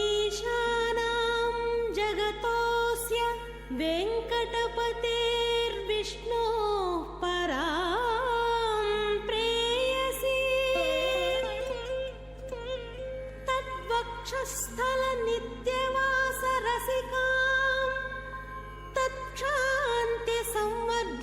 ईशानां जगतोऽस्य वेङ्कटपतेर्विष्णोः परां प्रेयसी तद्वक्षस्थलनित्यवासरसिकां तत्क्षान्त्यसंवर्धिनीं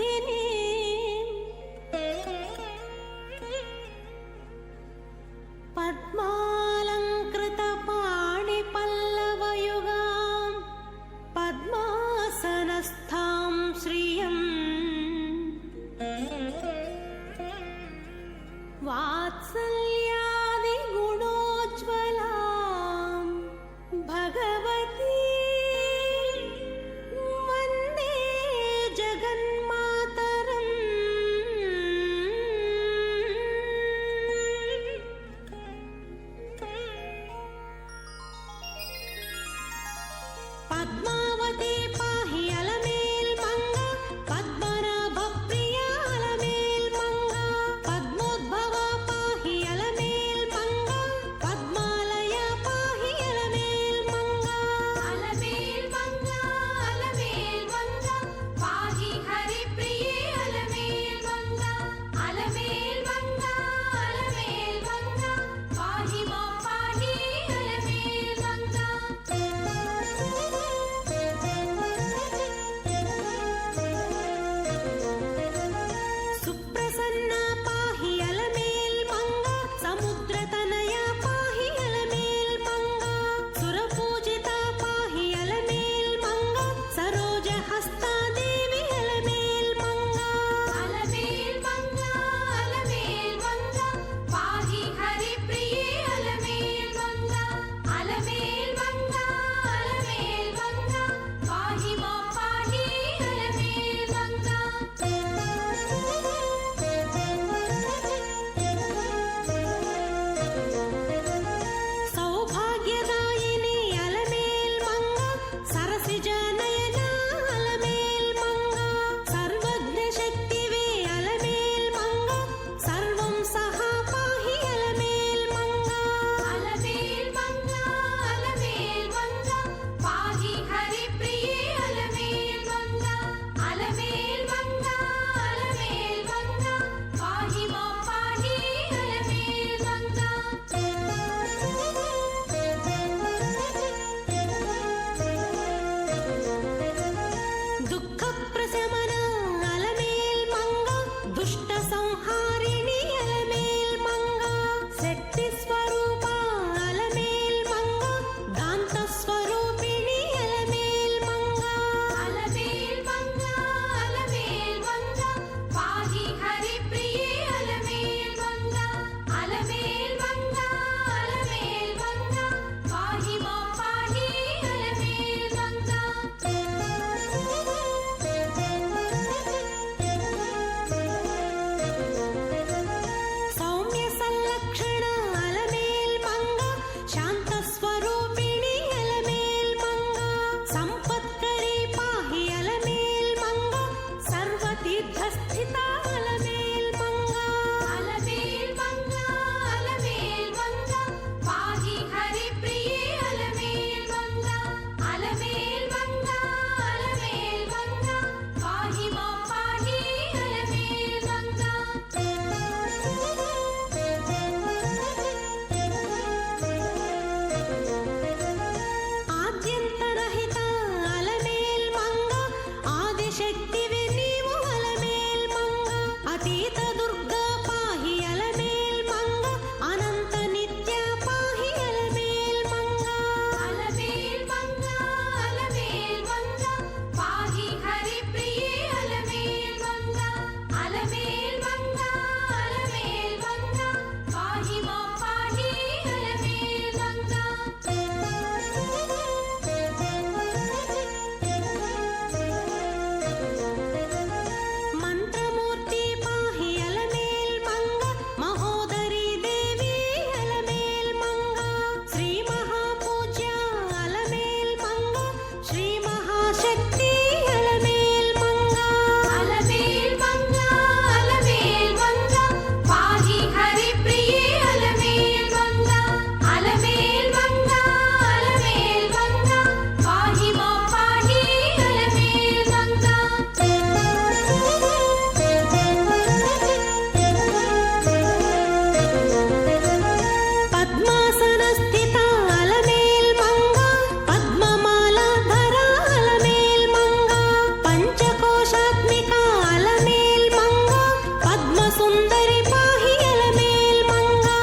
சுந்தரி பாஹி அலமேல் மங்கா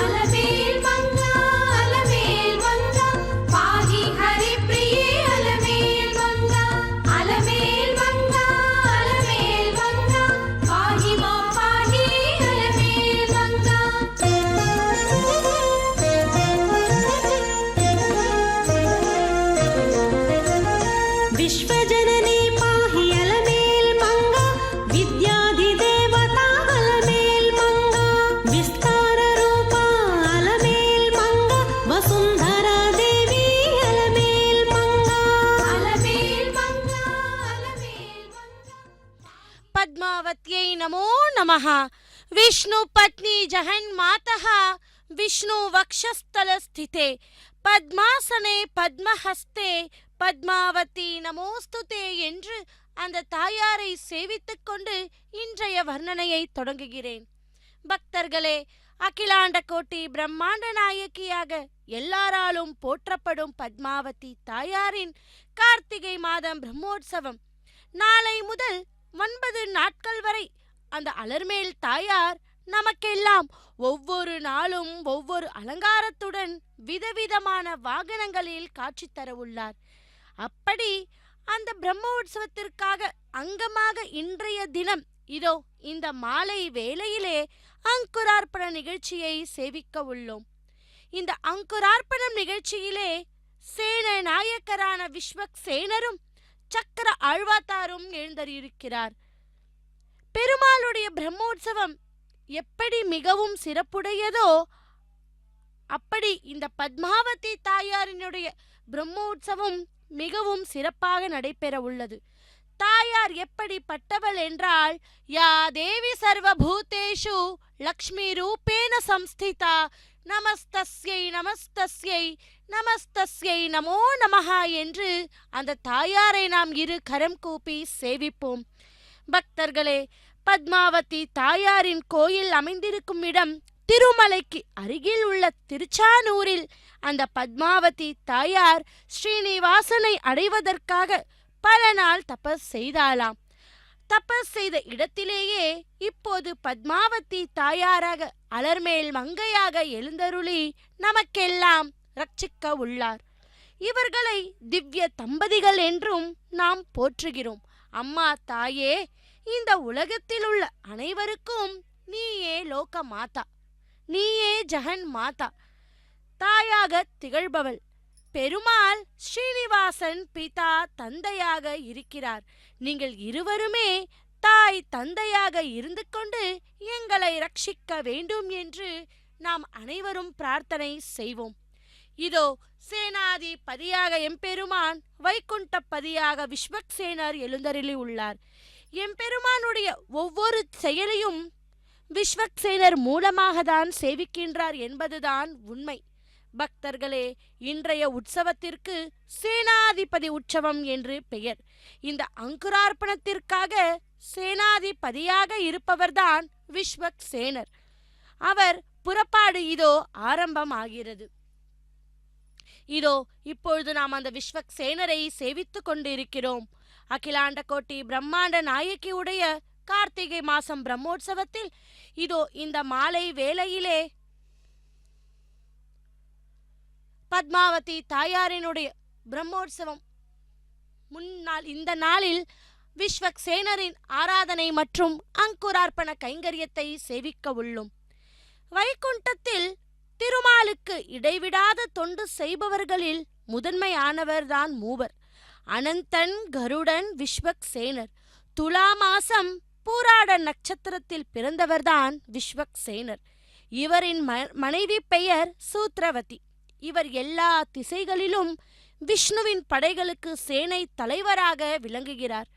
அலமேல் மங்கா அலமேல் மங்கா பாஹி ஹரி பிரியே அலமேல் மங்கா அலமேல் மங்கா அலமேல் மங்கா பாஹி மாம் பாஹி அலமேல் மங்கா விஸ்வஜனனி பாஹி அலமேல் மங்கா வித்யாதிதேவதா அலமேல் மங்கா விஸ்தார ரூபா அலமேல் மங்கா வசுந்தரா தேவி அலமேல் மங்கா அலமேல் மங்கா அலமேல் மங்கா पद्मावत्यै नमो नमः। विष्णु पत्नी जगन्मातः विष्णु वक्षस्थलस्थिते பத்மாசனே பத்மஹஸ்தே பத்மாவதி நமோஸ்துதே என்று அந்த தாயாரை சேவித்துக் கொண்டு இன்றைய வர்ணனையை தொடங்குகிறேன். பக்தர்களே, அகிலாண்ட கோட்டி பிரம்மாண்ட நாயகியாக எல்லாராலும் போற்றப்படும் பத்மாவதி தாயாரின் கார்த்திகை மாதம் பிரம்மோற்சவம் நாளை முதல் 9 நாட்கள் வரை அந்த அலர்மேல் தாயார் நமக்கெல்லாம் ஒவ்வொரு நாளும் ஒவ்வொரு அலங்காரத்துடன் விதவிதமான வாகனங்களில் காட்சி தர உள்ளார். அப்படி அந்த பிரம்மோற்சவத்திற்காக அங்கமாக இன்றைய தினம் இதோ இந்த மாலை வேளையிலே அங்குரார்ப்பண நிகழ்ச்சியை சேவிக்க உள்ளோம். இந்த அங்குரார்ப்பணம் நிகழ்ச்சியிலே சேன நாயக்கரான விஸ்வக்சேனரும் சக்கர ஆழ்வாத்தாரும் எழுந்தருளியிருக்கிறார். பெருமாளுடைய பிரம்மோற்சவம் எப்படி மிகவும் சிறப்புடையதோ அப்படி இந்த பத்மாவதி தாயாரினுடைய பிரம்மோற்சவம் மிகவும் சிறப்பாக நடைபெற உள்ளது. தாயார் எப்படிப்பட்டவள் என்றால், யா தேவி சர்வபூதேஷு லக்ஷ்மி ரூபேன சம்ஸ்திதா நமஸ்தஸ்யை நமஸ்தஸ்யை நமஸ்தஸ்யை நமோ நமஹா என்று அந்த தாயாரை நாம் இரு கரம் கூப்பி சேவிப்போம். பக்தர்களே, பத்மாவதி தாயாரின் கோயில் அமைந்திருக்கும் இடம் திருமலைக்கு அருகில் உள்ள திருச்சானூரில் அந்த பத்மாவதி தாயார் ஸ்ரீனிவாசனை அடைவதற்காக பல நாள் தபஸ் செய்தாளாம். தபஸ் செய்த இடத்திலேயே இப்போது பத்மாவதி தாயாராக அலர்மேல் மங்கையாக எழுந்தருளி நமக்கெல்லாம் ரட்சிக்க உள்ளார். இவர்களை திவ்ய தம்பதிகள் என்றும் நாம் போற்றுகிறோம். அம்மா தாயே, இந்த உலகத்தில் உள்ள அனைவருக்கும் நீயே லோக மாதா, நீயே ஜெகன் மாதா, தாயாக திகழ்பவள். பெருமாள் ஸ்ரீனிவாசன் பிதா தந்தையாக இருக்கிறார். நீங்கள் இருவருமே தாய் தந்தையாக இருந்து கொண்டு எங்களை ரட்சிக்க வேண்டும் என்று நாம் அனைவரும் பிரார்த்தனை செய்வோம். இதோ சேனாதிபதியாக எம்பெருமான், வைகுண்டபதியாக விஸ்வக்சேனர் எழுந்தருளி உள்ளார். எம்பெருமானுடைய ஒவ்வொரு செயலையும் விஸ்வக்சேனர் மூலமாக தான் சேவிக்கின்றார் என்பதுதான் உண்மை. பக்தர்களே, இன்றைய உற்சவத்திற்கு சேனாதிபதி உற்சவம் என்று பெயர். இந்த அங்குரார்ப்பணத்திற்காக சேனாதிபதியாக இருப்பவர்தான் விஸ்வக்சேனர். அவர் புறப்பாடு இதோ ஆரம்பமாகிறது. இதோ இப்பொழுது நாம் அந்த விஸ்வக்சேனரை சேவித்துக் கொண்டிருக்கிறோம். அகிலாண்ட கோட்டி பிரம்மாண்ட நாயகியுடைய கார்த்திகை மாசம் பிரம்மோற்சவத்தில் இதோ இந்த மாலை வேளையிலே பத்மாவதி தாயாரினுடைய பிரம்மோற்சவம் முன்னாள் இந்த நாளில் விஸ்வக்சேனரின் ஆராதனை மற்றும் அங்குரார்ப்பண கைங்கரியத்தை சேவிக்க உள்ளோம். வைகுண்டத்தில் திருமாலுக்கு இடைவிடாத தொண்டு செய்பவர்களில் முதன்மையானவர்தான் மூவர்: அனந்தன், கருடன், விஸ்வக்சேனர். துலா மாசம் பூராட நட்சத்திரத்தில் பிறந்தவர்தான் விஸ்வக்சேனர். இவரின் மனைவி பெயர் சூத்ரவதி. இவர் எல்லா திசைகளிலும் விஷ்ணுவின் படைகளுக்கு சேனை தலைவராக விளங்குகிறார்.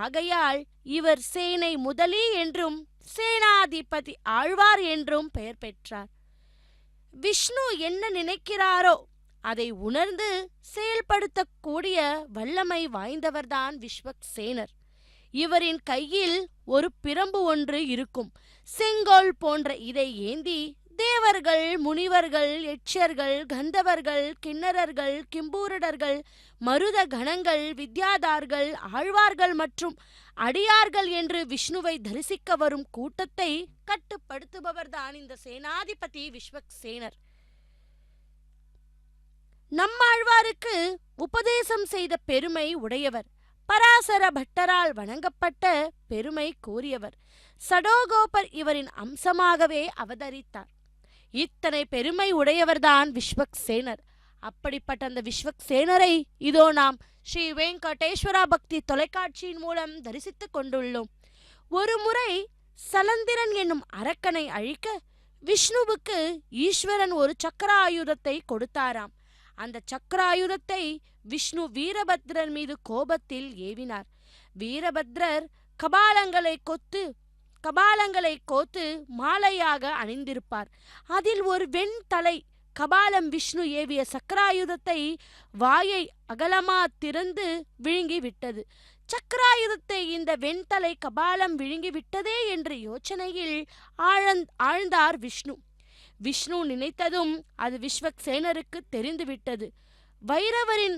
ஆகையால் இவர் சேனை முதலி என்றும் சேனாதிபதி ஆழ்வார் என்றும் பெயர் பெற்றார். விஷ்ணு என்ன நினைக்கிறாரோ அதை உணர்ந்து செயல்படுத்தக்கூடிய வல்லமை வாய்ந்தவர்தான் விஸ்வக்சேனர். இவரின் கையில் ஒரு பிரம்பு ஒன்று இருக்கும். செங்கோல் போன்ற இதை ஏந்தி தேவர்கள், முனிவர்கள், யட்சர்கள், கந்தவர்கள், கிண்ணறர்கள், கிம்பூரடர்கள், மருத கணங்கள், வித்யாதார்கள், ஆழ்வார்கள் மற்றும் அடியார்கள் என்று விஷ்ணுவை தரிசிக்க வரும் கூட்டத்தை கட்டுப்படுத்துபவர்தான் இந்த சேனாதிபதி விஸ்வக்சேனர். நம்மாழ்வாருக்கு உபதேசம் செய்த பெருமை உடையவர். பராசர பட்டரால் வணங்கப்பட்ட பெருமை கூறியவர். சடோகோபர் இவரின் அம்சமாகவே அவதரித்தார். இத்தனை பெருமை உடையவர்தான் விஸ்வக்சேனர். அப்படிப்பட்ட அந்த விஸ்வக்சேனரை இதோ நாம் ஸ்ரீ வெங்கடேஸ்வரா பக்தி தொலைக்காட்சியின் மூலம் தரிசித்துக் கொண்டுள்ளோம். ஒரு முறை சலந்திரன் என்னும் அரக்கனை அழிக்க விஷ்ணுவுக்கு ஈஸ்வரன் ஒரு சக்கராயுதத்தை கொடுத்தாராம். அந்த சக்கராயுதத்தை விஷ்ணு வீரபத்ரர் மீது கோபத்தில் ஏவினார். வீரபத்ரர் கபாலங்களை கோத்து மாலையாக அணிந்திருப்பார். அதில் ஒரு வெண்தலை கபாலம் விஷ்ணு ஏவிய சக்கராயுதத்தை வாயை அகலமா திறந்து விழுங்கி விட்டது. சக்கராயுதத்தை இந்த வெண்தலை கபாலம் விழுங்கி விட்டதே என்ற யோசனையில் ஆழ்ந்தார் விஷ்ணு. விஷ்ணு நினைத்ததும் அது விஸ்வக்சேனருக்கு தெரிந்துவிட்டது. வைரவரின்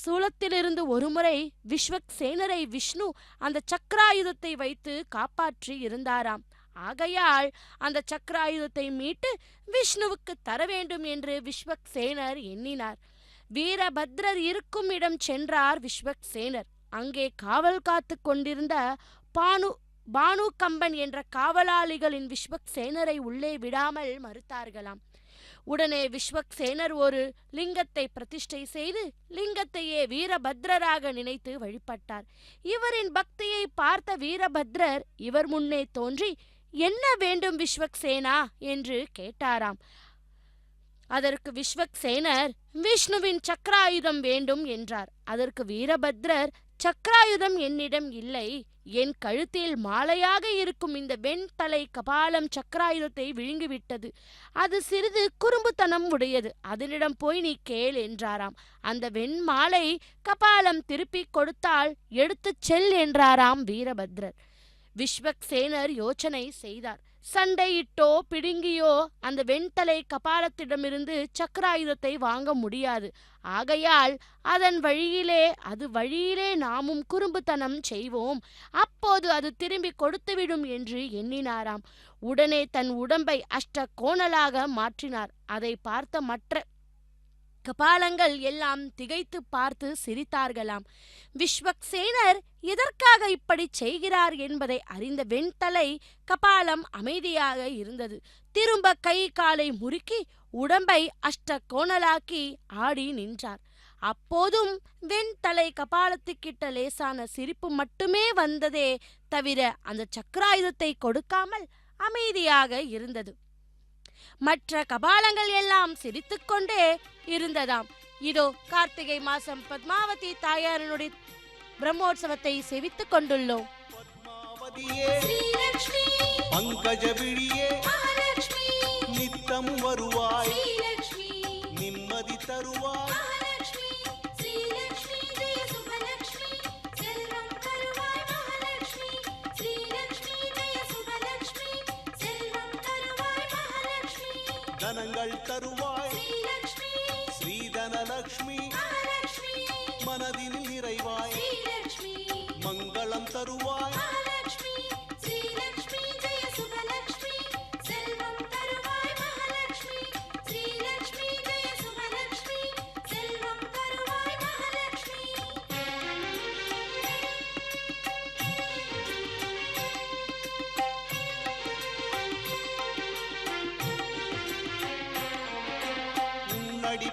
சூலத்திலிருந்து ஒருமுறை விஸ்வக்சேனரை விஷ்ணு அந்த சக்கராயுதத்தை வைத்து காப்பாற்றி இருந்தாராம். ஆகையால் அந்த சக்கராயுதத்தை மீட்டு விஷ்ணுவுக்கு தர வேண்டும் என்று விஸ்வக்சேனர் எண்ணினார். வீரபத்ரர் இருக்கும் இடம் சென்றார் விஸ்வக்சேனர். அங்கே காவல் காத்து கொண்டிருந்த பானுகம்பன் என்ற காவலாளிகளின் விஸ்வக்சேனரை உள்ளே விடாமல் மறுத்தார்களாம். உடனே விஸ்வக்சேனர் ஒரு லிங்கத்தை பிரதிஷ்டை செய்து லிங்கத்தையே வீரபத்ரராக நினைத்து வழிபட்டார். இவரின் பக்தியை பார்த்த வீரபத்ரர் இவர் முன்னே தோன்றி, என்ன வேண்டும் விஸ்வக்சேனா என்று கேட்டாராம். அதற்கு விஸ்வக்சேனர் விஷ்ணுவின் சக்கராயுதம் வேண்டும் என்றார். அதற்கு வீரபத்ரர், சக்கராயுதம் என்னிடம் இல்லை, என் கழுத்தில் மாலையாக இருக்கும் இந்த வெண்தலை கபாலம் சக்கராயுதத்தை விழுங்கிவிட்டது. அது சிறிது குறும்புத்தனம் உடையது, அதனிடம் போய் நீ கேள் என்றாராம். அந்த வெண்மாலை கபாலம் திருப்பி கொடுத்தால் எடுத்துச் செல் என்றாராம் வீரபத்ரர். விஸ்வக்சேனர் யோசனை செய்தார். சண்டையிட்டோ பிடுங்கியோ அந்த வெண்தலை கபாலத்திடமிருந்து சக்கராயுதத்தை வாங்க முடியாது. ஆகையால் அது வழியிலே நாமும் குறும்புத்தனம் செய்வோம், அப்போது அது திரும்பி கொடுத்துவிடும் என்று எண்ணினாராம். உடனே தன் உடம்பை அஷ்ட கோணலாக மாற்றினார். அதை பார்த்த மற்ற கபாலங்கள் எல்லாம் திகைத்து பார்த்து சிரித்தார்களாம். விஸ்வக்சேனர் எதற்காக இப்படி செய்கிறார் என்பதை அறிந்த வெண்தலை கபாலம் அமைதியாக இருந்தது. திரும்ப கை காலை முறுக்கி உடம்பை அஷ்ட கோணலாக்கி ஆடி நின்றார். அப்போதும் வெண்தலை கபாலத்துக்கிட்ட லேசான சிரிப்பு மட்டுமே வந்ததே தவிர அந்த சக்கராயுதத்தை கொடுக்காமல் அமைதியாக இருந்தது. மற்ற கபாலங்கள் எல்லாம் சிரித்துக்கொண்டே இருந்ததாம். இதோ கார்த்திகை மாசம் பத்மாவதி தாயாரனுடைய பிரம்மோற்சவத்தை செவித்துக் கொண்டுள்ளோம். நித்தம் வருவாய், நிம்மதி தருவாய். தனங்கள் தருவாய் ஸ்ரீதனலக்ஷ்மி, மனதில் நிறைவாய் மங்களம் தருவாய்.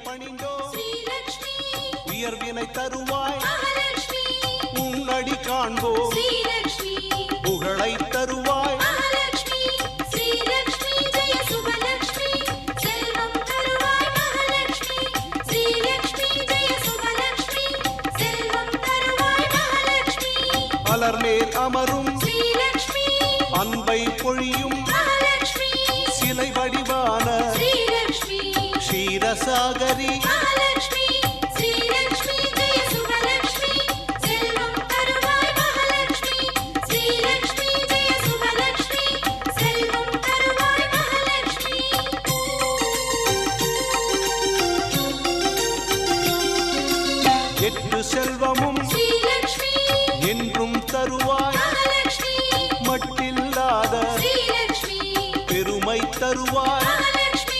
பணிந்தோ உயர்வினை தருவாய், உன்னடி காண்போ புகழை தருவாய். அலர்மேல் அமரும் அன்பை பொழியும் சிலை வடிவான க்ஷீரசாகரி. ஜெய தருவாய் மகாலட்சுமி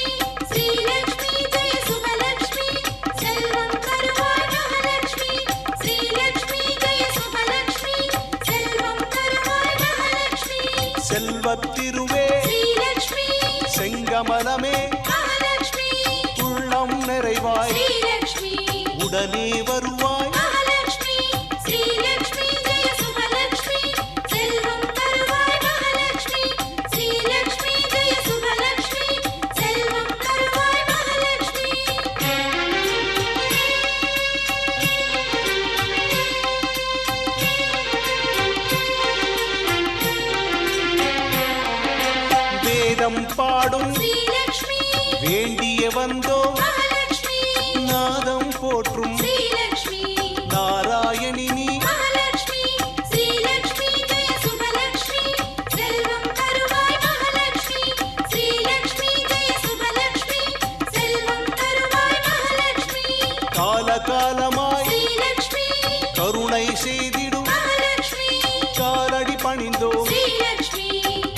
ஸ்ரீலக்ஷ்மி ஜெய சுபலக்ஷ்மி செல்வம் தருவாய் மகாலட்சுமி ஸ்ரீலக்ஷ்மி ஜெய சுபலக்ஷ்மி செல்வம் தருவாய் மகாலட்சுமி செல்வத்திருவே ஸ்ரீலக்ஷ்மி செங்கமலமே மகாலட்சுமி உள்ளம் நிறைவாய் ஸ்ரீலக்ஷ்மி உடனே வருவாய் மகாலட்சுமி ஸ்ரீலக்ஷ்மி ஜெய சுபலக்ஷ்மி செல்வம் தருவாய் மகாலட்சுமி ஸ்ரீலக்ஷ்மி ஜெய சுபலக்ஷ்மி செல்வம் தருவாய் மகாலட்சுமி வேதம் பாடும் ஸ்ரீலக்ஷ்மி வேண்டிய வந்தோம் மகாலட்சுமி நாதம் போற்றும் ஸ்ரீலக்ஷ்மி நாராயணி நீ மகாலட்சுமி ஸ்ரீலக்ஷ்மி ஜெய சுபலக்ஷ்மி செல்வம் தருவாய் மகாலட்சுமி ஸ்ரீலக்ஷ்மி ஜெய சுபலக்ஷ்மி செல்வம் தருவாய் மகாலட்சுமி காலகாலமாய் ஸ்ரீலக்ஷ்மி கருணை செய்திடும் மகாலட்சுமி காலடி பணிந்தோ ஸ்ரீலக்ஷ்மி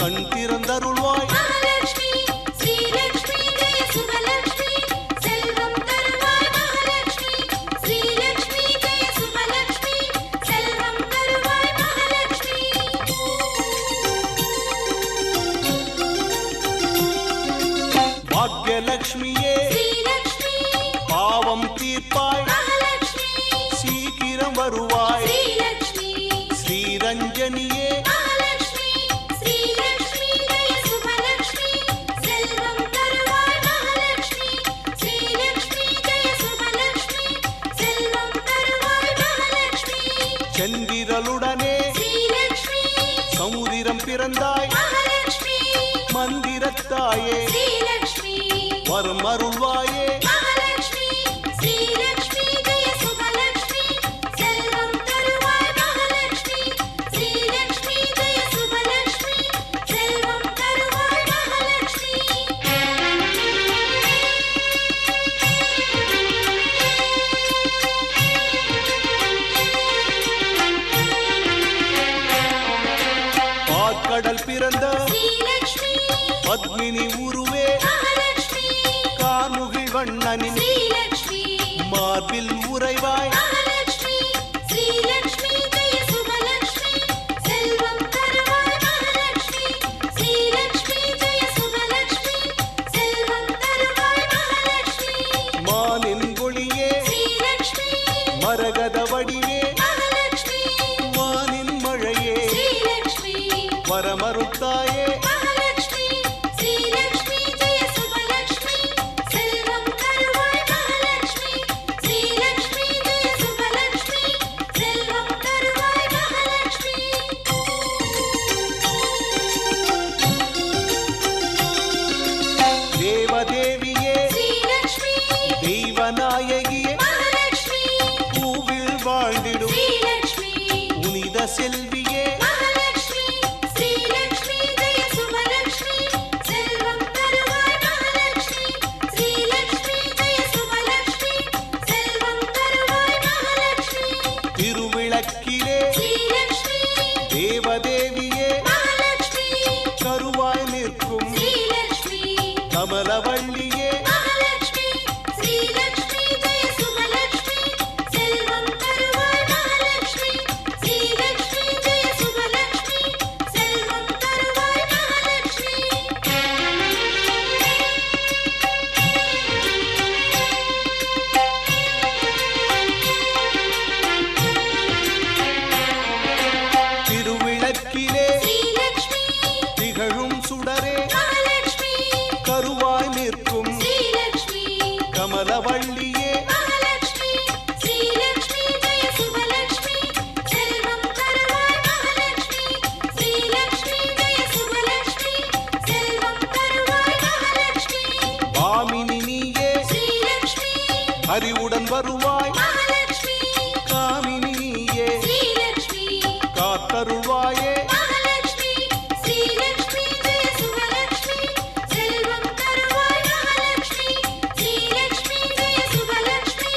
கண் திறந்தருள்வாய் மகாலட்சுமி ஸ்ரீலக்ஷ்மி ஜெய சுபலக்ஷ்மி செல்வம் தருவாய் மகாலட்சுமி ஸ்ரீலக்ஷ்மி ஜெய சுபலக்ஷ்மி செல்வம் தருவாய் மகாலட்சுமி பாக்யலட்சுமியே ஸ்ரீலக்ஷ்மி பாவம் தீர்ப்பாய் மகாலட்சுமி சீக்கிரம் வருவாய் ஸ்ரீலக்ஷ்மி ஸ்ரீரஞ்சனியே மகாலட்சுமி ஸ்ரீலக்ஷ்மி ஜெய சுபலக்ஷ்மி செல்வம் தருவாய் மகாலட்சுமி ஸ்ரீலக்ஷ்மி ஜெய சுபலக்ஷ்மி செல்வம் தருவாய் மகாலட்சுமி செந்திரலுடனே ஸ்ரீலக்ஷ்மி சமுதிரம் பிறந்தாய் மகாலட்சுமி மந்திரத்தாயே ஸ்ரீலக்ஷ்மி வரும் அருள்வாயே மகாலட்சுமி ஸ்ரீலக்ஷ்மி ஜெய சுபலக்ஷ்மி செல்வம் தருவாய் மகாலட்சுமி ஸ்ரீலக்ஷ்மி ஜெய சுபலக்ஷ்மி செல்வம் தருவாய் மகாலட்சுமி பாற்கடல் பிறந்த ஸ்ரீலக்ஷ்மி பத்மினி உருவே மகாலட்சுமி கார்முகில் வண்ணனின் ஸ்ரீலக்ஷ்மி மார்பில் உறைவாய் மகாலட்சுமி ஸ்ரீலக்ஷ்மி ஜெய சுபலக்ஷ்மி செல்வம் தருவாய் மகாலட்சுமி ஸ்ரீலக்ஷ்மி ஜெய சுபலக்ஷ்மி செல்வம் தருவாய் மகாலட்சுமி மானின் ஒளியே ஸ்ரீலக்ஷ்மி மரகத வடிவே மகாலட்சுமி வானின் மழையே ஸ்ரீலக்ஷ்மி வரமருத்தாயே மகாலட்சுமி ஸ்ரீலக்ஷ்மி ஜெய சுபலக்ஷ்மி செல்வம் தருவாய் மகாலட்சுமி ஸ்ரீலக்ஷ்மி ஜெய சுபலக்ஷ்மி செல்வம் தருவாய் மகாலட்சுமி தேவதேவியே ஸ்ரீலக்ஷ்மி தெய்வநாயகியே மகாலட்சுமி பூவில் வாழ்ந்திடும் ஸ்ரீலக்ஷ்மி புனித செல்வியே மகாலட்சுமி ஸ்ரீலக்ஷ்மி ஜெய சுபலக்ஷ்மி செல்வம் தருவாய் மகாலட்சுமி ஸ்ரீலக்ஷ்மி ஜெய சுபலக்ஷ்மி செல்வம் தருவாய் மகாலட்சுமி திருவிளக்கிலே ஸ்ரீலக்ஷ்மி தேவதேவியே மகாலட்சுமி கருவாய் நிற்கும் ஸ்ரீலக்ஷ்மி கமலவள்ளியே மகாலட்சுமி ஸ்ரீலக்ஷ்மி ஜெய சுபலக்ஷ்மி செல்வம் தருவாய் மகாலட்சுமி ஸ்ரீலக்ஷ்மி ஜெய சுபலக்ஷ்மி செல்வம் தருவாய் மகாலட்சுமி திருவிளக்கிலே ஸ்ரீலக்ஷ்மி திகழும் சுடரே மகாலட்சுமி கருவாய் நிற்கும் ஸ்ரீலக்ஷ்மி கமலவள்ளியே மகாலட்சுமி ஸ்ரீலக்ஷ்மி ஜெய சுபலக்ஷ்மி செல்வம் தருவாய் மகாலட்சுமி ஸ்ரீலக்ஷ்மி ஜெய சுபலக்ஷ்மி செல்வம் தருவாய் மகாலட்சுமி பாமினி நீயே ஸ்ரீலக்ஷ்மி அறிவுடன் வருவாய் மகாலட்சுமி காமினி நீயே ஸ்ரீலக்ஷ்மி காத்தருள்வாயே மகாலட்சுமி ஸ்ரீலக்ஷ்மி ஜெய சுபலக்ஷ்மி செல்வம் தருவாய் மகாலட்சுமி ஸ்ரீலக்ஷ்மி ஜெய சுபலக்ஷ்மி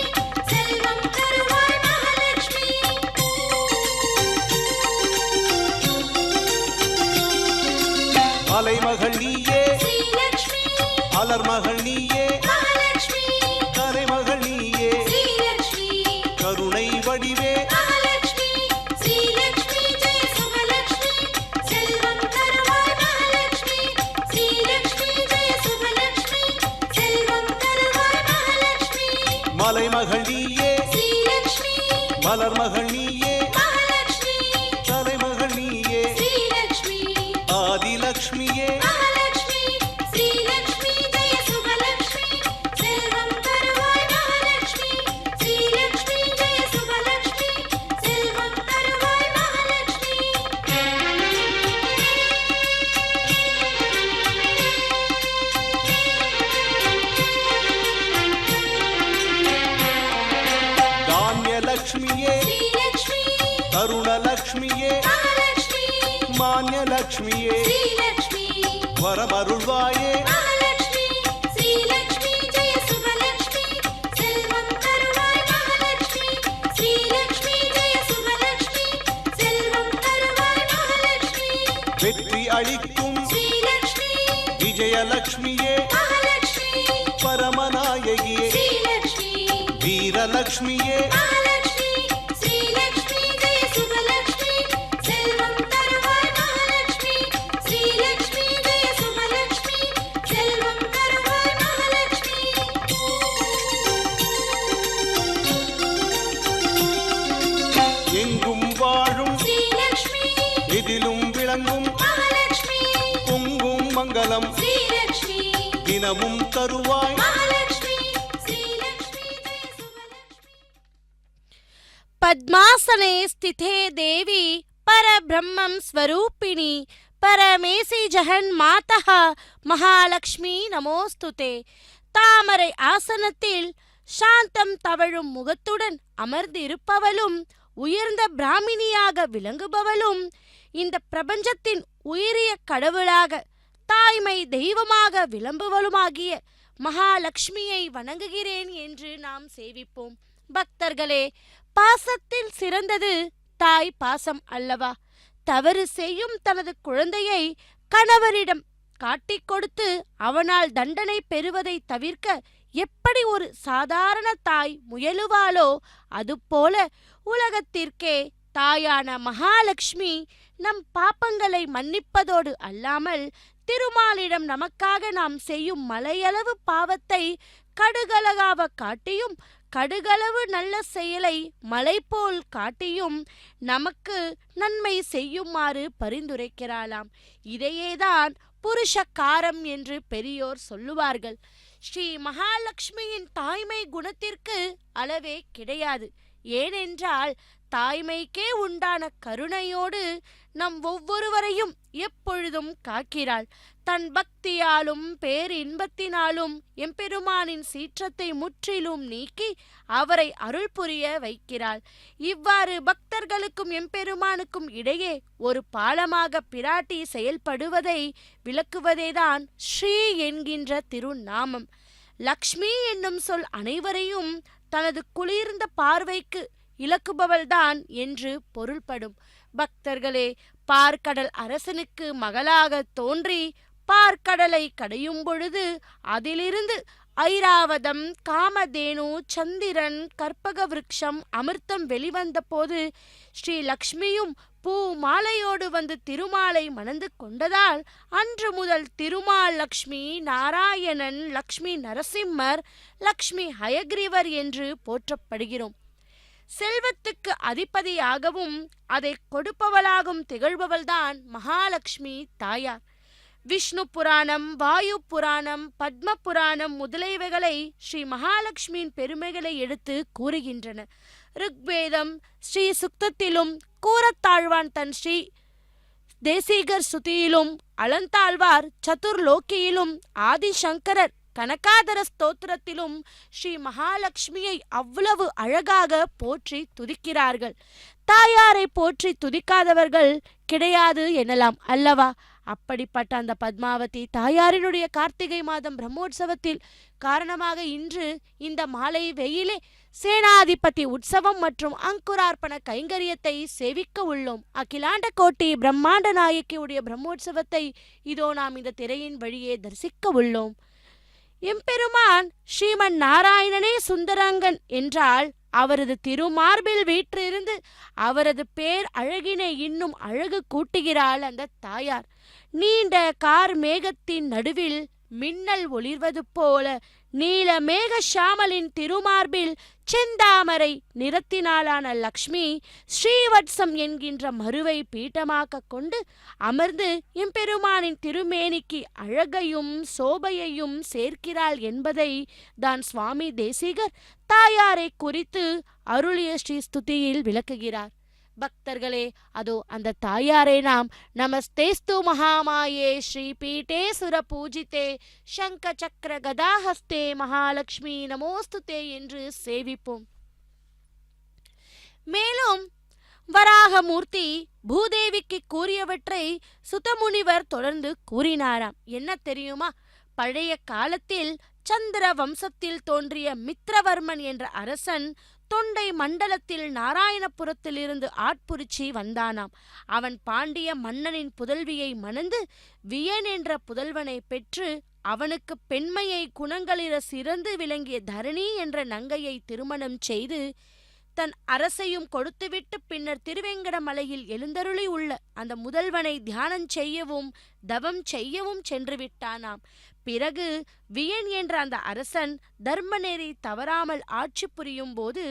செல்வம் தருவாய் மகாலட்சுமி மலைமகள் நீயே ஸ்ரீலக்ஷ்மி மலர்மகள் நீயே மகாலட்சுமி கலைமகள் நீயே ஸ்ரீலக்ஷ்மி கருணை வடிவே மகாலட்சுமி ஸ்ரீலக்ஷ்மி ஜெய சுபலக்ஷ்மி செல்வம் தருவாய் மகாலட்சுமி ஸ்ரீலக்ஷ்மி ஜெய சுபலக்ஷ்மி செல்வம் தருவாய் மகாலட்சுமி மலைமகள் நீயே ஸ்ரீலக்ஷ்மி மலர்மகள் நீயே மகாலட்சுமி கலைமகள் நீயே ஸ்ரீலக்ஷ்மி ஆதிலக்ஷ்மியே மகாலட்சுமி ஸ்ரீலக்ஷ்மி ஜெய சுபலக்ஷ்மி செல்வம் தருவாய் மகாலட்சுமி ஸ்ரீலக்ஷ்மி ஜெய சுபலக்ஷ்மி செல்வம் தருவாய் மகாலட்சுமி தானியலக்ஷ்மியே ஸ்ரீலக்ஷ்மி தருணலக்ஷ்மியே மகாலட்சுமி மான்யலக்ஷ்மியே ஸ்ரீலக்ஷ்மி வரமருள்வாயே மகாலட்சுமி ஸ்ரீலக்ஷ்மி ஜெய சுபலக்ஷ்மி செல்வம் தருவாய் மகாலட்சுமி ஸ்ரீலக்ஷ்மி ஜெய சுபலக்ஷ்மி செல்வம் தருவாய் மகாலட்சுமி வெற்றி அளிக்கும் ஸ்ரீலக்ஷ்மி விஜயலக்ஷ்மியே மகாலட்சுமி பரமநாயகியே ஸ்ரீலக்ஷ்மி வீரலக்ஷ்மியே மகாலட்சுமி ஸ்ரீலக்ஷ்மி ஜெய சுபலக்ஷ்மி செல்வம் தருவாய் மகாலட்சுமி ஸ்ரீலக்ஷ்மி ஜெய சுபலக்ஷ்மி செல்வம் தருவாய் மகாலட்சுமி எங்கும் வாழும் ஸ்ரீலக்ஷ்மி எதிலும் விளங்கும் மகாலட்சுமி பொங்கும் மங்களம் ஸ்ரீலக்ஷ்மி தினமும் தருவாய் மகாலட்சுமி ஸ்ரீலக்ஷ்மி ஜெய சுபலக்ஷ்மி पद्मासने स्थिते देवी परब्रह्मं स्वरूपिणी परमेसी जहन मातः மகாலட்சுமி நமோஸ்துதே. தாமரை ஆசனத்தில் சாந்தம் தவழும் முகத்துடன் அமர்ந்திருப்பவளும் உயர்ந்த பிராமினியாக விளங்குபவளும் இந்த பிரபஞ்சத்தின் உயரிய கடவுளாக தாய்மை தெய்வமாக விளம்புவளுமாகிய மகாலட்சுமியை வணங்குகிறேன் என்று நாம் சேவிப்போம். பக்தர்களே, பாசத்தில் சிறந்தது தாய் பாசம் அல்லவா? தவறு செய்யும் தனது குழந்தையை கணவரிடம் காட்டிக் கொடுத்து அவனால் தண்டனை பெறுவதை தவிர்க்க எப்படி ஒரு சாதாரண தாய் முயலுவாளோ அதுபோல உலகத்திற்கே தாயான மகாலட்சுமி நம் பாப்பங்களை மன்னிப்பதோடு அல்லாமல் திருமாலிடம் நமக்காக நாம் செய்யும் மலையளவு பாவத்தை கடுகளவாக காட்டியும் கடுகளவு நல்ல செயலை மலை போல் காட்டியும் நமக்கு நன்மை செய்யுமாறு பரிந்துரைக்கிறாளாம். இதையேதான் புருஷக்காரம் என்று பெரியோர் சொல்லுவார்கள். ஸ்ரீ மகாலட்சுமியின் தாய்மை குணத்திற்கு அளவே கிடையாது. ஏனென்றால் தாய்மைக்கே உண்டான கருணையோடு நம் ஒவ்வொருவரையும் எப்பொழுதும் காக்கிறாள். தன் பக்தியாலும் பேரின்பத்தினாலும் எம்பெருமானின் சீற்றத்தை முற்றிலும் நீக்கி அவரை அருள் புரிய வைக்கிறாள். இவ்வாறு பக்தர்களுக்கும் எம்பெருமானுக்கும் இடையே ஒரு பாலமாக பிராட்டி செயல்படுவதை விளக்குவதேதான் ஸ்ரீ என்கின்ற திருநாமம். லக்ஷ்மி என்னும் சொல் அனைவரையும் தனது குளிர்ந்த பார்வைக்கு இலக்குபவள்தான் என்று பொருள்படும். பக்தர்களே, பார்க்கடல் அரசனுக்கு மகளாக தோன்றி பார்க்கடலை கடையும் பொழுது அதிலிருந்து ஐராவதம், காமதேனு, சந்திரன், கற்பக விருட்சம், அமிர்தம் வெளிவந்த போது ஸ்ரீ லக்ஷ்மியும் பூ மாலையோடு வந்து திருமாலை மணந்து கொண்டதால் அன்று முதல் திருமால் லக்ஷ்மி நாராயணன், லக்ஷ்மி நரசிம்மர், லக்ஷ்மி ஹயக்ரீவர் என்று போற்றப்படுகிறோம். செல்வத்துக்கு அதிபதியாகவும் அதை கொடுப்பவளாகவும் திகழ்பவள்தான் மகாலட்சுமி தாயார். விஷ்ணு புராணம், வாயு புராணம், பத்ம புராணம் முதலியவைகளை ஸ்ரீ மகாலட்சுமியின் பெருமைகளை எடுத்து கூறுகின்றன. ருக்வேதம் ஸ்ரீ சுக்தத்திலும், கூரத்தாழ்வான் தன் ஸ்ரீ தேசிகர் சுதியிலும், அலந்தாழ்வார் சதுர்லோக்கியிலும், ஆதிசங்கரர் கனகாதர ஸ்தோத்திரத்திலும் ஸ்ரீ மகாலட்சுமியை அவ்வளவு அழகாக போற்றி துதிக்கிறார்கள். தாயாரை போற்றி துதிக்காதவர்கள் கிடையாது எனலாம் அல்லவா? அப்படிப்பட்ட அந்த பத்மாவதி தாயாரினுடைய கார்த்திகை மாதம் பிரம்மோற்சவத்தில் காரணமாக இன்று இந்த மாலை வெயிலே சேனாதிபதி உற்சவம் மற்றும் அங்குரார்ப்பண கைங்கரியத்தை சேவிக்க உள்ளோம். அகிலாண்ட கோட்டி பிரம்மாண்ட நாயக்கியுடைய பிரம்மோற்சவத்தை இதோ நாம் இந்த திரையின் வழியே தரிசிக்க உள்ளோம். எம்பெருமான் ஸ்ரீமன் நாராயணனே சுந்தரங்கன் என்றால் அவரது திருமார்பில் வீற்றிருந்து அவரது பேர் அழகினை இன்னும் அழகு கூட்டுகிறாள் அந்த தாயார். நீண்ட கார் மேகத்தின் நடுவில் மின்னல் ஒளிர்வது போல நீல மேக ஷாமலின் திருமார்பில் செந்தாமரை நிறத்தினாலான லக்ஷ்மி ஸ்ரீவத்சம் என்கின்ற மருவை பீட்டமாக்க கொண்டு அமர்ந்து எம்பெருமானின் திருமேனிக்கு அழகையும் சோபையையும் சேர்க்கிறாள் என்பதை தான் சுவாமி தேசிகர் தாயாரை குறித்து அருளிய ஸ்ரீ ஸ்துதியில் விளக்குகிறார். பக்தர்களே, அதோ அந்த தாயாரை நாம் நமஸ்தேஸ்து மகாமாயே ஸ்ரீ பீட்டே சுர பூஜிதே சங்க சக்கர கதாஹஸ்தே மகாலட்சுமி நமோஸ்துதே என்று சேவிப்போம். மேலும் வராகமூர்த்தி பூதேவிக்கு கூறியவற்றை சுதமுனிவர் தொடர்ந்து கூறினாராம். என்ன தெரியுமா? பழைய காலத்தில் சந்திர வம்சத்தில் தோன்றிய மித்ரவர்மன் என்ற அரசன் தொண்டை மண்டலத்தில் நாராயணபுரத்திலிருந்து ஆட்புரிச்சி வந்தானாம். அவன் பாண்டிய மன்னனின் புதல்வியை மணந்து வியன் என்ற புதல்வனை பெற்று அவனுக்கு பெண்மையை குணங்களில சிறந்து விளங்கிய தரணி என்ற நங்கையை திருமணம் செய்து தன் அரசையும் கொடுத்துவிட்டு பின்னர் திருவேங்கடமலையில் எழுந்தருளி உள்ள அந்த முதல்வனை தியானம் செய்யவும் தவம் செய்யவும் சென்று விட்டானாம். பிறகு வியன் என்ற அந்த அரசன் தர்மநெறி தவறாமல் ஆட்சி புரியும் போது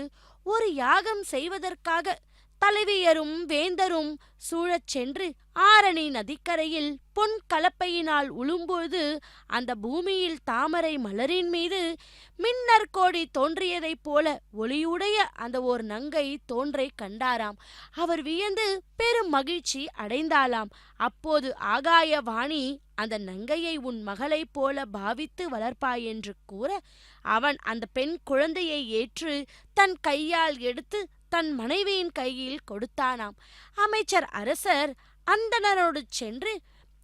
ஒரு யாகம் செய்வதற்காக தலைவியரும் வேந்தரும் சூழச் சென்று ஆரணி நதிக்கரையில் பொன் கலப்பையினால் உழும்போது அந்த பூமியில் தாமரை மலரின் மீது மின்னற்கோடி தோன்றியதைப் போல ஒளியுடைய அந்த ஓர் நங்கை தோன்றை கண்டாராம். அவர் வியந்து பெரும் மகிழ்ச்சி அடைந்தாளாம். அப்போது ஆகாய வாணி அந்த நங்கையை உன் மகளைப் போல பாவித்து வளர்ப்பாய் என்று கூற அவன் அந்த பெண் குழந்தையை ஏற்று தன் கையால் எடுத்து தன் மனைவியின் கையில் கொடுத்தானாம். அமைச்சர் அரசர் அந்தணரோடு சென்று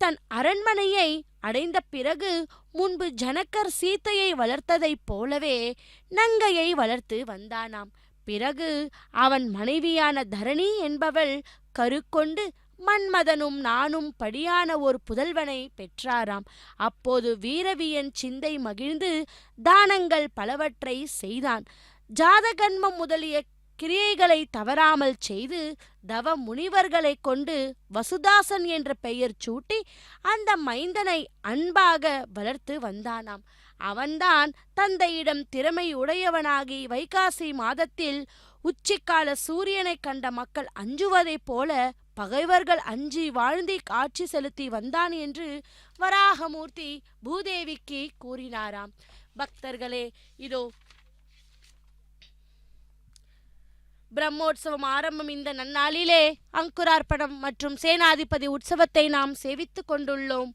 தன் அரண்மனையை அடைந்த பிறகு முன்பு ஜனகர் சீத்தையை வளர்த்ததைப் போலவே நங்கையை வளர்த்து வந்தானாம். பிறகு அவன் மனைவியான தரணி என்பவள் கருக்கொண்டு மன்மதனும் நானும் படியான ஒரு புதல்வனை பெற்றாராம். அப்போது வீரவியன் சிந்தை மகிழ்ந்து தானங்கள் பலவற்றை செய்தான். ஜாதகன்மம் முதலிய கிரியைகளை தவறாமல் செய்து தவ முனிவர்களை கொண்டு வசுதாசன் என்ற பெயர் சூட்டி அந்த மைந்தனை அன்பாக வளர்த்து வந்தானாம். அவன்தான் தந்தையிடம் திறமை உடையவனாகி வைகாசி மாதத்தில் உச்சிக்கால சூரியனை கண்ட மக்கள் அஞ்சுவதைப் போல பகைவர்கள் அஞ்சி வாழ்ந்தி ஆட்சி செலுத்தி வந்தான் என்று வராகமூர்த்தி பூதேவிக்கு கூறினாராம். பக்தர்களே, இதோ பிரம்மோற்சவம் ஆரம்பம் இந்த நன்னாளிலே அங்குரார்ப்பணம் மற்றும் சேனாதிபதி உற்சவத்தை நாம் சேவித்துக் கொண்டுள்ளோம்.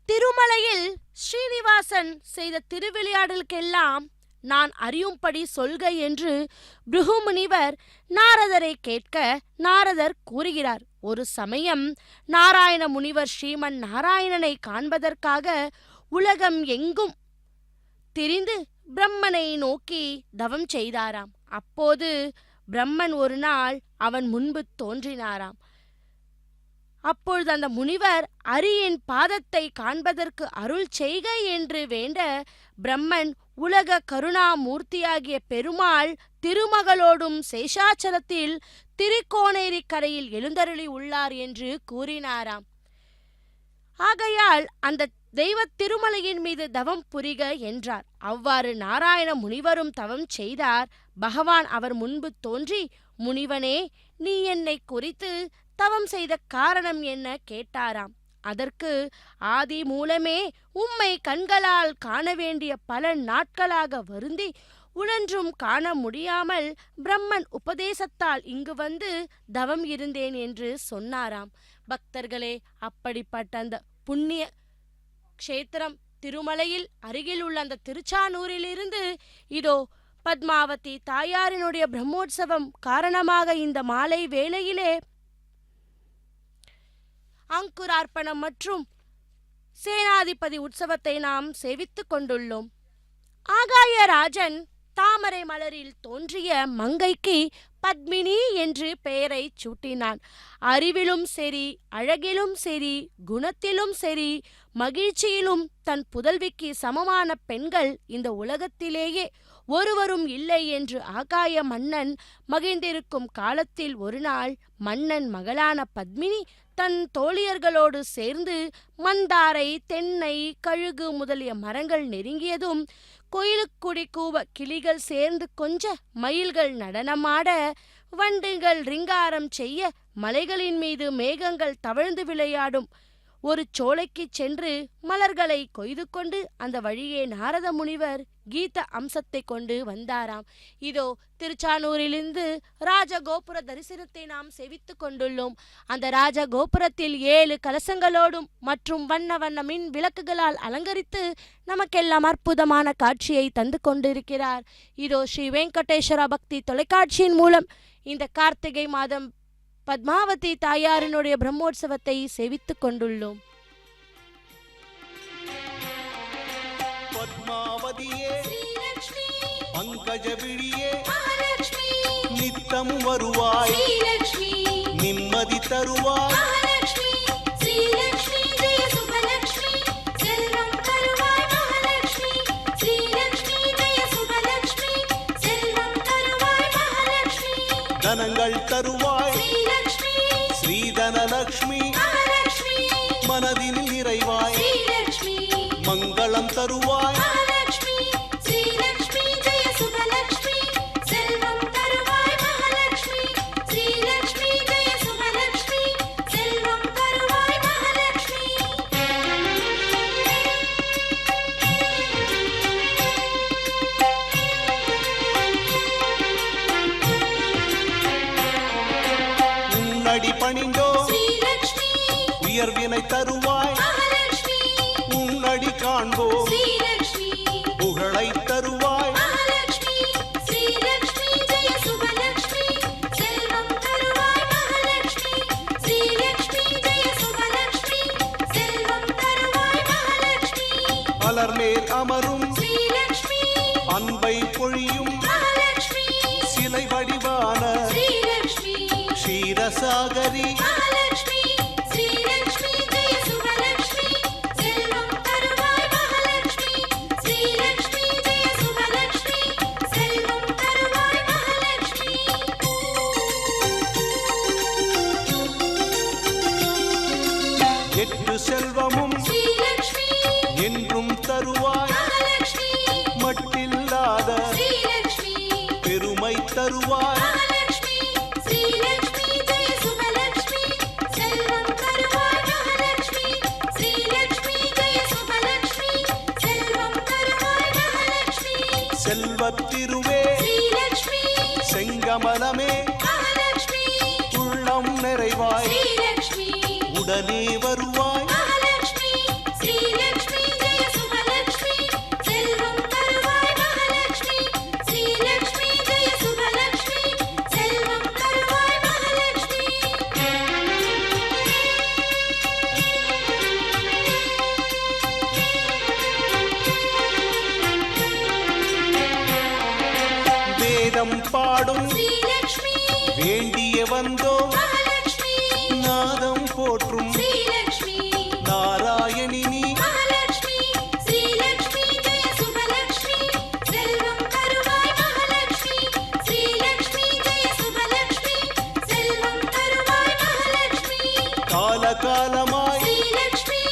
திருமலையில் ஸ்ரீனிவாசன் செய்த திருவிளையாடலுக்கெல்லாம் நான் அறியும்படி சொல்க என்று பிருகுமுனிவர் நாரதரை கேட்க நாரதர் கூறுகிறார். ஒரு சமயம் நாராயண முனிவர் ஸ்ரீமன் நாராயணனை காண்பதற்காக உலகம் எங்கும் திரிந்து பிரம்மனை நோக்கி தவம் செய்தாராம். அப்போது பிரம்மன் ஒரு நாள் அவன் முன்பு தோன்றினாராம். அப்பொழுது அந்த முனிவர் அரியின் பாதத்தை காண்பதற்கு அருள் செய்க என்று வேண்ட பிரம்மன் உலக கருணாமூர்த்தியாகிய பெருமாள் திருமகளோடும் சேஷாச்சலத்தில் திருக்கோணேரி கரையில் எழுந்தருளி உள்ளார் என்று கூறினாராம். ஆகையால் அந்த தெய்வ திருமலையின் மீது தவம் புரிக என்றார். அவ்வாறு நாராயண முனிவரும் தவம் செய்தார். பகவான் அவர் முன்பு தோன்றி, முனிவனே, நீ என்னை குறித்து தவம் செய்த காரணம் என்ன கேட்டாராம். அதற்கு ஆதி மூலமே உம்மை கண்களால் காண வேண்டிய பல நாட்களாக வருந்தி உழன்றும் காண முடியாமல் பிரம்மன் உபதேசத்தால் இங்கு வந்து தவம் இருந்தேன் என்று சொன்னாராம். பக்தர்களே, அப்படிப்பட்ட அந்த புண்ணிய க்ஷேத்திரம் திருமலையில் அருகில் உள்ள அந்த திருச்சானூரிலிருந்து இதோ பத்மாவதி தாயாரினுடைய பிரம்மோற்சவம் காரணமாக இந்த மாலை வேளையிலே அங்குரார்ப்பணம் மற்றும் சேனாதிபதி உற்சவத்தை நாம் சேவித்துக் கொண்டுள்ளோம். ஆகாயராஜன் தாமரை மலரில் தோன்றிய மங்கைக்கு பத்மினி என்று பெயரை சூட்டினான். அறிவிலும் சரி, அழகிலும் சரி, குணத்திலும் சரி, மகிழ்ச்சியிலும் தன் புதல்விக்கு சமமான பெண்கள் இந்த உலகத்திலேயே ஒருவரும் இல்லை என்று ஆகாய மன்னன் மகிழ்ந்திருக்கும் காலத்தில் ஒரு நாள் மன்னன் மகளான பத்மினி தன் தோழியர்களோடு சேர்ந்து மந்தாரை, தென்னை, கழுகு முதலிய மரங்கள் நெருங்கியதும் கோயிலுக்குடி கூவ கிளிகள் சேர்ந்து கொஞ்ச, மயில்கள் நடனமாட, வண்டுகள் ரிங்காரம் செய்ய, மலைகளின் மீது மேகங்கள் தவழ்ந்து விளையாடும் ஒரு சோலைக்குச் சென்று மலர்களை கொய்து கொண்டு அந்த வழியே நாரத முனிவர் கீத அம்சத்தை கொண்டு வந்தாராம். இதோ திருச்சானூரிலிருந்து ராஜகோபுர தரிசனத்தை நாம் செவித்துக் கொண்டுள்ளோம். அந்த ராஜகோபுரத்தில் 7 கலசங்களோடும் மற்றும் வண்ண வண்ண மின் விளக்குகளால் அலங்கரித்து நமக்கெல்லாம் அற்புதமான காட்சியை தந்து கொண்டிருக்கிறார். இதோ ஸ்ரீ வெங்கடேஸ்வர பக்தி தொலைக்காட்சியின் மூலம் இந்த கார்த்திகை மாதம் பத்மாவதி தாயாரினுடைய பிரம்மோற்சவத்தை சேவித்துக் கொண்டுள்ளோம். பத்மாவதியே ஸ்ரீலக்ஷ்மி பங்கஜ விழியே மகாலட்சுமி நித்தம் வருவாய் ஸ்ரீலக்ஷ்மி நிம்மதி தருவாய் மகாலட்சுமி ஸ்ரீலக்ஷ்மி ஜெய சுபலக்ஷ்மி செல்வம் தருவாய் மகாலட்சுமி ஸ்ரீலக்ஷ்மி ஜெய சுபலக்ஷ்மி செல்வம் தருவாய் மகாலட்சுமி தனங்கள் தருவாய் ஸ்ரீலக்ஷ்மி ஸ்ரீதனலக்ஷ்மி மகாலட்சுமி மனதில் நிறைவாய் ஸ்ரீலக்ஷ்மி மங்களம் தருவாய் மகாலட்சுமி ஸ்ரீலக்ஷ்மி ஜெய சுபலக்ஷ்மி செல்வம் தருவாய் மகாலட்சுமி ஸ்ரீலக்ஷ்மி ஜெய சுபலக்ஷ்மி செல்வம் தருவாய் மகாலட்சுமி உன்னடி பணிந்தோ ஸ்ரீலக்ஷ்மி உயர்வினை தருவாய் மகாலட்சுமி உன்னடி காண்போ ஸ்ரீலக்ஷ்மி புகழை தருவாய் மகாலட்சுமி ஸ்ரீலக்ஷ்மி ஜெய சுபலக்ஷ்மி செல்வம் தருவாய் மகாலட்சுமி ஸ்ரீலக்ஷ்மி ஜெய சுபலக்ஷ்மி செல்வம் தருவாய் மகாலட்சுமி மலர்மேல் அமரும் ஸ்ரீலக்ஷ்மி அன்பை பொழியும் மகாலட்சுமி சிலை வடிவான ஸ்ரீலக்ஷ்மி க்ஷீரசாகரி மகாலட்சுமி ஸ்ரீலக்ஷ்மி ஜெய சுபலக்ஷ்மி செல்வம் தருவாய் மகாலட்சுமி ஸ்ரீலக்ஷ்மி ஜெய சுபலக்ஷ்மி செல்வம் தருவாய் மகாலட்சுமி எட்டு செல்வமும் ஸ்ரீலக்ஷ்மி என்றும் தருவாய் மகாலட்சுமி மட்டில்லாத ஸ்ரீலக்ஷ்மி பெருமை தருவாய் மகாலட்சுமி ஸ்ரீலக்ஷ்மி ஜெய சுபலக்ஷ்மி செல்வம் தருவாய் மகாலட்சுமி ஸ்ரீலக்ஷ்மி ஜெய சுபலக்ஷ்மி செல்வம் தருவாய் மகாலட்சுமி செல்வத்திருவே ஸ்ரீலக்ஷ்மி செங்கமலமே மகாலட்சுமி உள்ளம் நிறைவாய் ஸ்ரீலக்ஷ்மி உடனே வருவாய் மகாலட்சுமி ஸ்ரீலக்ஷ்மி ஜெய சுபலக்ஷ்மி செல்வம் தருவாய் மகாலட்சுமி ஸ்ரீலக்ஷ்மி ஜெய சுபலக்ஷ்மி செல்வம் தருவாய் மகாலட்சுமி வேதம் பாடும் ஸ்ரீலக்ஷ்மி வேண்டிய வந்தோ மகாலட்சுமி நாதம் போற்றும் ஸ்ரீலக்ஷ்மி நாராயணி நீ மகாலட்சுமி ஸ்ரீலக்ஷ்மி ஜெய சுபலக்ஷ்மி செல்வம் தருவாய் மகாலட்சுமி ஸ்ரீலக்ஷ்மி ஜெய சுபலக்ஷ்மி செல்வம் தருவாய் மகாலட்சுமி காலகாலமாய் ஸ்ரீலக்ஷ்மி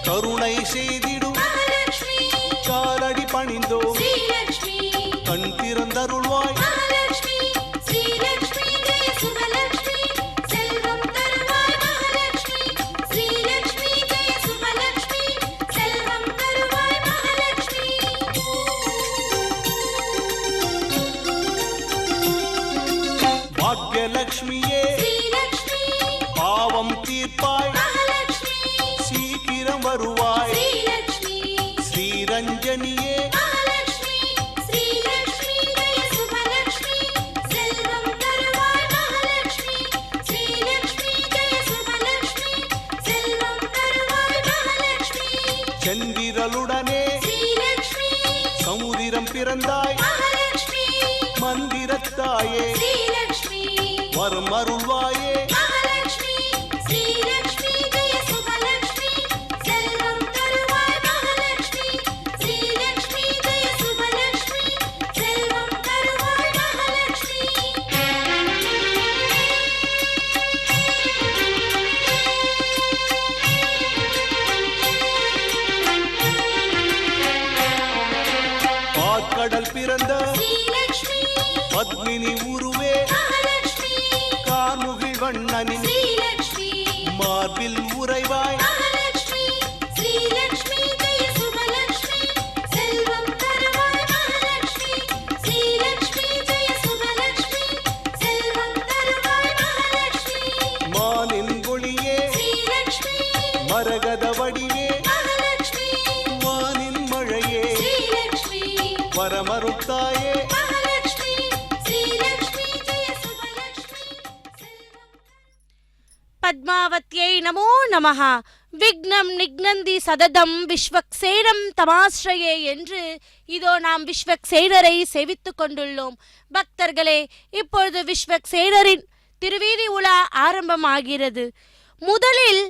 கருணை செய்திடும் மகாலட்சுமி காலடி பணிந்தோ ஸ்ரீலக்ஷ்மி கண் திறந்தருள்வாய் மகாலட்சுமி ஸ்ரீலக்ஷ்மி ஜெய சுபலக்ஷ்மி செல்வம் தருவாய் மகாலட்சுமி ஸ்ரீலக்ஷ்மி ஜெய சுபலக்ஷ்மி செல்வம் தருவாய் மகாலட்சுமி பாக்யலட்சுமியே ஸ்ரீலக்ஷ்மி பாவம் தீர்ப்பாய் மகாலட்சுமி சீக்கிரம் வருவாய் ஸ்ரீலக்ஷ்மி ஸ்ரீரஞ்சனியே மகாலட்சுமி ஸ்ரீலக்ஷ்மி ஜெய சுபலக்ஷ்மி செல்வம் தருவாய் மகாலட்சுமி ஸ்ரீலக்ஷ்மி ஜெய சுபலக்ஷ்மி செல்வம் தருவாய் மகாலட்சுமி செந்திரலுடனே ஸ்ரீலக்ஷ்மி சமுதிரம் பிறந்தாய் மகாலட்சுமி மந்திரத்தாயே ஸ்ரீலக்ஷ்மி வரும் அருள்வாயே மகாலட்சுமி ஸ்ரீலக்ஷ்மி ஜெய சுபலக்ஷ்மி செல்வம் தருவாய் மகாலட்சுமி ஸ்ரீலக்ஷ்மி ஜெய சுபலக்ஷ்மி செல்வம் தருவாய் மகாலட்சுமி பாற்கடல் பிறந்த ஸ்ரீலக்ஷ்மி பத்மினி உருவே மகாலட்சுமி கார்முகில் வண்ணனின் ஸ்ரீலக்ஷ்மி மார்பில் உறைவாய் மகாலட்சுமி ஸ்ரீலக்ஷ்மி ஜெய சுபலக்ஷ்மி செல்வம் தருவாய் மகாலட்சுமி ஸ்ரீலக்ஷ்மி ஜெய சுபலக்ஷ்மி செல்வம் தருவாய் மகாலட்சுமி மானின் ஒளியே ஸ்ரீலக்ஷ்மி மரகத வடிவே மகாலட்சுமி வானின் மழையே ஸ்ரீலக்ஷ்மி வரமருத்தாயே மகாலட்சுமி ஸ்ரீலக்ஷ்மி ஜெய சுபலக்ஷ்மி செல்வம் பத்மாவத்யை நமோ நமஹ. விக்னம் நிக்னந்தி சததம் விஸ்வக்சேனம் தமாஸ்ரயே என்று இதோ நாம் விஸ்வக்சேனரை சேவித்துக் கொண்டுள்ளோம். பக்தர்களே, இப்பொழுது விஸ்வக்சேனரின் திருவீதி உலா ஆரம்பமாகிறது. முதலில்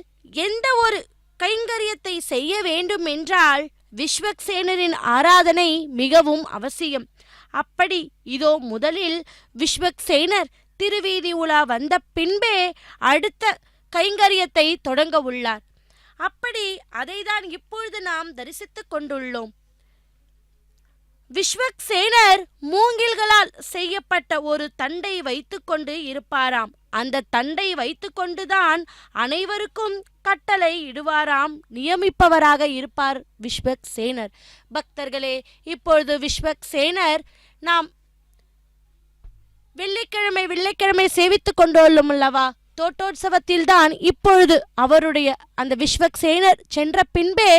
எந்த ஒரு கைங்கரியத்தை செய்ய வேண்டும் என்றால் விஸ்வக்சேனரின் ஆராதனை மிகவும் அவசியம். அப்படி இதோ முதலில் விஸ்வக்சேனர் திருவீதி உலா வந்த பின்பே அடுத்த கைங்கரியத்தை தொடங்க உள்ளார். அப்படி அதைதான் இப்பொழுது நாம் தரிசித்துக் கொண்டுள்ளோம். விஸ்வக்சேனர் மூங்கில்களால் செய்யப்பட்ட ஒரு தண்டை வைத்துக்கொண்டு இருப்பாராம். அந்த தண்டை வைத்துக்கொண்டுதான் அனைவருக்கும் கட்டளை இடுவாராம், நியமிப்பவராக இருப்பார் விஸ்வக்சேனர். பக்தர்களே, இப்பொழுது விஸ்வக்சேனர் நாம் வெள்ளிக்கிழமை சேவித்துக் கொண்டுள்ளோம் அல்லவா? தோட்டோற்சவத்தில் தான் இப்பொழுது அவருடைய அந்த விஸ்வக்சேனர் சென்ற பின்பே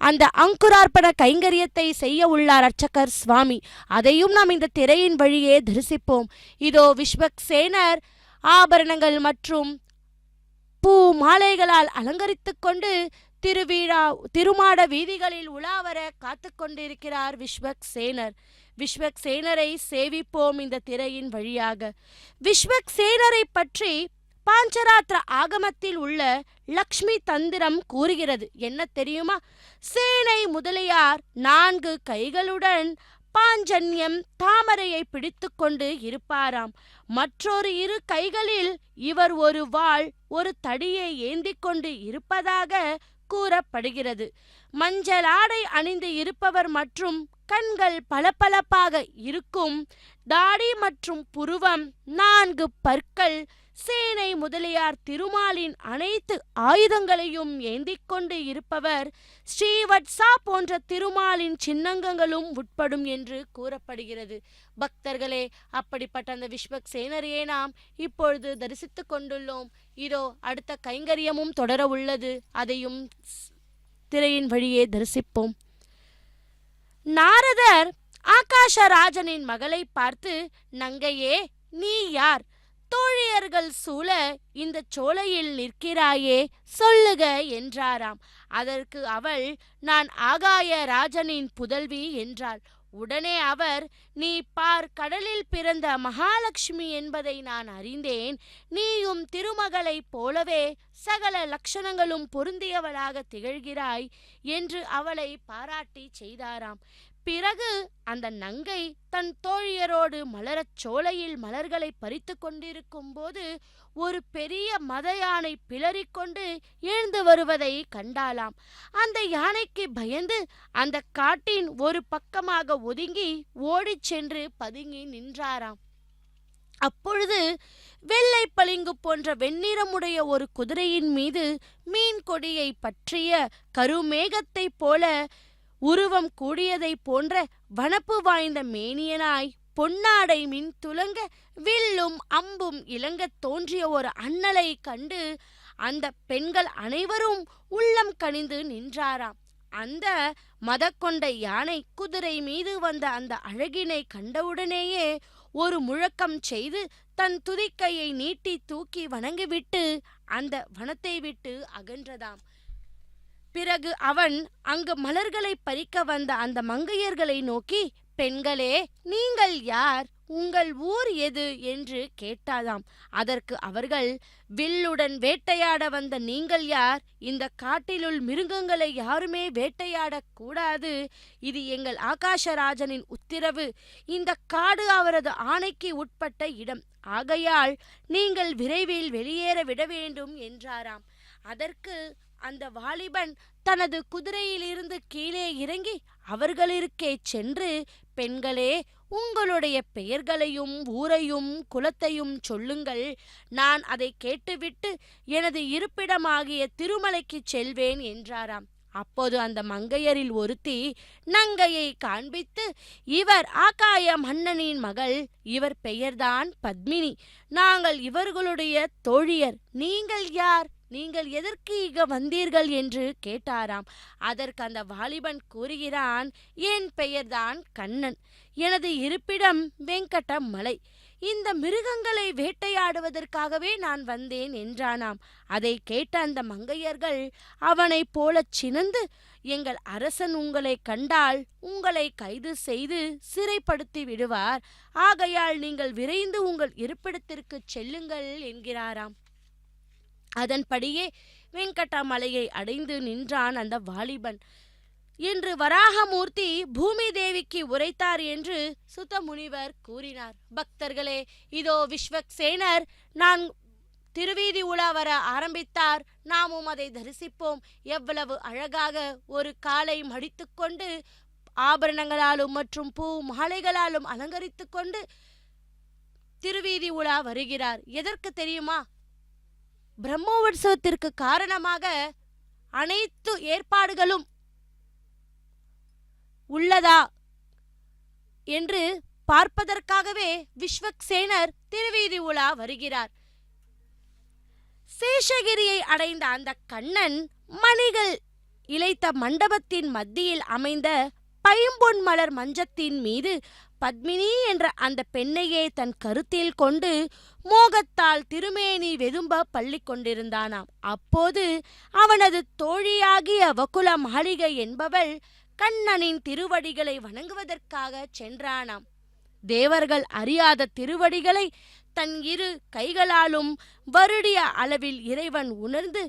அந்த அங்குரார்ப்பண கைங்கரியத்தை செய்ய உள்ளார் அர்ச்சகர் சுவாமி. அதையும் நாம் இந்த திரையின் வழியே தரிசிப்போம். இதோ விஸ்வக்சேனர் ஆபரணங்கள் மற்றும் பூ மாலைகளால் அலங்கரித்துக் கொண்டு திருமாட வீதிகளில் உலாவர காத்து கொண்டிருக்கிறார் விஸ்வக்சேனர். விஸ்வக்சேனரை சேவிப்போம் இந்த திரையின் வழியாக. விஸ்வக்சேனரை பற்றி பாஞ்சராத்திர ஆகமத்தில் உள்ள லக்ஷ்மி தந்திரம் கூறுகிறது. என்ன தெரியுமா? சேனை முதலியார் 4 கைகளுடன் பாஞ்சன்யம் தாமரையை பிடித்துக்கொண்டு இருப்பாராம். மற்றொரு 2 கைகளில் இவர் ஒரு வாள் ஒரு தடியை ஏந்தி கொண்டு இருப்பதாக கூறப்படுகிறது. மஞ்சள் ஆடை அணிந்து இருப்பவர் மற்றும் கண்கள் பளபளப்பாக இருக்கும், தாடி மற்றும் புருவம், 4 பற்கள், சேனை முதலியார் திருமாலின் அனைத்து ஆயுதங்களையும் ஏந்திக் கொண்டு இருப்பவர், ஸ்ரீவத்சா போன்ற திருமாலின் சின்னங்களும் உட்படும் என்று கூறப்படுகிறது. பக்தர்களே, அப்படிப்பட்ட அந்த விஸ்வக்சேனரையே நாம் இப்பொழுது தரிசித்துக் கொண்டுள்ளோம். இதோ அடுத்த கைங்கரியமும் தொடர உள்ளது. அதையும் திரையின் வழியே தரிசிப்போம். நாரதர் ஆகாஷராஜனின் மகளை பார்த்து, நங்கையே, நீ யார்? தோழியர்கள் சூழ இந்த சோலையில் நிற்கிறாயே, சொல்லுக என்றாராம். அதற்கு அவள், நான் ஆகாய ராஜனின் புதல்வி என்றாள். உடனே அவர், நீ பார், கடலில் பிறந்த மகாலட்சுமி என்பதை நான் அறிந்தேன். நீயும் திருமகளைப் போலவே சகல லட்சணங்களும் பொருந்தியவளாக திகழ்கிறாய் என்று அவளை பாராட்டி செய்தாராம். பிறகு அந்த நங்கை தன் தோழியரோடு மலரச் சோலையில் மலர்களை பறித்து கொண்டிருக்கும் போது ஒரு பெரிய மத யானை பிளறிக்கொண்டு எழுந்து வருவதை கண்டாளாம். அந்த யானைக்கு பயந்து அந்த காட்டின் ஒரு பக்கமாக ஒதுங்கி ஓடிச் சென்று பதுங்கி நின்றாராம். அப்பொழுது வெள்ளை பளிங்கு போன்ற வெண்ணிறமுடைய ஒரு குதிரையின் மீது மீன் கொடியை பற்றிய கருமேகத்தை போல உருவம் கூடியதை போன்ற வனப்பு வாய்ந்த மேனியனாய் பொன்னாடை மின் துலங்க வில்லும் அம்பும் இலங்க தோன்றிய ஒரு அண்ணலை கண்டு அந்த பெண்கள் அனைவரும் உள்ளம் கனிந்து நின்றாராம். அந்த மதக்கொண்ட யானை குதிரை மீது வந்த அந்த அழகினை கண்டவுடனேயே ஒரு முழக்கம் செய்து தன் துதிக்கையை நீட்டி தூக்கி வணங்கிவிட்டு அந்த வனத்தை விட்டு அகன்றதாம். பிறகு அவன் அங்கு மலர்களை பறிக்க வந்த அந்த மங்கையர்களை நோக்கி, பெண்களே, நீங்கள் யார்? உங்கள் ஊர் எது என்று கேட்டாதாம். அதற்கு அவர்கள், வில்லுடன் வேட்டையாட வந்த நீங்கள் யார்? இந்த காட்டிலுள் மிருகங்களை யாருமே வேட்டையாடக் கூடாது. இது எங்கள் ஆகாஷராஜனின் உத்தரவு. இந்த காடு அவரது ஆணைக்கு உட்பட்ட இடம். ஆகையால் நீங்கள் விரைவில் வெளியேற விட வேண்டும் என்றாராம். அதற்கு அந்த வாலிபன் தனது குதிரையிலிருந்து கீழே இறங்கி அவர்களிருக்கே சென்று, பெண்களே, உங்களுடைய பெயர்களையும் ஊரையும் குலத்தையும் சொல்லுங்கள். நான் அதை கேட்டுவிட்டு எனது இருப்பிடமாகிய திருமலைக்கு செல்வேன் என்றாராம். அப்போது அந்த மங்கையரில் ஒருத்தி நங்கையை காண்பித்து, இவர் ஆகாய மன்னனின் மகள். இவர் பெயர்தான் பத்மினி. நாங்கள் இவர்களுடைய தோழியர். நீங்கள் யார்? நீங்கள் எதற்கு இங்க வந்தீர்கள் என்று கேட்டாராம். அதற்கு அந்த வாலிபன் கூறுகிறான், என் பெயர்தான் கண்ணன். எனது இருப்பிடம் வெங்கடமலை. இந்த மிருகங்களை வேட்டையாடுவதற்காகவே நான் வந்தேன் என்றானாம். அதை கேட்ட அந்த மங்கையர்கள் அவனைப் போலச் சினந்து, எங்கள் அரசன் உங்களை கண்டால் உங்களை கைது செய்து சிறைப்படுத்தி விடுவார். ஆகையால் நீங்கள் விரைந்து உங்கள் இருப்பிடத்திற்கு செல்லுங்கள் என்கிறாராம். அதன்படியே வெங்கடமலையை அடைந்து நின்றான் அந்த வாலிபன். என்று வராகமூர்த்தி பூமி தேவிக்கு உரைத்தார் என்று சுத முனிவர் கூறினார். பக்தர்களே, இதோ விஸ்வக்சேனர் நான் திருவீதி உலா வர ஆரம்பித்தார். நாமும் அதை தரிசிப்போம். எவ்வளவு அழகாக ஒரு காலை மடித்துக்கொண்டு ஆபரணங்களாலும் மற்றும் பூ மாலைகளாலும் அலங்கரித்து கொண்டு திருவீதி உலா வருகிறார். எதற்கு தெரியுமா? பிரம்மோற்சவத்திற்கு காரணமாக அனைத்து ஏற்பாடுகளும் உள்ளதா என்று பார்ப்பதற்காகவே விஸ்வக்சேனர் திருவீதி உலா வருகிறார். சேஷகிரியை அடைந்த அந்த கண்ணன் மணிகள் இழைத்த மண்டபத்தின் மத்தியில் அமைந்த பைம்பொன் மலர் மஞ்சத்தின் மீது பத்மினி என்ற அந்த பெண்ணையே தன் கருத்தில் கொண்டு மோகத்தால் திருமேனி வெதும்ப பள்ளி கொண்டிருந்தானாம். அப்போது அவனது தோழியாகிய வகுல மாளிகை என்பவள் கண்ணனின் திருவடிகளை வணங்குவதற்காக சென்றானாம். தேவர்கள் அறியாத திருவடிகளை தன் இரு கைகளாலும் வருடிய அளவில் இறைவன் உணர்ந்து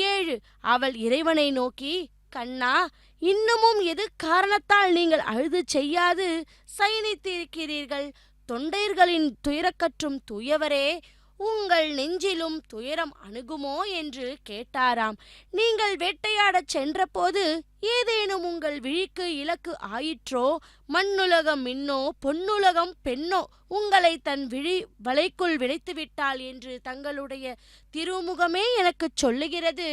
7 அவள் இறைவனை நோக்கி, கண்ணா, இன்னமும் எது காரணத்தால் நீங்கள் அழுது செய்யாது சயனித்திருக்கிறீர்கள்? தொண்டையர்களின் துயரக்கற்றும் தூயவரே, உங்கள் நெஞ்சிலும் துயரம் அணுகுமோ என்று கேட்டாராம். நீங்கள் வேட்டையாடச் சென்றபோது ஏதேனும் உங்கள் விழிக்கு இலக்கு ஆயிற்றோ? மண்ணுலகம் மின்னோ பொன்னுலகம் பெண்ணோ உங்களை தன் விழி வலைக்குள் விளைத்துவிட்டாள் என்று தங்களுடைய திருமுகமே எனக்கு சொல்லுகிறது.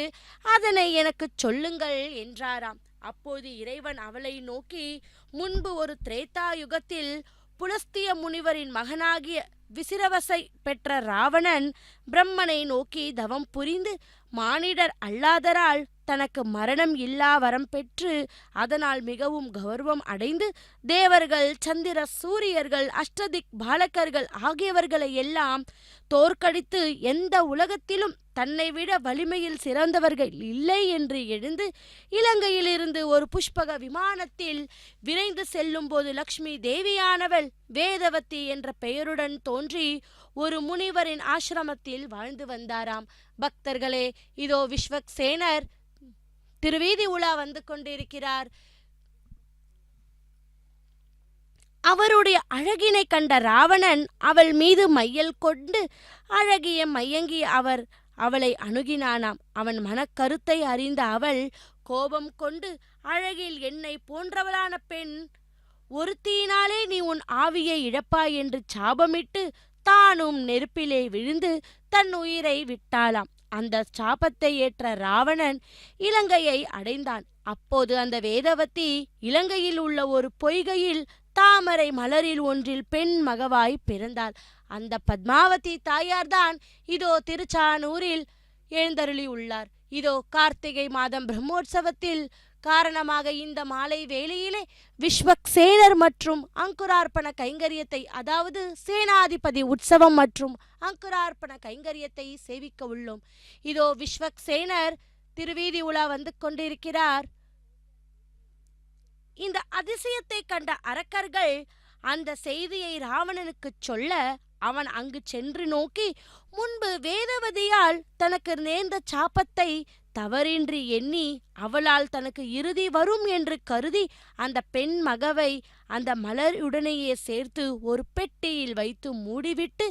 அதனை எனக்கு சொல்லுங்கள் என்றாராம். அப்போது இறைவன் அவளை நோக்கி, முன்பு ஒரு திரேதா யுகத்தில் புலஸ்திய முனிவரின் மகனாகிய விசிறவசை பெற்ற ராவணன் பிரம்மனை நோக்கி தவம் புரிந்து மானிடர் அல்லாதரால் தனக்கு மரணம் இல்லா வரம் பெற்று அதனால் மிகவும் கௌரவம் அடைந்து தேவர்கள், சந்திர சூரியர்கள், அஷ்டதிக் பாலகர்கள் ஆகியவர்களை எல்லாம் தோற்கடித்து எந்த உலகத்திலும் தன்னை விட வலிமையில் சிறந்தவர்கள் இல்லை என்று எழுந்து இலங்கையிலிருந்து ஒரு புஷ்பக விமானத்தில் விரைந்து செல்லும் போது லக்ஷ்மி தேவியானவள் வேதவதி என்ற பெயருடன் தோன்றி ஒரு முனிவரின் ஆசிரமத்தில் வாழ்ந்து வந்தாராம். பக்தர்களே, இதோ விஸ்வக்சேனர் திருவீதி உலா வந்து கொண்டிருக்கிறார். அவருடைய அழகினை கண்ட ராவணன் அவள் மீது மையல் கொண்டு அழகிய மயங்கி அவளை அணுகினானாம். அவன் மனக்கருத்தை அறிந்த அவள் கோபம் கொண்டு, அழகில் என்னை போன்றவளான பெண் ஒருத்தியினாலே நீ உன் ஆவியை இழப்பாய் என்று சாபமிட்டு தானும் நெருப்பிலே விழுந்து தன் உயிரை விட்டாளாம். அந்த சாபத்தை ஏற்ற ராவணன் இலங்கையை அடைந்தான். அப்போது அந்த வேதவதி இலங்கையில் உள்ள ஒரு பொய்கையில் தாமரை மலரில் ஒன்றில் பெண் மகவாய் பிறந்தாள். அந்த பத்மாவதி தாயார்தான் இதோ திருச்சானூரில் எழுந்தருளி உள்ளார். இதோ கார்த்திகை மாதம் பிரம்மோற்சவத்தில் காரணமாக இந்த மாலை வேளையிலே விஸ்வக்சேனர் மற்றும் அங்குரார்ப்பண கைங்கரியத்தை, அதாவது சேனாதிபதி உற்சவம் மற்றும் அங்குரார்ப்பண கைங்கரியத்தை சேவிக்க உள்ளோம். இதோ விஸ்வக்சேனர் திருவீதி உலா வந்து கொண்டிருக்கிறார். இந்த அதிசயத்தை கண்ட அரக்கர்கள் அந்த செய்தியை ராவணனுக்குச் சொல்ல அவன் அங்கு சென்று நோக்கி, முன்பு வேதவதியால் தனக்கு நேர்ந்த சாபத்தை தவறின்றி எண்ணி அவளால் தனக்கு இறுதி வரும் என்று கருதி அந்த பெண் மகவை அந்த மலருடனேயே சேர்த்து ஒரு பெட்டியில் வைத்து மூடிவிட்டு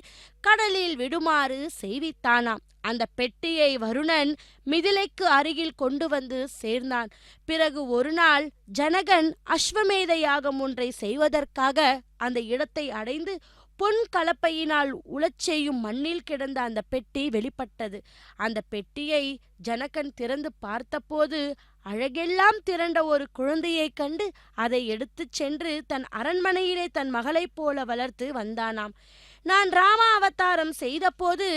கடலில் விடுமாறு செய்வித்தானாம். அந்த பெட்டியை வருணன் மிதிலைக்கு அருகில் கொண்டு வந்து சேர்ந்தான். பிறகு ஒரு நாள் ஜனகன் அஸ்வமேத யாகம் ஒன்றை செய்வதற்காக அந்த இடத்தை அடைந்து பொன் கலப்பையினால் உழச் செய்யும் மண்ணில் கிடந்த அந்த பெட்டி வெளிப்பட்டது. அந்த பெட்டியை ஜனகன் திறந்து பார்த்தபோது அழகெல்லாம் திரண்ட ஒரு குழந்தையைக் கண்டு அதை எடுத்துச் சென்று தன் அரண்மனையிலே தன் மகளைப் போல வளர்த்து வந்தானாம். நான் ராம அவதாரம் செய்தபோது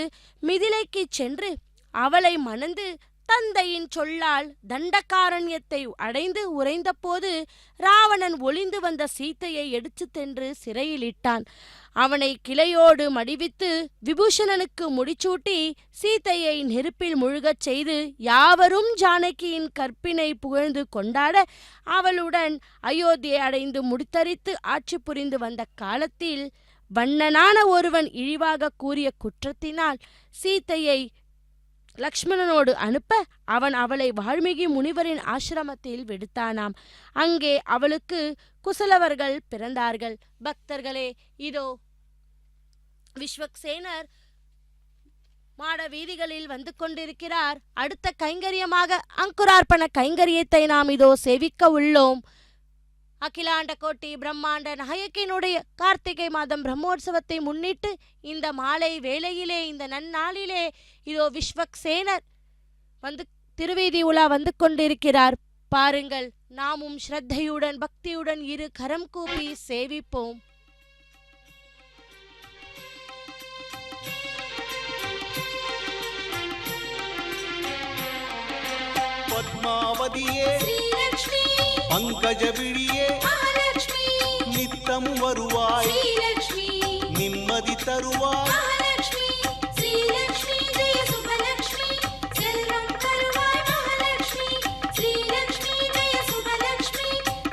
மிதிலைக்குச் சென்று அவளை மணந்து தந்தையின் சொல்லால் தண்டகாரண்யத்தை அடைந்து உறைந்தபோது ராவணன் ஒளிந்து வந்த சீத்தையை எடுத்து சென்று சிறையிலிட்டான். அவனை கிளையோடு மடிவித்து விபூஷணனுக்கு முடிச்சூட்டி சீத்தையை நெருப்பில் முழுகச் செய்து யாவரும் ஜானகியின் கற்பினை புகழ்ந்து கொண்டாட அவளுடன் அயோத்தியை அடைந்து முடித்தரித்து ஆட்சி புரிந்து வந்த காலத்தில் வண்ணனான ஒருவன் இழிவாக கூறிய குற்றத்தினால் சீத்தையை லக்ஷ்மணனோடு அனுப்ப அவன் அவளை வால்மீகி முனிவரின் ஆசிரமத்தில் விடுத்தானாம். அங்கே அவளுக்கு குசலவர்கள் பிறந்தார்கள். பக்தர்களே, இதோ விஸ்வக்சேனர் மாட வீதிகளில் வந்து கொண்டிருக்கிறார். அடுத்த கைங்கரியமாக அங்குரார்ப்பண கைங்கரியத்தை நாம் இதோ சேவிக்க உள்ளோம். அகிலாண்ட கோட்டி பிரம்மாண்ட நாயக்கினுடைய கார்த்திகை மாதம் பிரம்மோற்சவத்தை முன்னிட்டு இந்த மாலை வேளையிலே, இந்த நன்னாளிலே இதோ விஸ்வக்சேனர் வந்து திருவீதி உலா வந்து கொண்டிருக்கிறார். பாருங்கள், நாமும் ஸ்ரத்தையுடன் பக்தியுடன் இரு கரம் கூப்பி சேவிப்போம். பத்மாவதியே ஸ்ரீலக்ஷ்மி பங்கஜவிழியே மகாலட்சுமி நித்தமும் வருவாய் ஸ்ரீலக்ஷ்மி நிம்மதி தருவாய் மகாலட்சுமி ஸ்ரீலக்ஷ்மி ஜெய சுபலக்ஷ்மி செல்வம் தருவாய் மகாலட்சுமி ஸ்ரீலக்ஷ்மி ஜெய சுபலக்ஷ்மி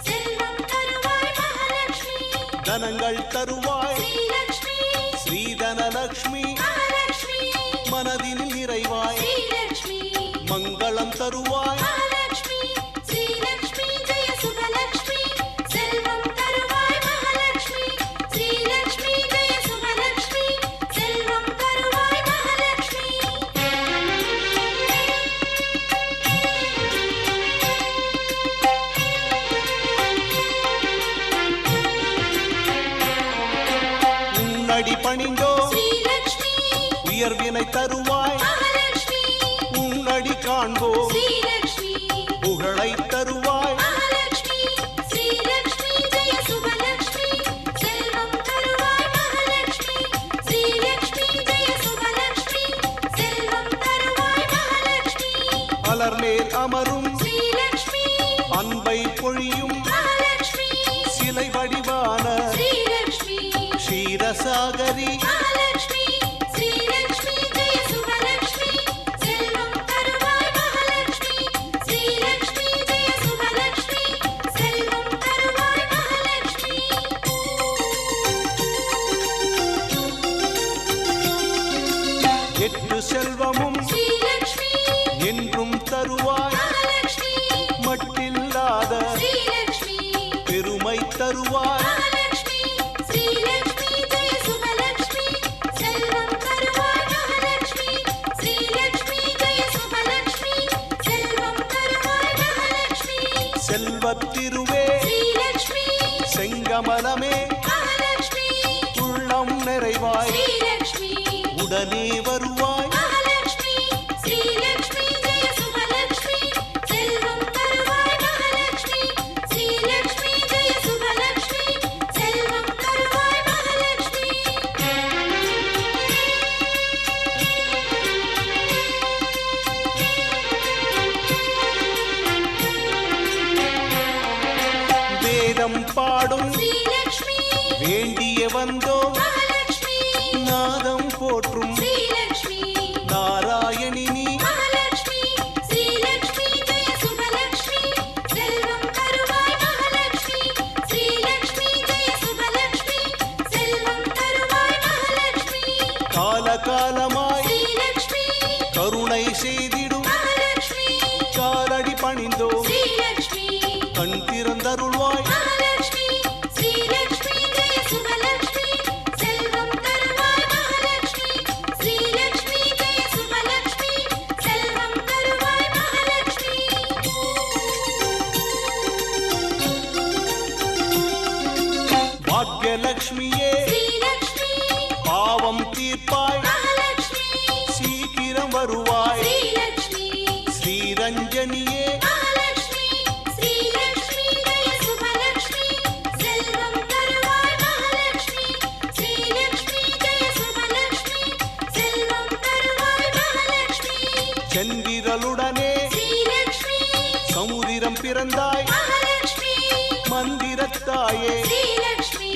செல்வம் தருவாய் மகாலட்சுமி தனங்கள் தருவாய் ஸ்ரீலக்ஷ்மி ஸ்ரீதனலக்ஷ்மி மகாலட்சுமி மனதில் நிறைவாய் ஸ்ரீலக்ஷ்மி மங்களம் தருவாய் மகாலட்சுமி ஸ்ரீலக்ஷ்மி ஜெய சுபலக்ஷ்மி செல்வம் தருவாய் மகாலட்சுமி ஸ்ரீலக்ஷ்மி ஜெய சுபலக்ஷ்மி செல்வம் தருவாய் மகாலட்சுமி உன்னடி பணிந்தோ ஸ்ரீலக்ஷ்மி உயர்வினை தருவாய் மகாலட்சுமி உன்னடி காண்போ ஸ்ரீலக்ஷ்மி புகழை தருவாய் மகாலட்சுமி ஸ்ரீலக்ஷ்மி ஜெய சுபலக்ஷ்மி செல்வம் தருவாய் மகாலட்சுமி ஸ்ரீலக்ஷ்மி ஜெய சுபலக்ஷ்மி செல்வம் தருவாய் மகாலட்சுமி அலர்மேல் அமரும் ஸ்ரீலக்ஷ்மி அன்பை பொழியும் மகாலட்சுமி சிலை வடிவான ஸ்ரீலக்ஷ்மி க்ஷீரசாகரி மகாலட்சுமி ஸ்ரீலக்ஷ்மி ஜெய சுபலக்ஷ்மி செல்வம் தருவாய் மகாலட்சுமி ஸ்ரீலக்ஷ்மி ஜெய சுபலக்ஷ்மி செல்வம் தருவாய் மகாலட்சுமி எட்டு செல்வமும் ஸ்ரீலக்ஷ்மி என்றும் தருவாய் மகாலட்சுமி மட்டில்லாத ஸ்ரீலக்ஷ்மி பெருமை தருவாய் மகாலட்சுமி ஸ்ரீலக்ஷ்மி ஜெய சுபலக்ஷ்மி செல்வம் தருவாய் மகாலட்சுமி ஸ்ரீலக்ஷ்மி ஜெய சுபலக்ஷ்மி செல்வம் தருவாய் மகாலட்சுமி செல்வத்திருவே ஸ்ரீலக்ஷ்மி செங்கமலமே மகாலட்சுமி உள்ளம் நிறைவாய் ஸ்ரீலக்ஷ்மி உடனே வருவாய் மகாலட்சுமி ஸ்ரீலக்ஷ்மி ஜெய சுபலக்ஷ்மி செல்வம் தருவாய் மகாலட்சுமி ஸ்ரீலக்ஷ்மி ஜெய சுபலக்ஷ்மி செல்வம் தருவாய் மகாலட்சுமி வேதம் பாடும் ஸ்ரீலக்ஷ்மி வேண்டிய வந்தோ மகாலட்சுமி நாதம் போற்றும் ஸ்ரீலக்ஷ்மி நாராயணி நீ மகாலட்சுமி ஸ்ரீலக்ஷ்மி ஜெய சுபலக்ஷ்மி செல்வம் தருவாய் மகாலட்சுமி ஸ்ரீலக்ஷ்மி ஜெய சுபலக்ஷ்மி காலமாய் ஸ்ரீலக்ஷ்மி கருணை செய்திடும் மகாலட்சுமி காலடி பணிந்தோம் ஸ்ரீலக்ஷ்மி கண் திறந்தருள்வாய் மகாலட்சுமி ஸ்ரீலக்ஷ்மி ஜெய சுபலக்ஷ்மி செல்வம் தருவாய் மகாலட்சுமி ஸ்ரீலக்ஷ்மி ஜெய சுபலக்ஷ்மி செல்வம் தருவாய் மகாலட்சுமி பாக்யலட்சுமியே ஸ்ரீலக்ஷ்மி பாவம் தீர்ப்பாய் மகாலட்சுமி சீக்கிரம் வருவாய் ஸ்ரீலக்ஷ்மி ஸ்ரீரஞ்சனியே மகாலட்சுமி ஸ்ரீலக்ஷ்மி ஜெய சுபலக்ஷ்மி செல்வம் தருவாய் மகாலட்சுமி ஸ்ரீலக்ஷ்மி ஜெய சுபலக்ஷ்மி செல்வம் தருவாய் மகாலட்சுமி செந்திரலுடனே ஸ்ரீலக்ஷ்மி சமுதிரம் பிறந்தாய் மகாலட்சுமி மந்திரத்தாயே ஸ்ரீலக்ஷ்மி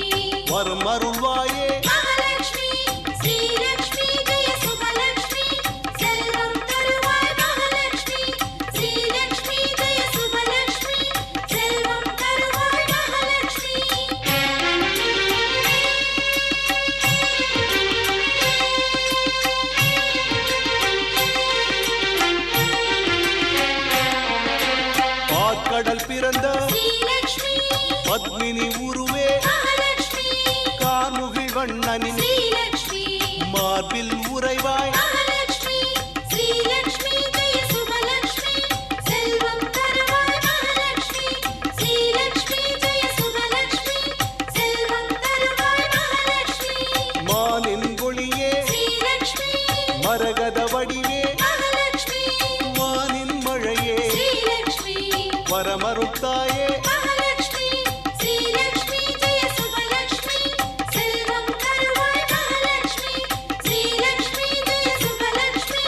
வரமருள்வாயே மகாலட்சுமி ஸ்ரீலக்ஷ்மி ஜெய சுபலக்ஷ்மி செல்வம் தருவாய் மகாலட்சுமி ஸ்ரீலக்ஷ்மி ஜெய சுபலக்ஷ்மி செல்வம் தருவாய் மகாலட்சுமி பாற்கடல் பிறந்த ஸ்ரீலக்ஷ்மி பத்மினி உருவே மகாலட்சுமி கார்முகில் வண்ணனின் ஸ்ரீலக்ஷ்மி மார்பில் உறைவாய் மகாலட்சுமி ஸ்ரீலக்ஷ்மி ஜெய சுபலக்ஷ்மி செல்வம் தருவாய் மகாலட்சுமி ஸ்ரீலக்ஷ்மி ஜெய சுபலக்ஷ்மி செல்வம் தருவாய் மகாலட்சுமி மானின் ஒளியே ஸ்ரீலக்ஷ்மி மரகத வடிவே மகாலட்சுமி மானின் மழையே ஸ்ரீலக்ஷ்மி வரமருத்தாயே மகாலட்சுமி ஸ்ரீலக்ஷ்மி ஜெய சுபலக்ஷ்மி செல்வம் தருவாய் மகாலட்சுமி ஸ்ரீலக்ஷ்மி ஜெய சுபலக்ஷ்மி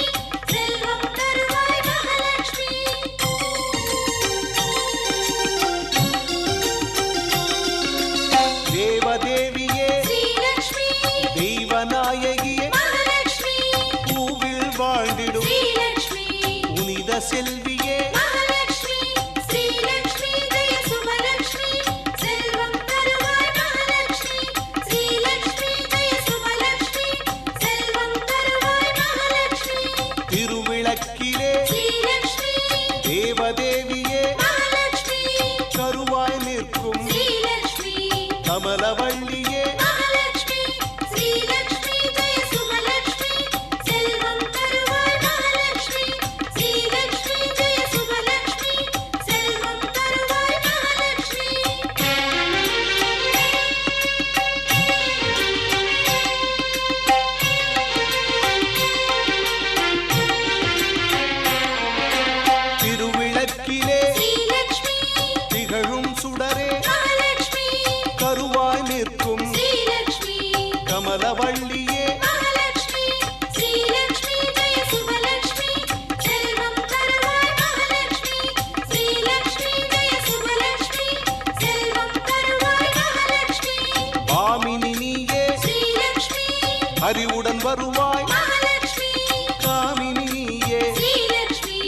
செல்வம் தருவாய் மகாலட்சுமி தேவதேவியே ஸ்ரீலக்ஷ்மி தெய்வநாயகியே மகாலட்சுமி பூவில் வாழ்ந்திடும் ஸ்ரீலக்ஷ்மி புனித செல்வியே மகாலட்சுமி ஸ்ரீலக்ஷ்மி ஜெய சுபலக்ஷ்மி செல்வம் தருவாய் மகாலட்சுமி ஸ்ரீலக்ஷ்மி ஜெய சுபலக்ஷ்மி செல்வம் தருவாய் மகாலட்சுமி திருவிளக்கிலே ஸ்ரீலக்ஷ்மி தேவதேவியே மகாலட்சுமி கருவாய் நிற்கும் ஸ்ரீலக்ஷ்மி கமலவள்ளியே மகாலட்சுமி ஸ்ரீலக்ஷ்மி ஜெய சுபலக்ஷ்மி செல்வம் தருவாய் மகாலட்சுமி ஸ்ரீலக்ஷ்மி ஜெய சுபலக்ஷ்மி செல்வம் தருவாய் மகாலட்சுமி திருவிளக்கிலே ஸ்ரீலக்ஷ்மி திகழும் சுடரே மகாலட்சுமி கருவாய் நிற்கும் ஸ்ரீலக்ஷ்மி கமலவள்ளியே மகாலட்சுமி ஸ்ரீலக்ஷ்மி ஜெய சுபலக்ஷ்மி செல்வம் தருவாய் மகாலட்சுமி ஸ்ரீலக்ஷ்மி ஜெய சுபலக்ஷ்மி செல்வம் தருவாய் மகாலட்சுமி பாமினி நீயே ஸ்ரீலக்ஷ்மி அறிவுடன் வருவாய் மகாலட்சுமி காமினி நீயே ஸ்ரீலக்ஷ்மி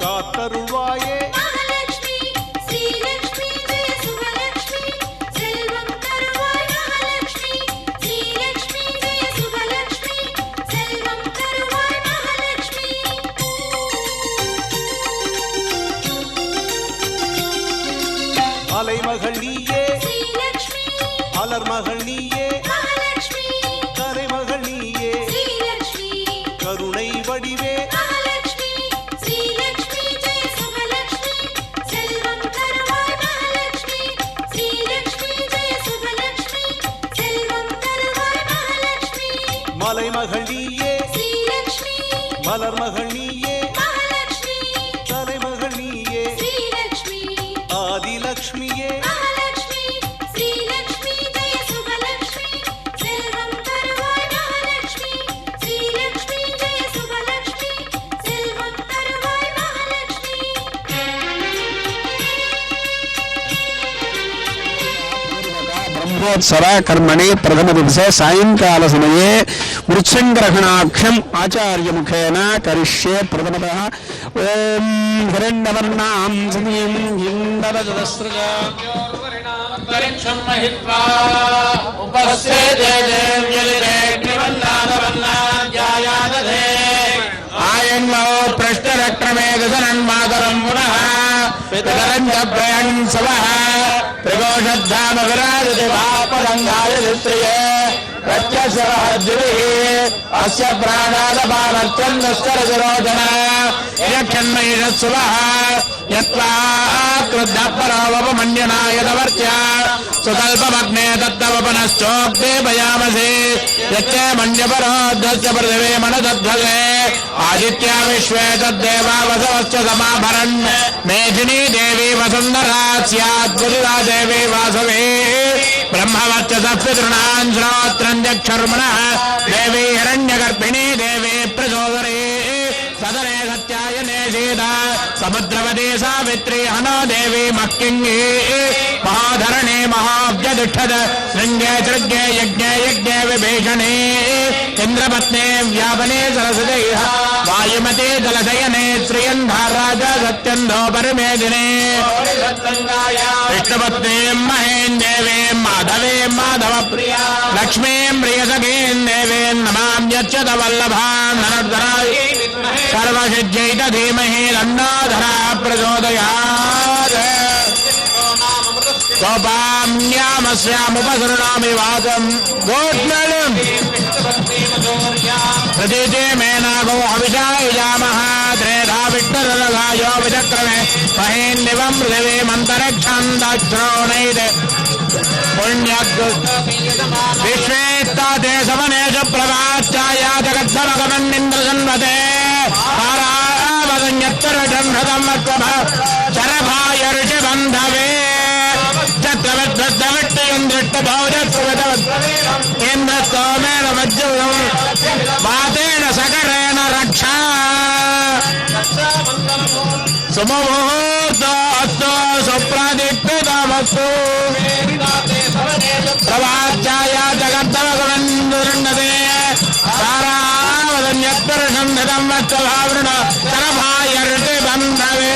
காத்தருள்வாயே மகாலட்சுமி ஸ்ரீலக்ஷ்மி ஜெய சுபலக்ஷ்மி செல்வம் தருவாய் மகாலட்சுமி ஸ்ரீலக்ஷ்மி ஜெய சுபலக்ஷ்மி செல்வம் தருவாய் மகாலட்சுமி அலைமகள் நீயே ஸ்ரீலக்ஷ்மி அலர்மகள் நீயே மகாலட்சுமி கரைமகள் நீயே ஸ்ரீலக்ஷ்மி கருணை வடிவே மகாலட்சுமி ஸ்ரீலக்ஷ்மி ஜெய சுபலக்ஷ்மி செல்வம் தருவாய் மகாலட்சுமி ஸ்ரீலக்ஷ்மி ஜெய சுபலக்ஷ்மி செல்வம் தருவாய் மகாலட்சுமி மலைமகள் நீயே ஸ்ரீலக்ஷ்மி மலர்மகள் நீயே மகாலட்சுமி தலைமகள் நீயே ஸ்ரீலக்ஷ்மி ஆதிலக்ஷ்மியே மகாலட்சுமி ஸ்ரீலக்ஷ்மி ஜெய சுபலக்ஷ்மி செல்வம் தருவாய் மகாலட்சுமி ஸ்ரீலக்ஷ்மி ஜெய சுபலக்ஷ்மி செல்வம் தருவாய் மகாலட்சுமி ब्रह्मोत्सव कर्मणि प्रथम दिवसे सायंकाल समये वृक्षग्रहणाख्यम आचार्य मुखेन करिष्ये प्रथमतः ओम हिरण्यवर्णां सतीं अंतरिक्षं महित्वा उपस्थे देव्यलिरेग्निवन्नादवन्नाध्यायाद चक्रमे दशनन्मातरं पुनः पितरं च प्रयन् सवः त्रिकोशद्धाम विराजते पापगङ्गाय दित्रिये प्रत्यक्षरः अस्य प्राणादपानत्यन्दस्करशिरोचन यक्षन्मयिषत्सुवः यत्वा क्रुद्धपरोवपमन्यनायतवर्त्य सुकल्पमग्ने दत्तवपनश्चोक्ते भयामसे यच्चे मन्यपरोद्धस्य पृथिवे मनदध्वसे आदित्या विश्वे तद्देवा वसवश्च समाभरन् मेधिनी देवी वसुन्धरा स्याद्बुधिरा देवी वासवे ब्रह्मवर्चसपितॄणां श्रोत्रं चक्षुर्मणः देवी हिरण्यगर्भिणी देवी प्रचोदरे सदने सत्यायने सीता समुद्रवती सावित्री हनो देवी मक्किङ्गी महाधरणे महाव्यतिष्ठत् शृङ्गे सृगे यज्ञे यज्ञे विभीषणे इन्द्रपत्ने व्यापने सरस्वती वायुमते जलशयने श्रियन्धाराजा सत्यन्धो परमेदिने विष्णुपत्नीं महें देवीं माधवीं माधवप्रिया लक्ष्मीं प्रियसखीं देवीं नमाम्यच्युत वल्लभां धनुर्धराय सर्वसिद्ध्यैत धीमहि तन्नो प्रचोदयात् गोपाम्यामस्यामुपसृणामि वाचं गोष्णम् प्रतीचे मेनागो हविषायुजामः त्रेधा विष्णुरघायो विचक्रमे महेन्निवं पृथिवीमन्तरिक्षं दक्षिणोनैत् विश्वेत्ताते समनेषु प्रभाश्चाया जगत्समगमन्निन्द्रसन्वते पारावदन्यत्तरजं हृदं चरभाय ऋषिबन्धवे चत्रवद्वद्दविट्टयं दृष्टभौजस्वदवद् इन्द्रस्तोमेन मज्जुलं वातेन सकरेण रक्षा सुमुहूर्तोऽस्तु सुप्रदीप्तितमस्तु प्रभाच्छाया जगत्तमगमन्दुर्णते तारावदन्यत्पुरुषं धृतं वत्सभावृण चरभाय ऋषिबन्धवे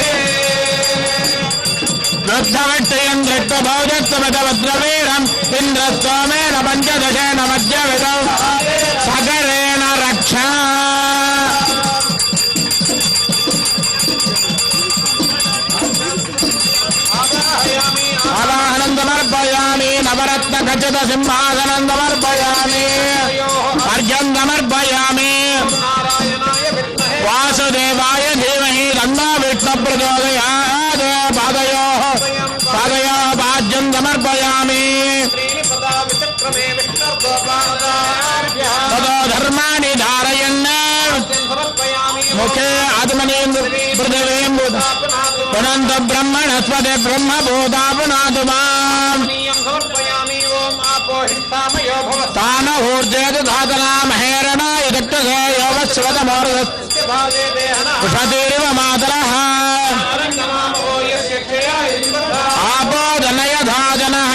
वृद्धवट्टयं दृष्टभौजस्वदवद्रवीरम् इन्द्रस्तोमेन पञ्चदशेन मध्यविदौ सकरेण रक्षा आवाहनन्दमर्पयामि नवरत्नखचित सिंहासनन्दमर्पयामि अर्घ्यन्दमर्पयामि वासुदेवाय धीमहि तन्नो विष्णुप्रचोदयात् पादयोः पाद्यं समर्पयामि ततो धर्माणि धारयन् मुखे आत्मनीं पृथिवीं पुनन्त ब्रह्मणस्पते ब्रह्मभूता पुनातु माम् तानहूर्जेतु धातना महेरणाय दक्षसे योगस्वतमोर्धतिरिव मातरः आपोदनय धाजनः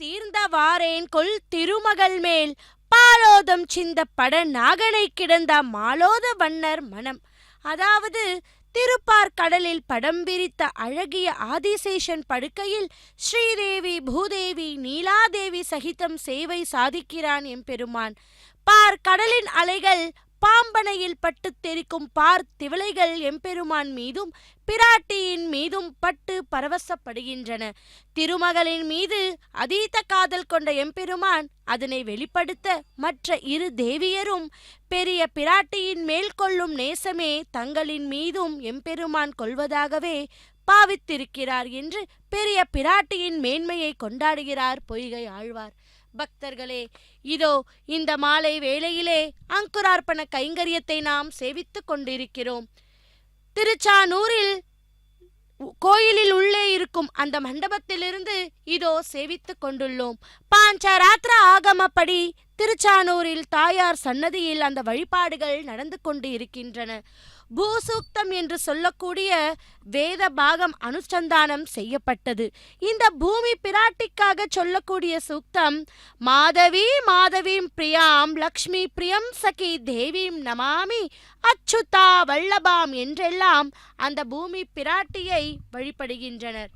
தீர்ந்தவாறேன் கொல் திருமகள் மேல் பாலோதம் சிந்த பட நாகனை கிடந்த மாலோத வண்ணர் மனம். அதாவது திருப்பார் கடலில் படம் விரித்த அழகிய ஆதிசேஷன் படுக்கையில் ஸ்ரீதேவி பூதேவி நீலாதேவி சகிதம் சேவை சாதிக்கிறான் எம்பெருமான். பார் கடலின் அலைகள் பாம்பனையில் பட்டு தெரிக்கும் பார் திவளைகள் எம்பெருமான் மீதும் பிராட்டியின் மீதும் பட்டு பரவசப்படுகின்றன. திருமகளின் மீது அதீத காதல் கொண்ட எம்பெருமான் அதனை வெளிப்படுத்த மற்ற இரு தேவியரும் பெரிய பிராட்டியின் மேல் கொள்ளும் நேசமே தங்களின் மீதும் எம்பெருமான் கொள்வதாகவே பாவித்திருக்கிறார் என்று பெரிய பிராட்டியின் மேன்மையை கொண்டாடுகிறார் பொய்கை ஆழ்வார். பக்தர்களே, இதோ இந்த மாலை வேளையிலே அங்குரார்ப்பண கைங்கரியத்தை நாம் சேவித்துக் கொண்டிருக்கிறோம். திருச்சானூரில் கோயிலில் உள்ளே இருக்கும் அந்த மண்டபத்திலிருந்து இதோ சேவித்து கொண்டுள்ளோம். பாஞ்சராத்திர ஆகமப்படி திருச்சானூரில் தாயார் சன்னதியில் அந்த வழிபாடுகள் நடந்து கொண்டு இருக்கின்றன. பூசூக்தம் என்று சொல்லக்கூடிய வேத பாகம் அனுசந்தானம் செய்யப்பட்டது. இந்த பூமி பிராட்டிக்காக சொல்லக்கூடிய சூக்தம் மாதவி மாதவீம் பிரியாம் லக்ஷ்மி பிரியம் சகி தேவீம் நமாமி அச்சுதா வல்லபாம் என்றெல்லாம் அந்த பூமி பிராட்டியை வழிபடுகின்றனர்.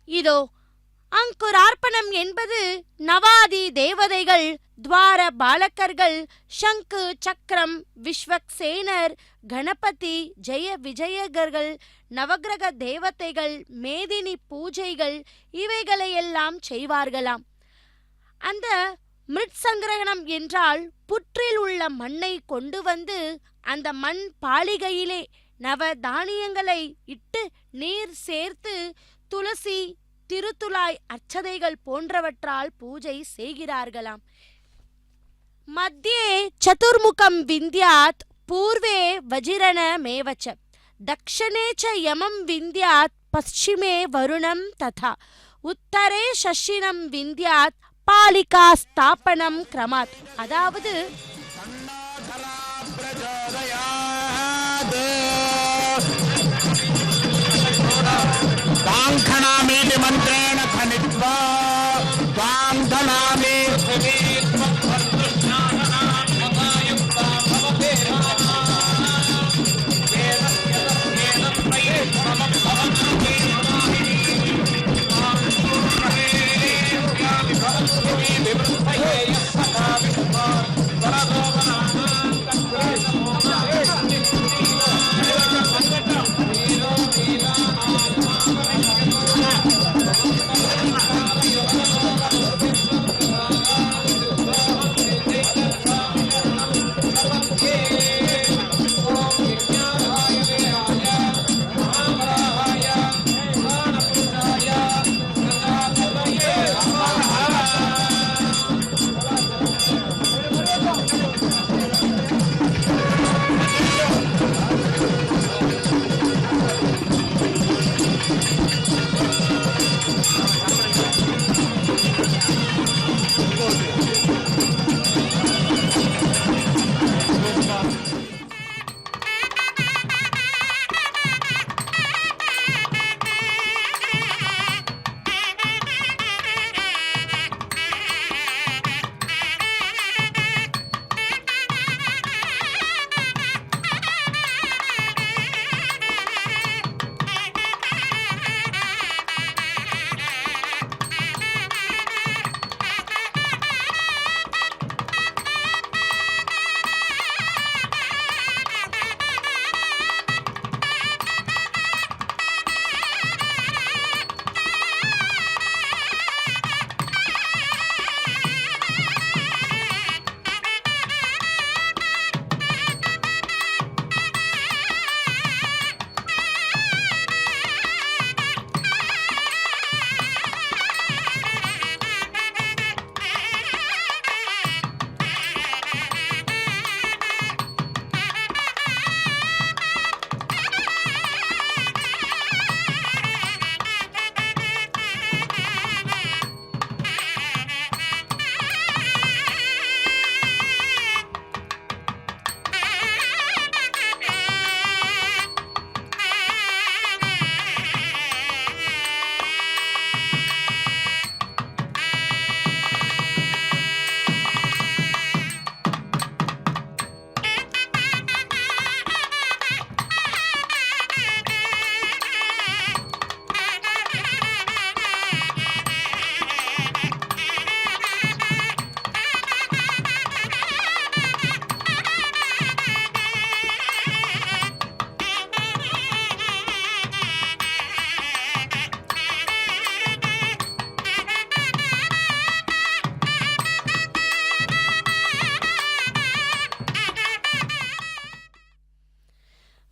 இதோ அங்குரார்ப்பணம் என்பது நவாதி தேவதைகள், துவார பாலகர்கள், சங்கு சக்கரம், விஸ்வக்சேனர், கணபதி, ஜெய விஜயகர்கள், நவகிரக தேவதைகள், மேதினி பூஜைகள் இவைகளையெல்லாம் செய்வார்களாம். அந்த மிருட்சங்கிரகணம் என்றால் புற்றில் உள்ள மண்ணை கொண்டு வந்து அந்த மண் பாலிகையிலே நவ தானியங்களை இட்டு நீர் சேர்த்து துளசி, திருத்துலாய், அர்ச்சதைகள் போன்றவற்றால் பூஜை செய்கிறார்களாம். மத்தியே சதுர்முகம் விந்தியாத், பூர்வே வஜிரண மேவச்ச, தக்ஷணே ச யமம் விந்தியாத், பশ্চিமே வருணம் ததா, உத்தரே சஷினம் விந்தியாத், பாலிகா ஸ்தாபனம் கிரமாத். அதாவது வாங்கனாமீதி மந்திரேண கணித்வா வாங்கனாமி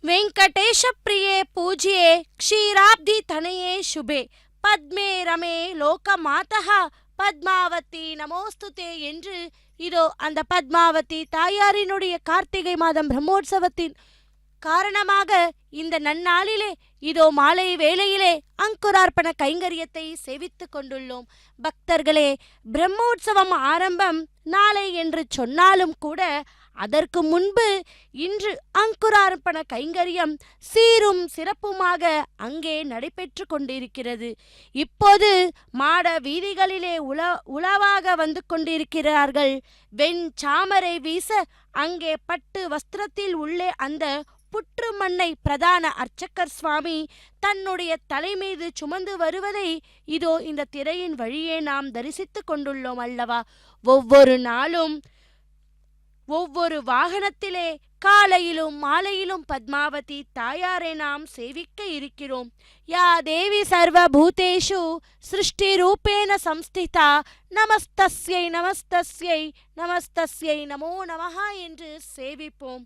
वेंकटेश प्रिये पूज्ये क्षीराब्धि तनये शुभे பத்மே ரமே லோகமாதः பத்மாவதி நமோஸ்துதே என்று இதோ அந்த பத்மாவதி தாயாரினுடைய கார்த்திகை மாதம் பிரம்மோற்சவத்தின் காரணமாக இந்த நன்னாளிலே இதோ மாலை வேளையிலே அங்குரார்ப்பண கைங்கரியத்தை சேவித்துக் கொண்டுள்ளோம். பக்தர்களே, பிரம்மோற்சவம் ஆரம்பம் நாளை என்று சொன்னாலும் கூட அதற்கு முன்பு இன்று அங்குரார்ப்பண கைங்கரியம் சீரும் சிறப்புமாக அங்கே நடைபெற்று கொண்டிருக்கிறது. இப்போது மாட வீதிகளிலே உலவாக வந்து கொண்டிருக்கிறார்கள். வெண் சாமரை வீச அங்கே பட்டு வஸ்திரத்தில் உள்ளே அந்த புற்று மண்ணை பிரதான அர்ச்சகர் சுவாமி தன்னுடைய தலை மீது சுமந்து வருவதை இதோ இந்த திரையின் வழியே நாம் தரிசித்துக் கொண்டுள்ளோம் அல்லவா? ஒவ்வொரு நாளும் ஒவ்வொரு வாகனத்திலே காலையிலும் மாலையிலும் பத்மாவதி தாயாரை நாம் சேவிக்க இருக்கிறோம். யா தேவி சர்வபூதேஷு சிருஷ்டி ரூபேன சம்ஸ்திதா நமஸ்தஸ்யை நமஸ்தஸ்யை நமஸ்தஸ்யை நமோ நமஹா என்று சேவிப்போம்.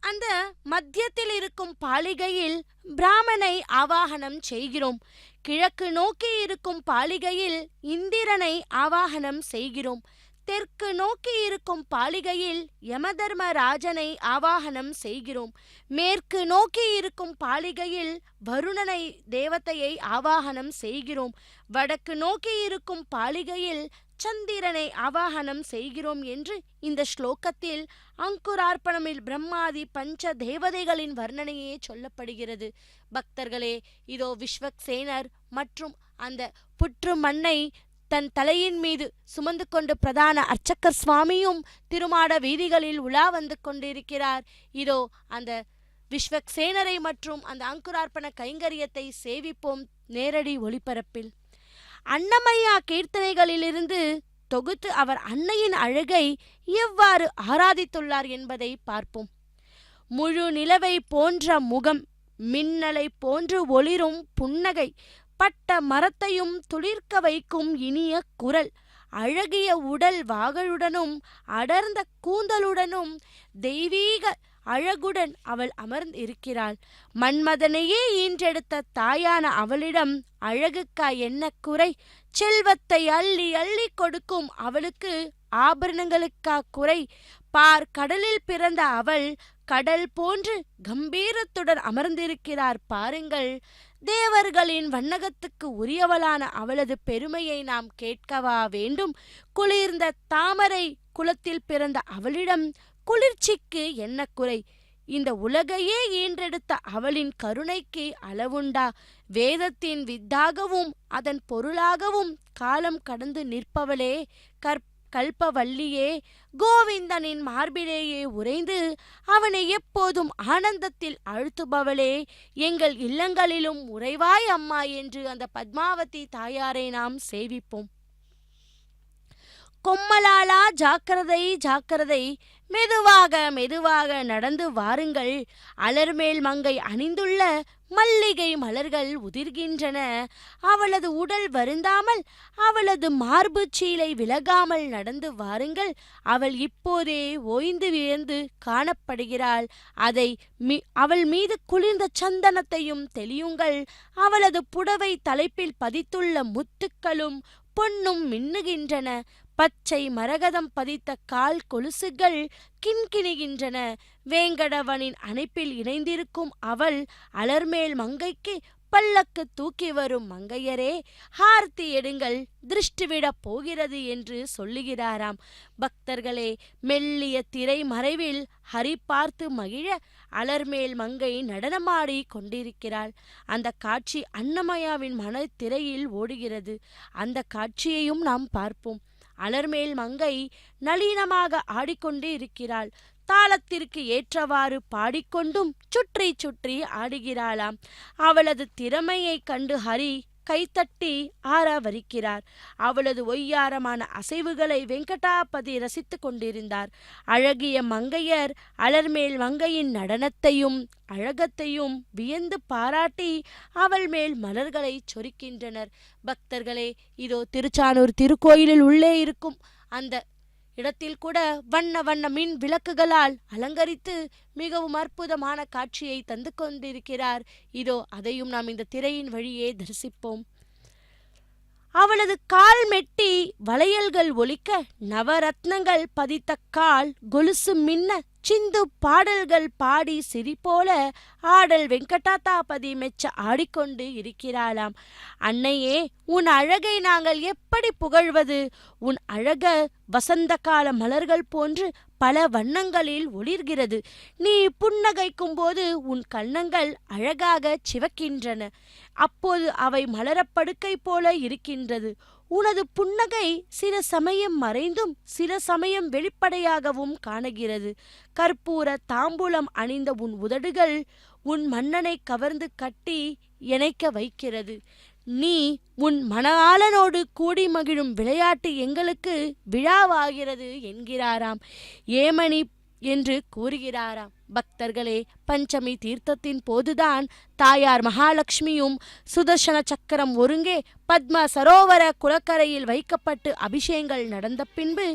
அந்த மத்தியத்தில் இருக்கும் பாலிகையில் பிராமனை ஆவாகனம் செய்கிறோம். கிழக்கு நோக்கி இருக்கும் பாலிகையில் இந்திரனை ஆவாகனம் செய்கிறோம். தெற்கு நோக்கி இருக்கும் பாலிகையில் யமதர்மராஜனை ஆவாகனம் செய்கிறோம். மேற்கு நோக்கி இருக்கும் பாலிகையில் வருணனை தேவதையை ஆவாகனம் செய்கிறோம். வடக்கு நோக்கி இருக்கும் பாலிகையில் சந்திரனை ஆவாகனம் செய்கிறோம் என்று இந்த ஸ்லோகத்தில் அங்குரார்ப்பணமில் பிரம்மாதி பஞ்ச தேவதைகளின் வர்ணனையே சொல்லப்படுகிறது. பக்தர்களே, இதோ விஸ்வக்சேனர் மற்றும் அந்த புற்று மண்ணை தன் தலையின் மீது சுமந்து கொண்டு பிரதான அர்ச்சகர் சுவாமியும் திருமாட வீதிகளில் உலா வந்து கொண்டிருக்கிறார். இதோ அந்த விஸ்வக்சேனரை மற்றும் அந்த அங்குரார்ப்பண கைங்கரியத்தை சேவிப்போம் நேரடி ஒளிபரப்பில். அன்னமையா கீர்த்தனைகளிலிருந்து தொகுத்து அவர் அன்னையின் அழகை எவ்வாறு ஆராதித்துள்ளார் என்பதை பார்ப்போம். முழு நிலவை போன்ற முகம், மின்னலை போன்று ஒளிரும் புன்னகை, பட்ட மரத்தையும் துளிர்க்க வைக்கும் இனிய குரல், அழகிய உடல் வாகளுடனும் அடர்ந்த கூந்தலுடனும் தெய்வீக அழகுடன் அவள் அமர்ந்திருக்கிறாள். மன்மதனையே ஈன்றெடுத்த தாயான அவளிடம் அழகுக்கா என்ன குறை? செல்வத்தை அள்ளி அள்ளி கொடுக்கும் அவளுக்கு ஆபரணங்களுக்கா குறை? பார், கடலில் பிறந்த அவள் கடல் போன்று கம்பீரத்துடன் அமர்ந்திருக்கிறார் பாருங்கள். தேவர்களின் வண்ணகத்துக்கு உரியவளான அவளது பெருமையை நாம் கேட்கவா வேண்டும்? குளிர்ந்த தாமரை குலத்தில் பிறந்த அவளிடம் குளிர்ச்சிக்கு என்ன குறை? இந்த உலகையே ஈன்றெடுத்த அவளின் கருணைக்கு அளவுண்டா? வேதத்தின் வித்தாகவும் அதன் பொருளாகவும் காலம் கடந்து நிற்பவளே, கல்பவல்லியே, கோவிந்தனின் மார்பிலேயே உறைந்து அவனை எப்போதும் ஆனந்தத்தில் அழுத்துபவளே, எங்கள் இல்லங்களிலும் உறைவாய் அம்மா என்று அந்த பத்மாவதி தாயாரை நாம் சேவிப்போம். கொம்மலாலா ஜாக்கிரதை ஜாக்கிரதை, மெதுவாக மெதுவாக நடந்து வாருங்கள். அலர்மேல் மங்கை அணிந்துள்ள மல்லிகை மலர்கள் உதிர்கின்றன. அவளது உடல் வருந்தாமல், அவளது மார்பு சீலை விலகாமல் நடந்து வாருங்கள். அவள் இப்போதே ஓய்ந்து வியந்து காணப்படுகிறாள். அவள் மீது குளிர்ந்த சந்தனத்தையும் தெளியுங்கள். அவளது புடவை தலைப்பில் பதித்துள்ள முத்துக்களும் பொன்னும் மின்னுகின்றன. பச்சை மரகதம் பதித்த கால் கொலுசுகள் கிண்கிணிகின்றன. வேங்கடவனின் அணைப்பில் இணைந்திருக்கும் அவள் அலர்மேல் மங்கைக்கு பல்லக்கு தூக்கி வரும் மங்கையரே, ஹார்த்தி எடுங்கள், திருஷ்டிவிடப் போகிறது என்று சொல்லுகிறாராம். பக்தர்களே, மெல்லிய திரை மறைவில் ஹரி பார்த்து மகிழ அலர்மேல் மங்கை நடனமாடி கொண்டிருக்கிறாள். அந்த காட்சி அன்னமயாவின் மன திரையில் ஓடுகிறது. அந்த காட்சியையும் நாம் பார்ப்போம். அலர்மேல் மங்கை நளினமாக ஆடிக்கொண்டு இருக்கிறாள். தாளத்திற்கு ஏற்றவாறு பாடிக்கொண்டும் சுற்றி சுற்றி ஆடுகிறாளாம். அவளது திறமையை கண்டு ஹரி கைத்தட்டி ஆரவரிக்கிறார். அவளது ஒய்யாரமான அசைவுகளை வெங்கடாபதி ரசித்து கொண்டிருந்தார். அழகிய மங்கையர் அலர்மேல் மங்கையின் நடனத்தையும் அழகத்தையும் வியந்து பாராட்டி அவள் மேல் மலர்களை சொரிக்கின்றனர். பக்தர்களே, இதோ திருச்சானூர் திருக்கோயிலில் உள்ளே இருக்கும் அந்த இடத்தில் கூட வண்ண வண்ண மின் விளக்குகளால் அலங்கரித்து மிகவும் அற்புதமான காட்சியை தந்து கொண்டிருக்கிறார். இதோ அதையும் நாம் இந்த திரையின் வழியே தரிசிப்போம். அவளது கால் மெட்டி வளையல்கள் ஒலிக்க, நவரத்னங்கள் பதித்த கால் கொலுசு மின்ன, சிந்து பாடல்கள் பாடி சிரிப்போல ஆடல் வெங்கடாத்தாபதி மெச்ச ஆடிக்கொண்டு இருக்கிறாளாம். அன்னையே, உன் அழகை நாங்கள் எப்படி புகழ்வது? உன் அழக வசந்த கால மலர்கள் போன்று பல வண்ணங்களில் ஒளிர்கிறது. நீ புன்னகைக்கும் போது உன் கன்னங்கள் அழகாக சிவக்கின்றன. அப்போது அவை மலரப்படுக்கை போல இருக்கின்றது. உனது புன்னகை சில சமயம் மறைந்தும் சில சமயம் வெளிப்படையாகவும் காணுகிறது. கற்பூர தாம்பூலம் அணிந்த உன் உதடுகள் உன் மன்னனை கவர்ந்து கட்டி இணைக்க வைக்கிறது. நீ உன் மணாளனோடு கூடி மகிழும் விளையாட்டு எங்களுக்கு விழாவாகிறது என்கிறாராம். ஏமணி என்று கூறுகிறாராம். பக்தர்களே, பஞ்சமி தீர்த்தத்தின் போதுதான் தாயார் மகாலட்சுமியும் சுதர்சன சக்கரம் ஒருங்கே பத்ம சரோவர குளக்கரையில் வைக்கப்பட்டு அபிஷேகங்கள் நடந்த பின்பு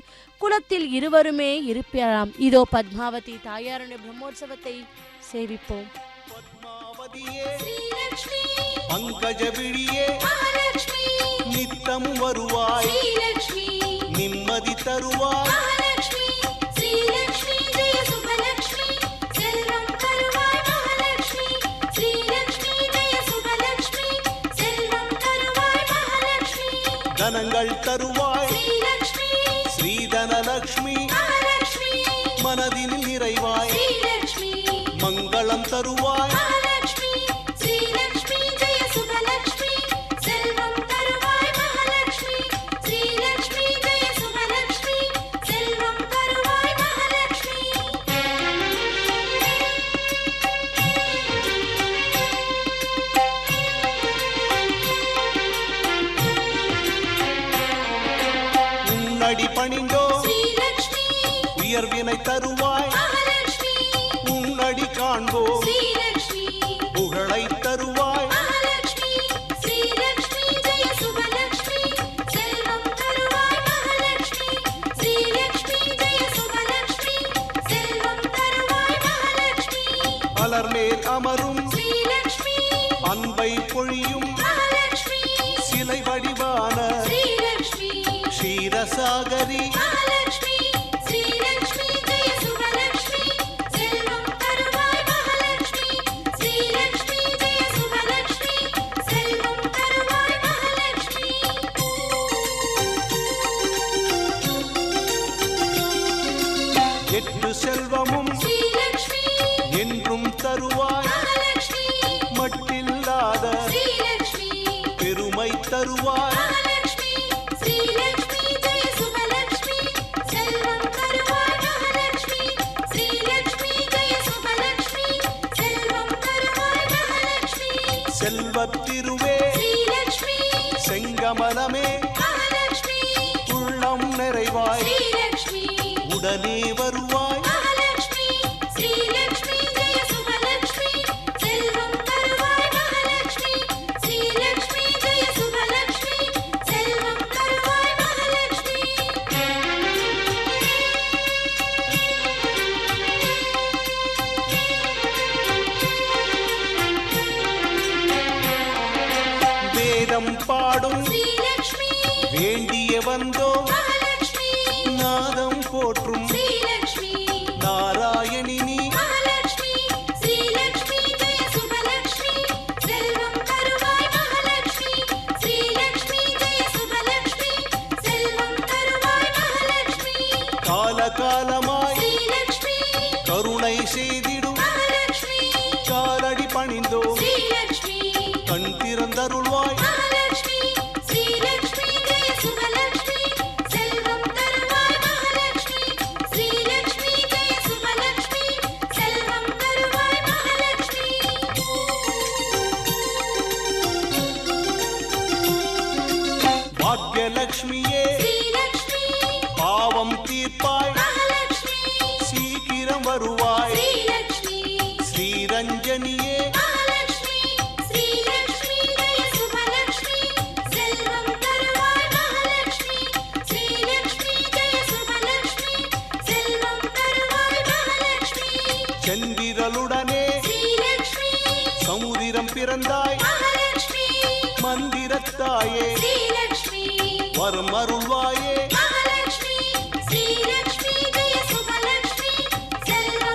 குளத்தில் இருவருமே இருப்பாராம். இதோ பத்மாவதி தாயாருடைய பிரம்மோற்சவத்தை சேவிப்போம். பத்மாவதியே, ஸ்ரீலக்ஷ்மி பங்கஜ விழியே, மகாலட்சுமி நித்தமும் வருவாய், ஸ்ரீலக்ஷ்மி நிம்மதி தருவாய். மகாலட்சுமி ஸ்ரீலக்ஷ்மி ஜெய சுபலக்ஷ்மி செல்வம் தருவாய். மகாலட்சுமி ஸ்ரீலக்ஷ்மி ஜெய சுபலக்ஷ்மி செல்வம் தருவாய். மகாலட்சுமி தனங்கள் தருவாய், ஸ்ரீலக்ஷ்மி ஸ்ரீதனலக்ஷ்மி, மகாலட்சுமி மனதில் நிறைவாய், ஸ்ரீலக்ஷ்மி மங்களம் தருவாய். மகாலட்சுமி ஸ்ரீலக்ஷ்மி ஜெய சுபலக்ஷ்மி செல்வம் தருவாய். மகாலட்சுமி ஸ்ரீலக்ஷ்மி ஜெய சுபலக்ஷ்மி செல்வம் தருவாய். மகாலட்சுமி உன்னடி பணிந்தோ ஸ்ரீலக்ஷ்மி உயர்வினை தருவாய், மகாலட்சுமி உன்னடி காண்போ ஸ்ரீலக்ஷ்மி புகழை தருவாய். மகாலட்சுமி ஸ்ரீலக்ஷ்மி ஜெய சுபலக்ஷ்மி செல்வம் தருவாய். மகாலட்சுமி ஸ்ரீலக்ஷ்மி ஜெய சுபலக்ஷ்மி செல்வம் தருவாய். மகாலட்சுமி அலர்மேல் அமரும் ஸ்ரீலக்ஷ்மி அன்பை பொழியும் மகாலட்சுமி சிலை வடிவான ஸ்ரீலக்ஷ்மி க்ஷீரசாகரி, மகாலட்சுமி ஸ்ரீலக்ஷ்மி ஜெய சுபலக்ஷ்மி செல்வம் தருவாய். மகாலட்சுமி ஸ்ரீலக்ஷ்மி ஜெய சுபலக்ஷ்மி செல்வம் தருவாய். மகாலட்சுமி எட்டு செல்வமும் ஸ்ரீலக்ஷ்மி என்றும் தருவாய், மகாலட்சுமி மட்டில்லாத ஸ்ரீலக்ஷ்மி பெருமை தருவாய். மகாலட்சுமி ஸ்ரீலக்ஷ்மி ஜெய சுபலக்ஷ்மி செல்வம் தருவாய். மகாலட்சுமி ஸ்ரீலக்ஷ்மி ஜெய சுபலக்ஷ்மி செல்வம் தருவாய். மகாலட்சுமி செல்வத்திருவே ஸ்ரீலக்ஷ்மி செங்கமலமே மகாலட்சுமி உள்ளம் நிறைவாய், ஸ்ரீலக்ஷ்மி உடனே வருவாய். மகாலட்சுமி ஸ்ரீலக்ஷ்மி ஜெய சுபலக்ஷ்மி செல்வம் தருவாய். மகாலட்சுமி ஸ்ரீலக்ஷ்மி ஜெய சுபலக்ஷ்மி செல்வம் தருவாய். மகாலட்சுமி வேதம் பாடும் ஸ்ரீலக்ஷ்மி வேண்டிய வந்தோ, மகாலட்சுமி நாதம் போற்றும் ஸ்ரீலக்ஷ்மி நாராயணி நீ. மகாலட்சுமி ஸ்ரீலக்ஷ்மி ஜெய சுபலக்ஷ்மி செல்வம் தருவாய். மகாலட்சுமி ஸ்ரீலக்ஷ்மி ஜெய சுபலக்ஷ்மி செல்வம் தருவாய். மகாலட்சுமி காலகாலமாய் ஸ்ரீலக்ஷ்மி கருணை செய்திடும் மகாலட்சுமி காலடி பணிந்தோ, ஸ்ரீலக்ஷ்மி கண் திறந்தருள்வாய். மகாலட்சுமி ஸ்ரீலக்ஷ்மி ஜெய சுபலக்ஷ்மி செல்வம் தருவாய். மகாலட்சுமி ஸ்ரீலக்ஷ்மி ஜெய சுபலக்ஷ்மி செல்வம் தருவாய். மகாலட்சுமி பாக்யலட்சுமியே, ஸ்ரீலக்ஷ்மி பாவம் தீர்ப்பாய், மகாலட்சுமி சீக்கிரம் வருவாய். ஸ்ரீலக்ஷ்மி ஸ்ரீரஞ்சனியே, மகாலட்சுமி ஸ்ரீலக்ஷ்மி ஜெய சுபலக்ஷ்மி செல்வம் தருவாய். மகாலட்சுமி ஸ்ரீலக்ஷ்மி ஜெய சுபலக்ஷ்மி செல்வம் தருவாய். மகாலட்சுமி செந்திரலுடனே ஸ்ரீலக்ஷ்மி சமுதிரம் பிறந்தாய், மகாலட்சுமி மந்திரத்தாயே ஸ்ரீலக்ஷ்மி வரும் அருள்வாயே. மகாலட்சுமி ஸ்ரீலக்ஷ்மி ஜெய சுபலக்ஷ்மி செல்வம்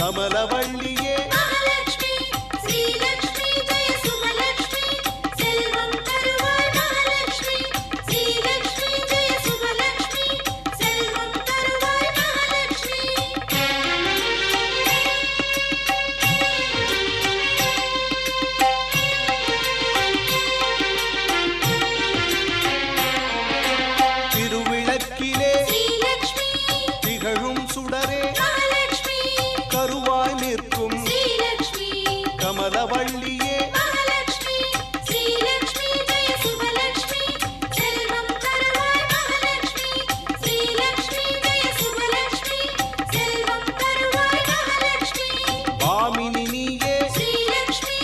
கமலவள்ளியே மகாலட்சுமி ஸ்ரீலக்ஷ்மி ஜெய சுபலக்ஷ்மி செல்வம் தருவாய் மகாலட்சுமி ஸ்ரீலக்ஷ்மி ஜெய சுபலக்ஷ்மி செல்வம் தருவாய் மகாலட்சுமி திருவிளக்கிலே ஸ்ரீலக்ஷ்மி திகழும் சுடரே மகாலட்சுமி கருவாய் நிற்கும் ஸ்ரீலக்ஷ்மி கமலவள்ளியே மகாலட்சுமி ஸ்ரீலக்ஷ்மி ஜெய சுபலக்ஷ்மி செல்வம் தருவாய் மகாலட்சுமி ஸ்ரீலக்ஷ்மி ஜெய சுபலக்ஷ்மி செல்வம் தருவாய் மகாலட்சுமி பாமினி நீயே ஸ்ரீலக்ஷ்மி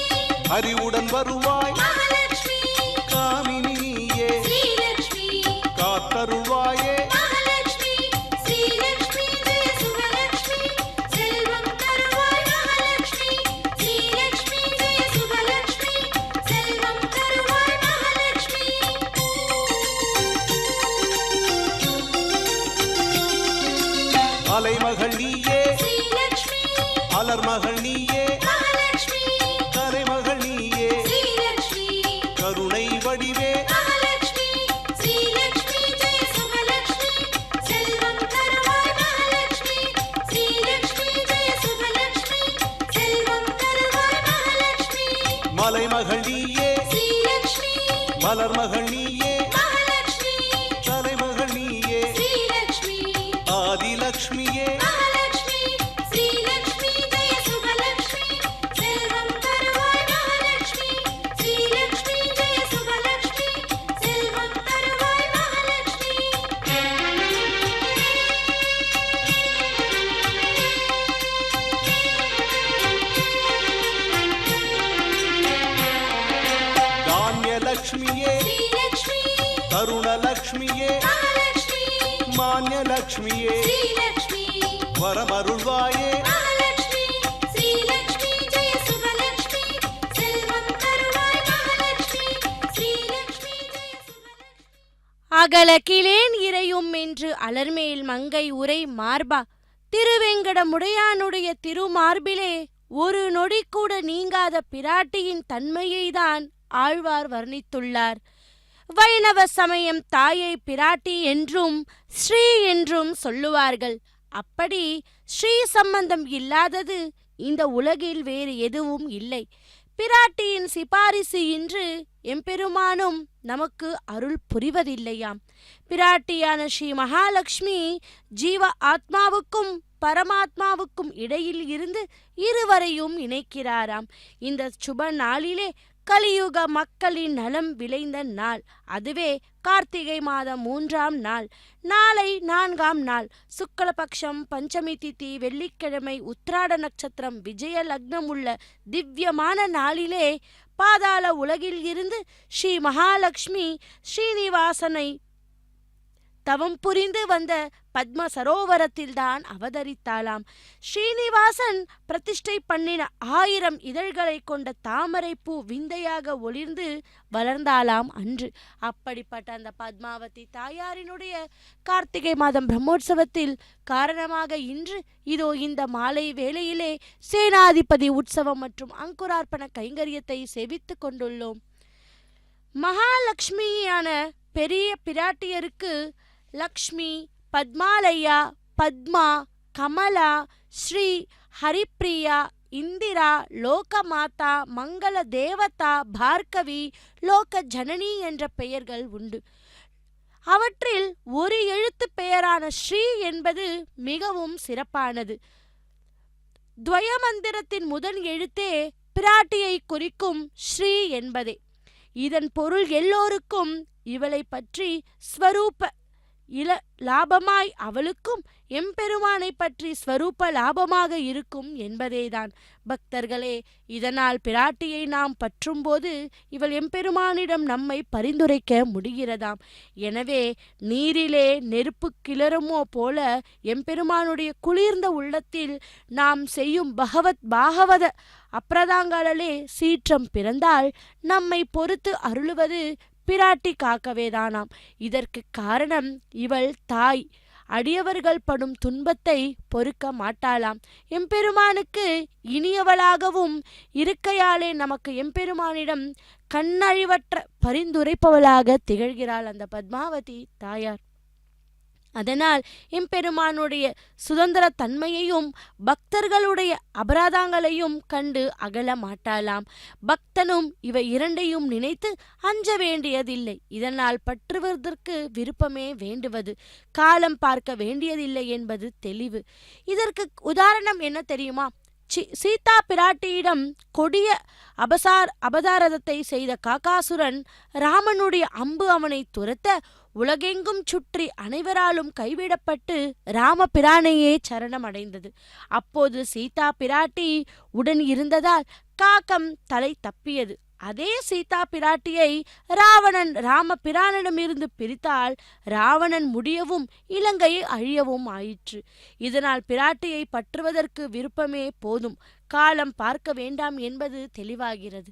அறிவுடன் வருவாய் மகாலட்சுமி காமினி நீயே ஸ்ரீலக்ஷ்மி காத்தருள்வாயே மகாலட்சுமி ஸ்ரீலக்ஷ்மி ஜெய சுபலக்ஷ்மி செல்வம் தருவாய் மகாலட்சுமி ஸ்ரீலக்ஷ்மி ஜெய சுபலக்ஷ்மி செல்வம் தருவாய் மகாலட்சுமி அலைமகள் நீயே ஸ்ரீலக்ஷ்மி அலர்மகள் நீயே மகாலட்சுமி கலைமகள் நீயே ஸ்ரீலக்ஷ்மி கருணை வடிவே மகாலட்சுமி ஸ்ரீலக்ஷ்மி ஜெய சுபலக்ஷ்மி செல்வம் தருவாய் மகாலட்சுமி ஸ்ரீலக்ஷ்மி ஜெய சுபலக்ஷ்மி செல்வம் தருவாய் மகாலட்சுமி மலைமகள் நீயே ஸ்ரீலக்ஷ்மி மலர்மகள் நீயே மகாலட்சுமி கலைமகள் நீயே ஸ்ரீலக்ஷ்மி ஆதிலக்ஷ்மியே மகாலட்சுமி ஸ்ரீலக்ஷ்மி ஜெய சுபலக்ஷ்மி செல்வம் தருவாய் மகாலட்சுமி ஸ்ரீலக்ஷ்மி ஜெய சுபலக்ஷ்மி செல்வம் தருவாய் மகாலட்சுமி தானியலக்ஷ்மியே ஸ்ரீலக்ஷ்மி தருணலக்ஷ்மியே மகாலட்சுமி மான்யலக்ஷ்மியே ஸ்ரீலக்ஷ்மி வரமருள்வாயே மகாலட்சுமி ஸ்ரீலக்ஷ்மி ஜெய சுபலக்ஷ்மி செல்வம் தருவாய் மகாலட்சுமி ஸ்ரீலக்ஷ்மி ஜெய சுபலக்ஷ்மி அகலகிலேன் இறையும் என்று அலர்மேல் மங்கை உரை மார்பா திருவெங்கடமுடையானுடைய திருமார்பிலே ஒரு நொடி கூட நீங்காத பிராட்டியின் தன்மையைதான் ஆழ்வார் வர்ணித்துள்ளார். வைணவ சமயம் தாயை பிராட்டி என்றும் ஸ்ரீ என்றும் சொல்லுவார்கள். அப்படி ஸ்ரீ சம்பந்தம் இல்லாதது இந்த உலகில் வேறு எதுவும் இல்லை. பிராட்டியின் சிபாரிசு இன்று எம்பெருமானும் நமக்கு அருள் புரிவதில்லையாம். பிராட்டியான ஸ்ரீ மகாலட்சுமி ஜீவ ஆத்மாவுக்கும் பரமாத்மாவுக்கும் இடையில் இருந்து இருவரையும் இணைக்கிறாராம். இந்த சுப நாளிலே கலியுக மக்களின் நலம் விளைந்த நாள். அதுவே கார்த்திகை மாதம் 3ஆம் நாள். நாளை 4ஆம் நாள். சுக்லபக்ஷம் பஞ்சமி திதி வெள்ளிக்கிழமை உத்திராட நட்சத்திரம் விஜய லக்னம் உள்ள திவ்யமான நாளிலே பாதாள உலகில் இருந்து ஸ்ரீ மகாலட்சுமி ஸ்ரீனிவாசனை தவம் புரிந்து வந்த பத்ம சரோவரத்தில்தான் அவதரித்தாளாம். ஸ்ரீனிவாசன் பிரதிஷ்டை பண்ணின 1000 இதழ்களை கொண்ட தாமரை பூ விந்தையாக ஒளிர்ந்து வளர்ந்தாளாம் அன்று. அப்படிப்பட்ட அந்த பத்மாவதி தாயாரினுடைய கார்த்திகை மாதம் பிரம்மோற்சவத்தில் காரணமாக இன்று இதோ இந்த மாலை வேளையிலே சேனாதிபதி உற்சவம் மற்றும் அங்குரார்ப்பண கைங்கரியத்தை சேவித்து கொண்டுள்ளோம். மகாலட்சுமியான பெரிய பிராட்டியருக்கு லக்ஷ்மி, பத்மாலயா, பத்மா, கமலா, ஸ்ரீ, ஹரிப்பிரியா, இந்திரா, லோகமாதா, மங்கள தேவதா, பார்கவி, லோக ஜனனி என்ற பெயர்கள் உண்டு. அவற்றில் ஒரு எழுத்து பெயரான ஸ்ரீ என்பது மிகவும் சிறப்பானது. துவயமந்திரத்தின் முதல் எழுத்தே பிராட்டியை குறிக்கும் ஸ்ரீ என்பதே. இதன் பொருள் எல்லோருக்கும் இவளை பற்றி ஸ்வரூப லாபமாய் அவளுக்கும் எம்பெருமானை பற்றி ஸ்வரூப லாபமாக இருக்கும் என்பதேதான். பக்தர்களே, இதனால் பிராட்டியை நாம் பற்றும்போது இவள் எம்பெருமானிடம் நம்மை பரிந்துரைக்க முடிகிறதாம். எனவே நீரிலே நெருப்பு கிளறுமோ போல எம்பெருமானுடைய குளிர்ந்த உள்ளத்தில் நாம் செய்யும் பாகவத அப்பிரதாங்களே சீற்றம் பிறந்தால் நம்மை பொறுத்து அருளுவது பிராட்டி காக்கவேதானாம். இதற்கு காரணம் இவள் தாய். அடியவர்கள் படும் துன்பத்தை பொறுக்க மாட்டாளாம். எம்பெருமானுக்கு இனியவளாகவும் இருக்கையாலே நமக்கு எம்பெருமானிடம் கண்ணழிவற்ற பரிந்துரைப்பவளாக திகழ்கிறாள் அந்த பத்மாவதி தாயார். அதனால் எம்பெருமானுடைய சுதந்திர தன்மையையும் பக்தர்களுடைய அபராதங்களையும் கண்டு அகல மாட்டாளாம். பக்தனும் இவை இரண்டையும் நினைத்து அஞ்ச வேண்டியதில்லை. இதனால் பற்றுவதற்கு விருப்பமே வேண்டுவது, காலம் பார்க்க வேண்டியதில்லை என்பது தெளிவு. இதற்கு உதாரணம் என்ன தெரியுமா? சீதா பிராட்டியிடம் கொடிய அபதாரதத்தை செய்த காகாசுரன் ராமனுடைய அம்பு அவனை துரத்த உலகெங்கும் சுற்றி அனைவராலும் கைவிடப்பட்டு ராமபிரானையே சரணம் அடைந்தது. அப்போது சீதா பிராட்டி உடன் இருந்ததால் காகம் தலை தப்பியது. அதே சீதா பிராட்டியை ராவணன் ராமபிரானிடமிருந்து பிரித்தால் ராவணன் முடியவும் இலங்கையை அழியவும் ஆயிற்று. இதனால் பிராட்டியை பற்றுவதற்கு விருப்பமே போதும், காலம் பார்க்க வேண்டாம் என்பது தெளிவாகிறது.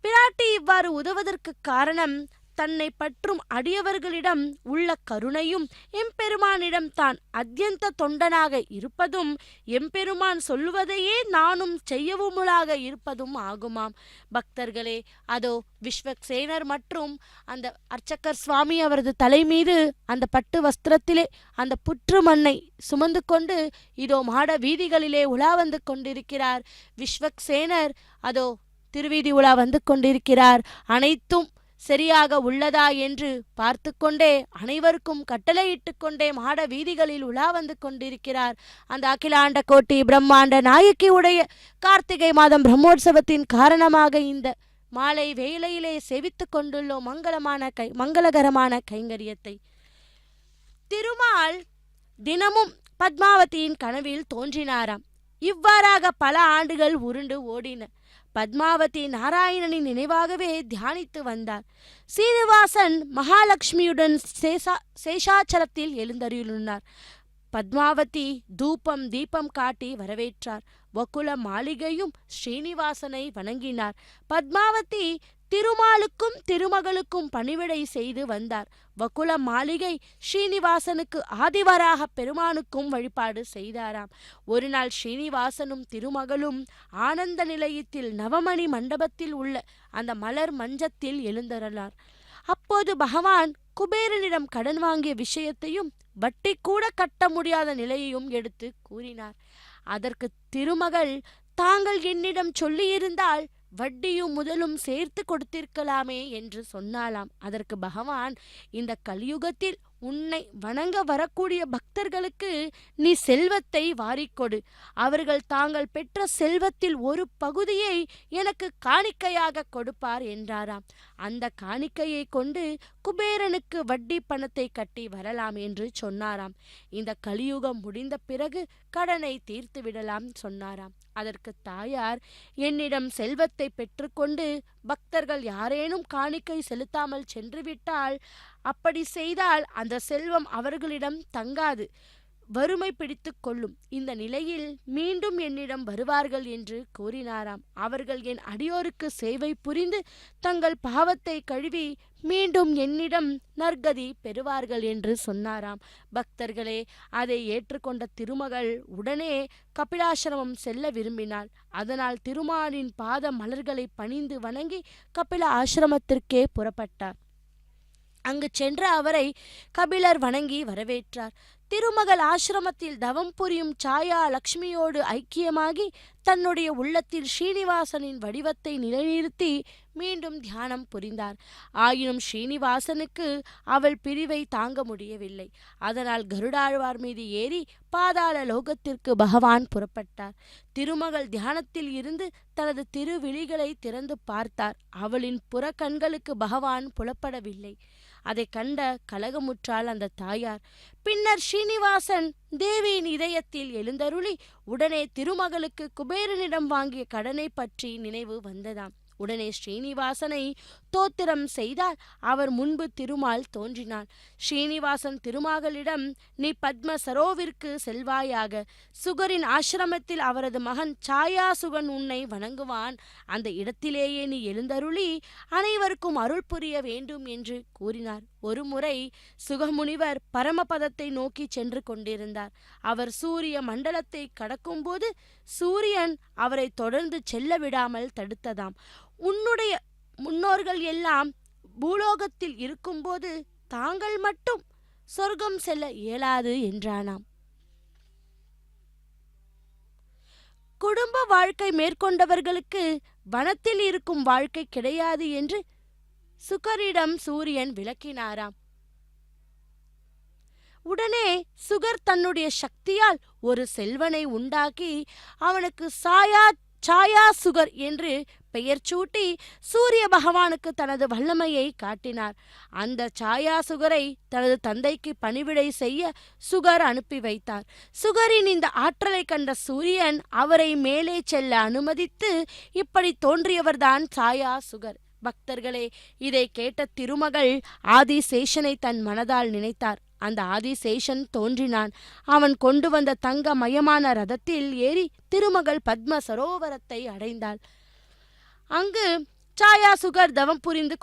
பிராட்டி இவ்வாறு உதவுவதற்கு காரணம் தன்னை பற்றும் அடியவர்களிடம் உள்ள கருணையும் எம்பெருமானிடம் தான் அத்யந்த தொண்டனாக இருப்பதும் எம்பெருமான் சொல்லுவதையே நானும் செய்யவுமுளாக இருப்பதும் ஆகுமாம். பக்தர்களே, அதோ விஸ்வக்சேனர் மற்றும் அந்த அர்ச்சகர் சுவாமி அவரது தலை மீது அந்த பட்டு வஸ்திரத்திலே அந்த புற்று மண்ணை சுமந்து கொண்டு இதோ மாட வீதிகளிலே உலா வந்து கொண்டிருக்கிறார். விஸ்வக்சேனர் அதோ திருவீதி உலா வந்து கொண்டிருக்கிறார். அனைத்தும் சரியாக உள்ளதா என்று பார்த்து கொண்டே அனைவருக்கும் கட்டளையிட்டு கொண்டே மாட வீதிகளில் உலா வந்து கொண்டிருக்கிறார். அந்த அகிலாண்ட கோட்டி பிரம்மாண்ட நாயக்கி உடைய கார்த்திகை மாதம் பிரம்மோற்சவத்தின் காரணமாக இந்த மாலை வேளையிலே செவித்து கொண்டுள்ளோம் மங்களகரமான கைங்கரியத்தை. திருமால் தினமும் பத்மாவதியின் கனவில் தோன்றினாராம். இவ்வாறாக பல ஆண்டுகள் உருண்டு ஓடின. பத்மாவதி நாராயணனின் நினைவாகவே தியானித்து வந்தார். சீனிவாசன் மகாலட்சுமியுடன் சேஷாச்சலத்தில் எழுந்தருளினார். பத்மாவதி தூபம் தீபம் காட்டி வரவேற்றார். வகுல மாளிகையும் ஸ்ரீனிவாசனை வணங்கினார். பத்மாவதி திருமாலுக்கும் திருமகளுக்கும் பணிவிடை செய்து வந்தார். வகுல மாளிகை ஸ்ரீனிவாசனுக்கு ஆதிவராக பெருமானுக்கும் வழிபாடு செய்தாராம். ஒரு நாள் ஸ்ரீனிவாசனும் திருமகளும் ஆனந்த நிலையத்தில் நவமணி மண்டபத்தில் உள்ள அந்த மலர் மஞ்சத்தில் எழுந்தருளார். அப்போது பகவான் குபேரனிடம் கடன் வாங்கிய விஷயத்தையும் வட்டி கூட கட்ட முடியாத நிலையையும் எடுத்து கூறினார். அதற்கு திருமகள், தாங்கள் என்னிடம் சொல்லியிருந்தால் வட்டியும் முதலும் சேர்த்து கொடுத்திருக்கலாமே என்று சொன்னாலாம். அதற்கு பகவான், இந்த கலியுகத்தில் உன்னை வணங்க வரக்கூடிய பக்தர்களுக்கு நீ செல்வத்தை வாரிக்கொடு. அவர்கள் தாங்கள் பெற்ற செல்வத்தில் ஒரு பகுதியை எனக்கு காணிக்கையாக கொடுப்பார் என்றாராம். அந்த காணிக்கையை கொண்டு குபேரனுக்கு வட்டி பணத்தை கட்டி வரலாம் என்று சொன்னாராம். இந்த கலியுகம் முடிந்த பிறகு கடனை தீர்த்து விடலாம் சொன்னாராம். அதற்கு தாயார், என்னிடம் செல்வத்தை பெற்றுக்கொண்டு பக்தர்கள் யாரேனும் காணிக்கை செலுத்தாமல் சென்றுவிட்டால், அப்படி செய்தால் அந்த செல்வம் அவர்களிடம் தங்காது, வறுமை பிடித்து கொள்ளும். இந்த நிலையில் மீண்டும் என்னிடம் வருவார்கள் என்று கூறினாராம். அவர்கள் என் அடியோருக்கு சேவை புரிந்து தங்கள் பாவத்தை கழுவி மீண்டும் என்னிடம் நற்கதி பெறுவார்கள் என்று சொன்னாராம். பக்தர்களே, அதை ஏற்றுக்கொண்ட திருமகள் உடனே கபிலாசிரமம் செல்ல விரும்பினாள். அதனால் திருமாலின் பாத மலர்களை பணிந்து வணங்கி கபில ஆசிரமத்திற்கே புறப்பட்டார். அங்கு சென்ற அவரை கபிலர் வணங்கி வரவேற்றார். திருமகள் ஆசிரமத்தில் தவம் புரியும் சாயா லக்ஷ்மியோடு ஐக்கியமாகி தன்னுடைய உள்ளத்தில் ஸ்ரீனிவாசனின் வடிவத்தை நிலைநிறுத்தி மீண்டும் தியானம் புரிந்தார். ஆயினும் ஸ்ரீனிவாசனுக்கு அவள் பிரிவை தாங்க முடியவில்லை. அதனால் கருடாழ்வார் மீது ஏறி பாதாள லோகத்திற்கு பகவான் புறப்பட்டார். திருமகள் தியானத்தில் இருந்து தனது திருவிழிகளை திறந்து பார்த்தார். அவளின் புறக்கண்களுக்கு பகவான் புலப்படவில்லை. அதை கண்ட கலகமுற்றாள் அந்த தாயார். பின்னர் ஸ்ரீனிவாசன் தேவியின் இதயத்தில் எழுந்தருளி உடனே திருமகளுக்கு குபேரனிடம் வாங்கிய கடனை பற்றி நினைவு வந்ததாம். உடனே ஸ்ரீனிவாசனை தோத்திரம் செய்தால் அவர் முன்பு திருமால் தோன்றினான். ஸ்ரீனிவாசன் திருமகளிடம், நீ பத்ம சரோவிற்கு செல்வாயாக. சுகரின் ஆசிரமத்தில் அவரது மகன் சாயாசுகன் உன்னை வணங்குவான். அந்த இடத்திலேயே நீ எழுந்தருளி அனைவருக்கும் அருள் புரிய வேண்டும் என்று கூறினார். ஒருமுறை சுகமுனிவர் பரமபதத்தை நோக்கி சென்று கொண்டிருந்தார். அவர் சூரிய மண்டலத்தை கடக்கும்போது சூரியன் அவரை தொடர்ந்து செல்ல விடாமல் தடுத்ததாம். உன்னுடைய முன்னோர்கள் எல்லாம் பூலோகத்தில் இருக்கும்போது தாங்கள் மட்டும் சொர்க்கம் செல்ல இயலாது என்றானாம். குடும்ப வாழ்க்கை மேற்கொண்டவர்களுக்கு வனத்தில் இருக்கும் வாழ்க்கை கிடையாது என்று சுகரிடம் சூரியன் விளக்கினாராம். உடனே சுகர் தன்னுடைய சக்தியால் ஒரு செல்வனை உண்டாக்கி அவனுக்கு சாயா சுகர் என்று பெயர் சூட்டி சூரிய பகவானுக்கு தனது வல்லமையை காட்டினார். அந்த சாயா சுகரை தனது தந்தைக்கு பணிவிடை செய்ய சுகர் அனுப்பி வைத்தார். சுகரின் இந்த ஆற்றலை கண்ட சூரியன் அவரை மேலே செல்ல அனுமதித்து இப்படி தோன்றியவர்தான் சாயா சுகர். பக்தர்களே, இதை கேட்ட திருமகள் ஆதிசேஷனை தன் மனதால் நினைத்தார். அந்த ஆதிசேஷன் தோன்றினான். அவன் கொண்டு வந்த தங்க மயமான ரதத்தில் ஏறி திருமகள் பத்ம சரோவரத்தை அடைந்தாள். அங்கு சாயாசுகர் தவம் புரிந்து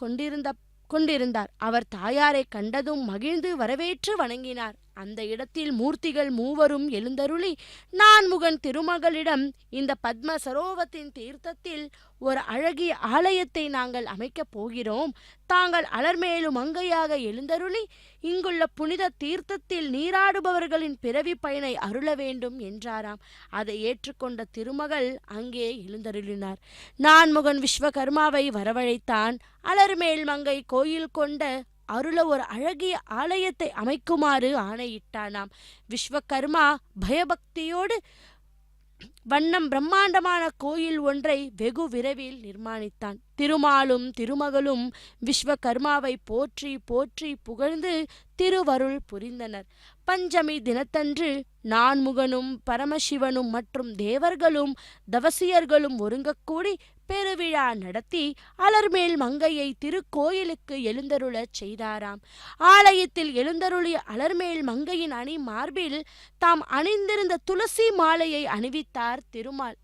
கொண்டிருந்தார். அவர் தாயாரை கண்டதும் மகிழ்ந்து வரவேற்று வணங்கினார். அந்த இடத்தில் மூர்த்திகள் மூவரும் எழுந்தருளி நான்முகன் திருமகளிடம், இந்த பத்ம சரோவத்தின் தீர்த்தத்தில் ஒரு அழகிய ஆலயத்தை நாங்கள் அமைக்கப் போகிறோம். தாங்கள் அலர்மேலும் மங்கையாக எழுந்தருளி இங்குள்ள புனித தீர்த்தத்தில் நீராடுபவர்களின் பிறவி பயனை அருள வேண்டும் என்றாராம். அதை ஏற்றுக்கொண்ட திருமகள் அங்கே எழுந்தருளினார். நான்முகன் விஸ்வகர்மாவை வரவழைத்தான். அலர்மேல் மங்கை கோயில் கொண்ட அருள ஒரு அழகிய ஆலயத்தை அமைக்குமாறு ஆணையிட்டானாம். விஸ்வகர்மா பயபக்தியோடு வண்ணம் பிரம்மாண்டமான கோயில் ஒன்றை வெகு விரைவில் நிர்மாணித்தான். திருமாலும் திருமகளும் விஸ்வகர்மாவை போற்றி போற்றி புகழ்ந்து திருவருள் புரிந்தனர். பஞ்சமி தினத்தன்று நான்முகனும் பரமசிவனும் மற்றும் தேவர்களும் தவசியர்களும் ஒருங்கக்கூடி பெருவிழா நடத்தி அலர்மேல் மங்கையை திருக்கோயிலுக்கு எழுந்தருளச் செய்தாராம். ஆலயத்தில் எழுந்தருளிய அலர்மேல் மங்கையின் அணி மார்பில் தாம் அணிந்திருந்த துளசி மாலையை அணிவித்தார் திருமால்.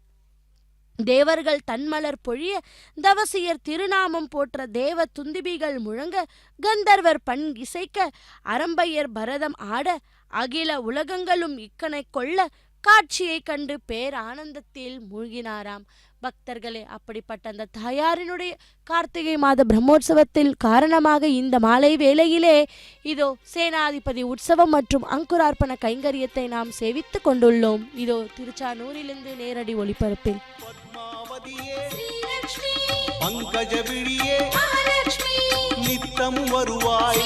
தேவர்கள் தன்மலர் பொழிய, தவசியர் திருநாமம் போற்ற, தேவ துந்திபிகள் முழங்க, கந்தர்வர் பண் இசைக்க, அரம்பையர் பரதம் ஆட, அகில உலகங்களும் இக்கனை கொள்ள காட்சியை கண்டு பேரானந்தத்தில் மூழ்கினாராம். பக்தர்களே, அப்படிப்பட்ட அந்த தாயாரினுடைய கார்த்திகை மாத பிரம்மோற்சவத்தில் காரணமாக இந்த மாலை வேளையிலே இதோ சேனாதிபதி உற்சவம் மற்றும் அங்குரார்ப்பண கைங்கரியத்தை நாம் சேவித்து கொண்டுள்ளோம். இதோ திருச்சானூரிலிருந்து நேரடி ஒளிபரப்பில். பங்கஜவிழியே நித்தம் வருவாய்,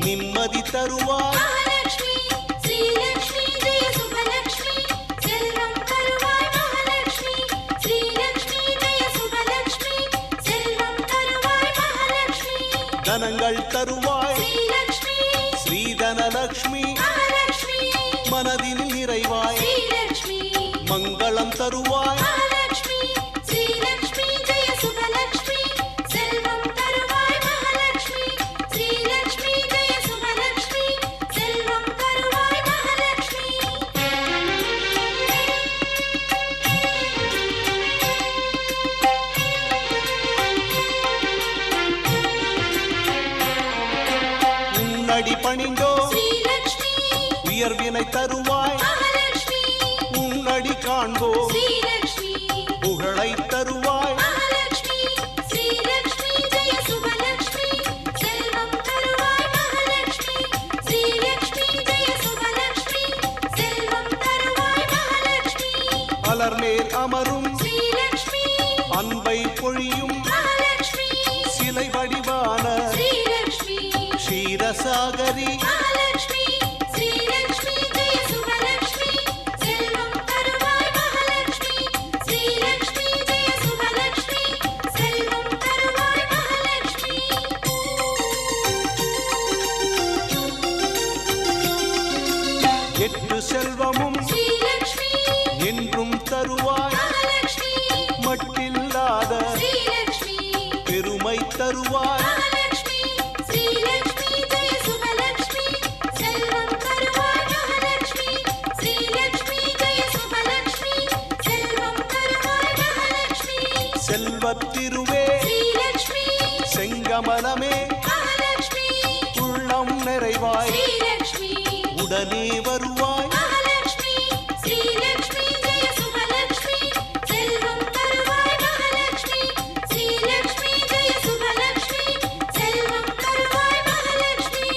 நிம்மதி தருவாய். தனங்கள் தருவாய் ஸ்ரீதனலக்ஷ்மி, மனதில் நிறைவாய் மங்களம் தருவாய். உன்னடி பணிந்தோ உயர்வினை தருவாய், உன்னடி காண்போ புகழை தருவாய். அலர்மேல் அமரும் அன்பை பொழியும் சிலை வடிவான க்ஷீரசாகரி, எட்டு செல்வமும் என்றும் தருவாய், மட்டில்லாத பெருமை தருவாய். செல்வத்திருவே செங்கமலமே அடைவாய் ஸ்ரீலக்ஷ்மி உடனே வருவாய் மகாலட்சுமி ஸ்ரீலக்ஷ்மி ஜெய சுபலக்ஷ்மி செல்வம் தருவாய் மகாலட்சுமி ஸ்ரீலக்ஷ்மி ஜெய சுபலக்ஷ்மி செல்வம் தருவாய் மகாலட்சுமி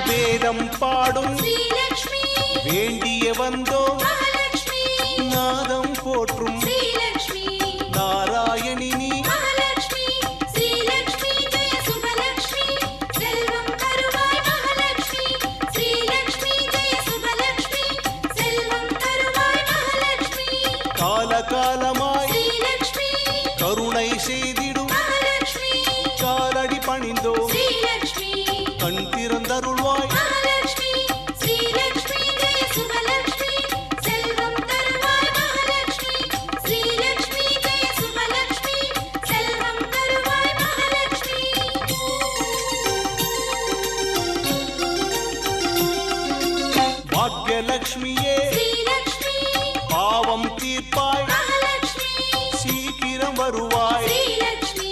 வேதம் பாடும் ஸ்ரீலக்ஷ்மி வேண்டிய வந்தோம் மகாலட்சுமி நாதம் போற்றும் ஸ்ரீலக்ஷ்மி நாராயணி நீ மகாலட்சுமி ஸ்ரீலக்ஷ்மி ஜெய சுபலக்ஷ்மி செல்வம் தருவாய் மகாலட்சுமி ஸ்ரீலக்ஷ்மி ஜெய சுபலக்ஷ்மி செல்வம் தருவாய் மகாலட்சுமி காலகாலமாய் ஸ்ரீலக்ஷ்மி கருணை செய்திடும் மகாலட்சுமி காலடி பணிந்தோம் ஸ்ரீலக்ஷ்மி கண் திறந்தருள்வாய் மகாலட்சுமி ஸ்ரீலக்ஷ்மி ஜெய சுபலக்ஷ்மி செல்வம் தருவாய் மகாலட்சுமி ஸ்ரீலக்ஷ்மி ஜெய சுபலக்ஷ்மி செல்வம் தருவாய் மகாலட்சுமி பாக்யலட்சுமியே ஸ்ரீலக்ஷ்மி பாவம் தீர்ப்பாய் மகாலட்சுமி சீக்கிரம் வருவாய் ஸ்ரீலக்ஷ்மி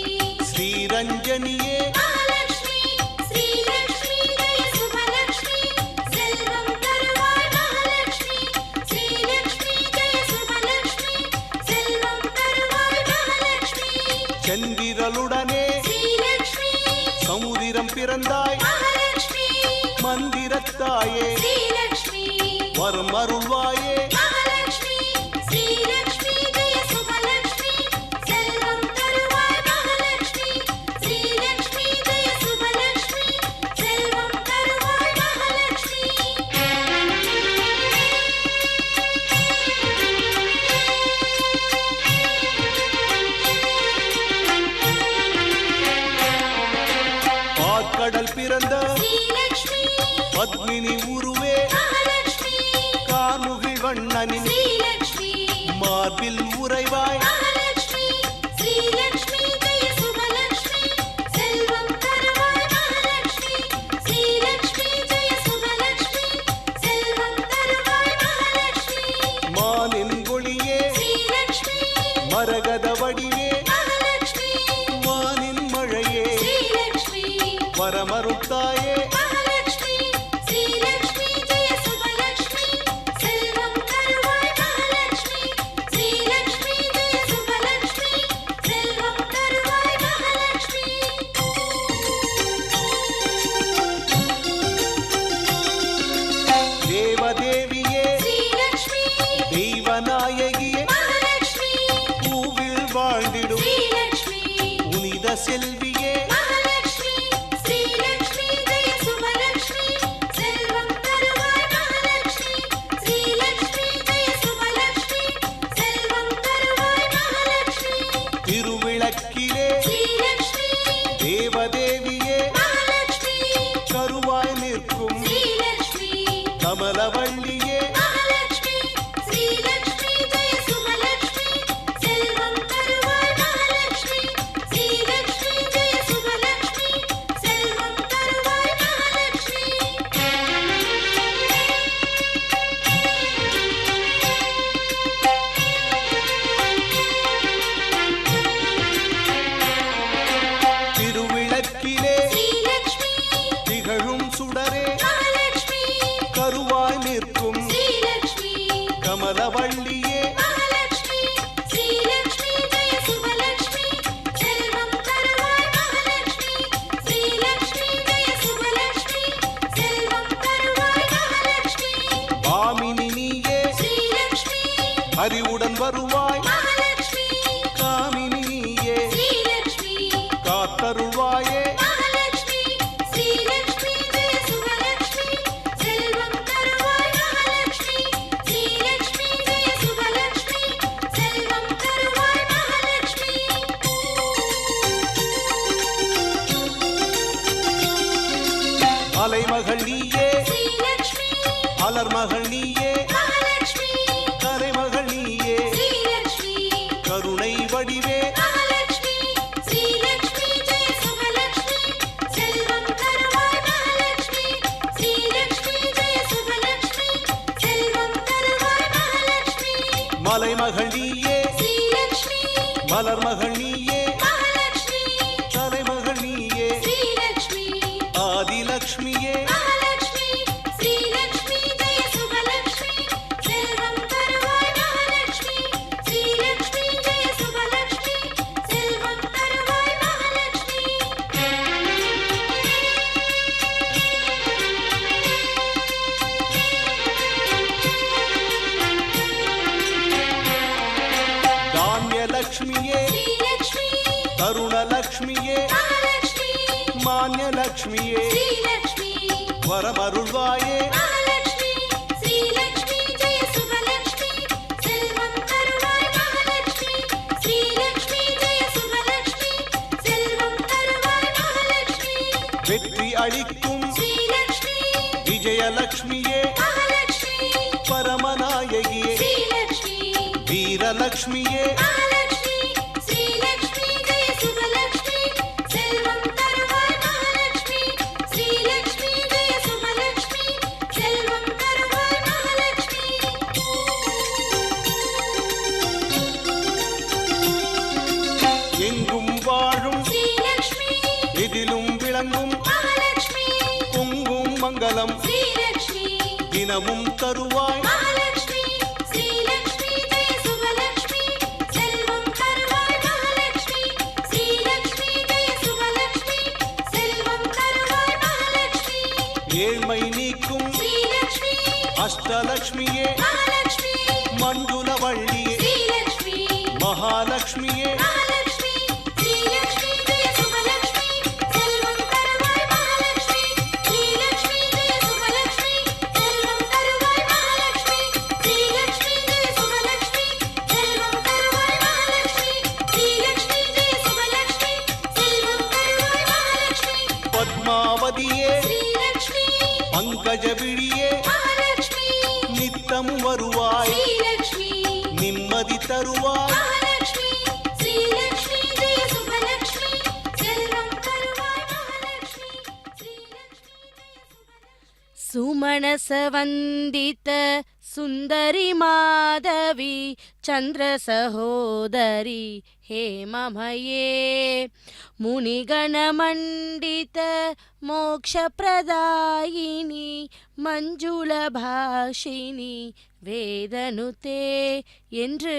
ஸ்ரீரஞ்சனியே மகாலட்சுமி ஸ்ரீலக்ஷ்மி ஜெய சுபலக்ஷ்மி செல்வம் தருவாய் மகாலட்சுமி ஸ்ரீலக்ஷ்மி ஜெய சுபலக்ஷ்மி செல்வம் தருவாய் மகாலட்சுமி செந்திரலுடனே ஸ்ரீலக்ஷ்மி சமுதிரம் பிறந்தாய் மகாலட்சுமி மந்திரத்தாயே ஸ்ரீலக்ஷ்மி வரம் அருள்வாயே மகாலட்சுமி ஸ்ரீலக்ஷ்மி ஜெய சுபலக்ஷ்மி செல்வம் தருவாய் மகாலட்சுமி ஸ்ரீலக்ஷ்மி ஜெய சுபலக்ஷ்மி செல்வம் தருவாய் மகாலட்சுமி பாற்கடல் பிறந்த ஸ்ரீலக்ஷ்மி பத்மினி உருவே மகாலட்சுமி கார்முகில் வண்ணனின் ஸ்ரீலக்ஷ்மி மார்பில் உறைவாய் மகாலட்சுமி ஸ்ரீலக்ஷ்மி ஜெய சுபலக்ஷ்மி செல்வம் தருவாய் மகாலட்சுமி ஸ்ரீலக்ஷ்மி ஜெய சுபலக்ஷ்மி செல்வம் தருவாய் மகாலட்சுமி மானின் ஒளியே ஸ்ரீலக்ஷ்மி மரகத வடிவே மகாலட்சுமி வானின் மழையே ஸ்ரீலக்ஷ்மி வரமருத்தாயே மகாலட்சுமி ஸ்ரீலக்ஷ்மி ஜெய சுபலக்ஷ்மி செல்வம் தருவாய் மகாலட்சுமி ஸ்ரீலக்ஷ்மி ஜெய சுபலக்ஷ்மி செல்வம் தருவாய் மகாலட்சுமி தேவதேவியே ஸ்ரீலக்ஷ்மி தெய்வநாயகியே மகாலட்சுமி பூவில் வாழ்ந்திடும் ஸ்ரீலக்ஷ்மி புனித செல்வியே மகாலட்சுமி ஸ்ரீலக்ஷ்மி ஜெய சுபலக்ஷ்மி செல்வம் தருவாய் மகாலட்சுமி ஸ்ரீலக்ஷ்மி ஜெய சுபலக்ஷ்மி செல்வம் தருவாய் மகாலட்சுமி திருவிளக்கிலே ஸ்ரீலக்ஷ்மி தேவதேவியே மகாலட்சுமி கருவாய் நிற்கும் ஸ்ரீலக்ஷ்மி கமலவள்ளியே மகாலட்சுமி ஸ்ரீலக்ஷ்மி ஜெய சுபலக்ஷ்மி செல்வம் தருவாய் மகாலட்சுமி ஸ்ரீலக்ஷ்மி ஜெய சுபலக்ஷ்மி செல்வம் தருவாய் மகாலட்சுமி திருவிளக்கிலே ஸ்ரீலக்ஷ்மி திகழும் சுடரே மகாலட்சுமி கருவாய் நிற்கும் ஸ்ரீலக்ஷ்மி கமலவள்ளியே மகாலட்சுமி ஸ்ரீலக்ஷ்மி ஜெய சுபலக்ஷ்மி செல்வம் தருவாய் மகாலட்சுமி ஸ்ரீலக்ஷ்மி ஜெய சுபலக்ஷ்மி செல்வம் தருவாய் மகாலட்சுமி பாமினி நீயே ஸ்ரீலக்ஷ்மி அறிவுடன் வருவாய் மகாலட்சுமி காமினி நீயே ஸ்ரீலக்ஷ்மி காத்தருள்வாயே மகாலட்சுமி ஸ்ரீலக்ஷ்மி ஜெய சுபலக்ஷ்மி செல்வம் தருவாய் மகாலட்சுமி ஸ்ரீலக்ஷ்மி ஜெய சுபலக்ஷ்மி செல்வம் தருவாய் மகாலட்சுமி அலைமகள் நீயே ஸ்ரீலக்ஷ்மி அலர்மகள் நீயே மகாலட்சுமி கலைமகள் நீயே ஸ்ரீலக்ஷ்மி கருணை வடிவே மகாலட்சுமி ஸ்ரீலக்ஷ்மி ஜெய சுபலக்ஷ்மி செல்வம் தருவாய் மகாலட்சுமி ஸ்ரீலக்ஷ்மி ஜெய சுபலக்ஷ்மி செல்வம் தருவாய் மகாலட்சுமி கருணலக்ஷ்மியே மகாலட்சுமி மான்யலக்ஷ்மியே ஸ்ரீலக்ஷ்மி வரமருள்வாயே மகாலட்சுமி ஸ்ரீலக்ஷ்மி ஜெய சுபலக்ஷ்மி செல்வம் தருவாய் மகாலட்சுமி ஸ்ரீலக்ஷ்மி ஜெய சுபலக்ஷ்மி செல்வம் தருவாய் மகாலட்சுமி வெற்றி அளிக்கும் ஸ்ரீலக்ஷ்மி விஜயலக்ஷ்மியே மகாலட்சுமி பரமநாயகியே ஸ்ரீலக்ஷ்மி வீரலக்ஷ்மியே மகாலட்சுமி ஸ்ரீலக்ஷ்மி ஜெய சுபலக்ஷ்மி செல்வம் தருவாய் மகாலட்சுமி ஸ்ரீலக்ஷ்மி ஜெய சுபலக்ஷ்மி செல்வம் தருவாய் மகாலட்சுமி எங்கும் வாழும் ஸ்ரீலக்ஷ்மி எதிலும் விளங்கும் மகாலட்சுமி பொங்கும் மங்களம் ஸ்ரீலக்ஷ்மி தினமும் தருவாய் மகாலட்சுமி ஸ்ரீலக்ஷ்மி ஜெய சுபலக்ஷ்மி செல்வம் தருவாய் மகாலட்சுமி ஸ்ரீலக்ஷ்மி ஜெய சுபலக்ஷ்மி செல்வம் தருவாய் மகாலட்சுமி ஏழ்மை நீக்கும் ஸ்ரீலக்ஷ்மி அஷ்டலக்ஷ்மியே மகாலட்சுமி மண்டுலவள்ளியே ஸ்ரீலக்ஷ்மி மகாலட்சுமியே மகாலட்சுமி ஸ்ரீலக்ஷ்மி ஜெய சுபலக்ஷ்மி செல்வம் தருவாய் மகாலட்சுமி ஸ்ரீலக்ஷ்மி ஜெய சுபலக்ஷ்மி செல்வம் தருவாய் மகாலட்சுமி ஸ்ரீலக்ஷ்மி ஜெய சுபலக்ஷ்மி செல்வம் தருவாய் மகாலட்சுமி ஸ்ரீலக்ஷ்மி ஜெய சுபலக்ஷ்மி செல்வம் தருவாய் மகாலட்சுமி பத்மாவதியே ஸ்ரீலக்ஷ்மி பங்கஜவிழியே மகாலட்சுமி நித்தமும் வருவாய் ஸ்ரீலக்ஷ்மி நிம்மதி தருவாய் மகாலட்சுமி ஸ்ரீலக்ஷ்மி ஜெய சுபலக்ஷ்மி செல்வம் தருவாய் மகாலட்சுமி ஸ்ரீலக்ஷ்மி ஜெய சுபலக்ஷ்மி ಸುಮನಸ ವಂದಿತ ಸುಂದರಿ ಮಾಧವಿ ಚಂದ್ರ ಸಹೋದರಿ ಹೇಮಮಯೇ ಮುನಿಗಣ ಮಂಡಿತ ಮೋಕ್ಷ ಪ್ರದಾಯಿನಿ ಮಂಜುಳ ಭಾಷಿனி வேதனுதே என்று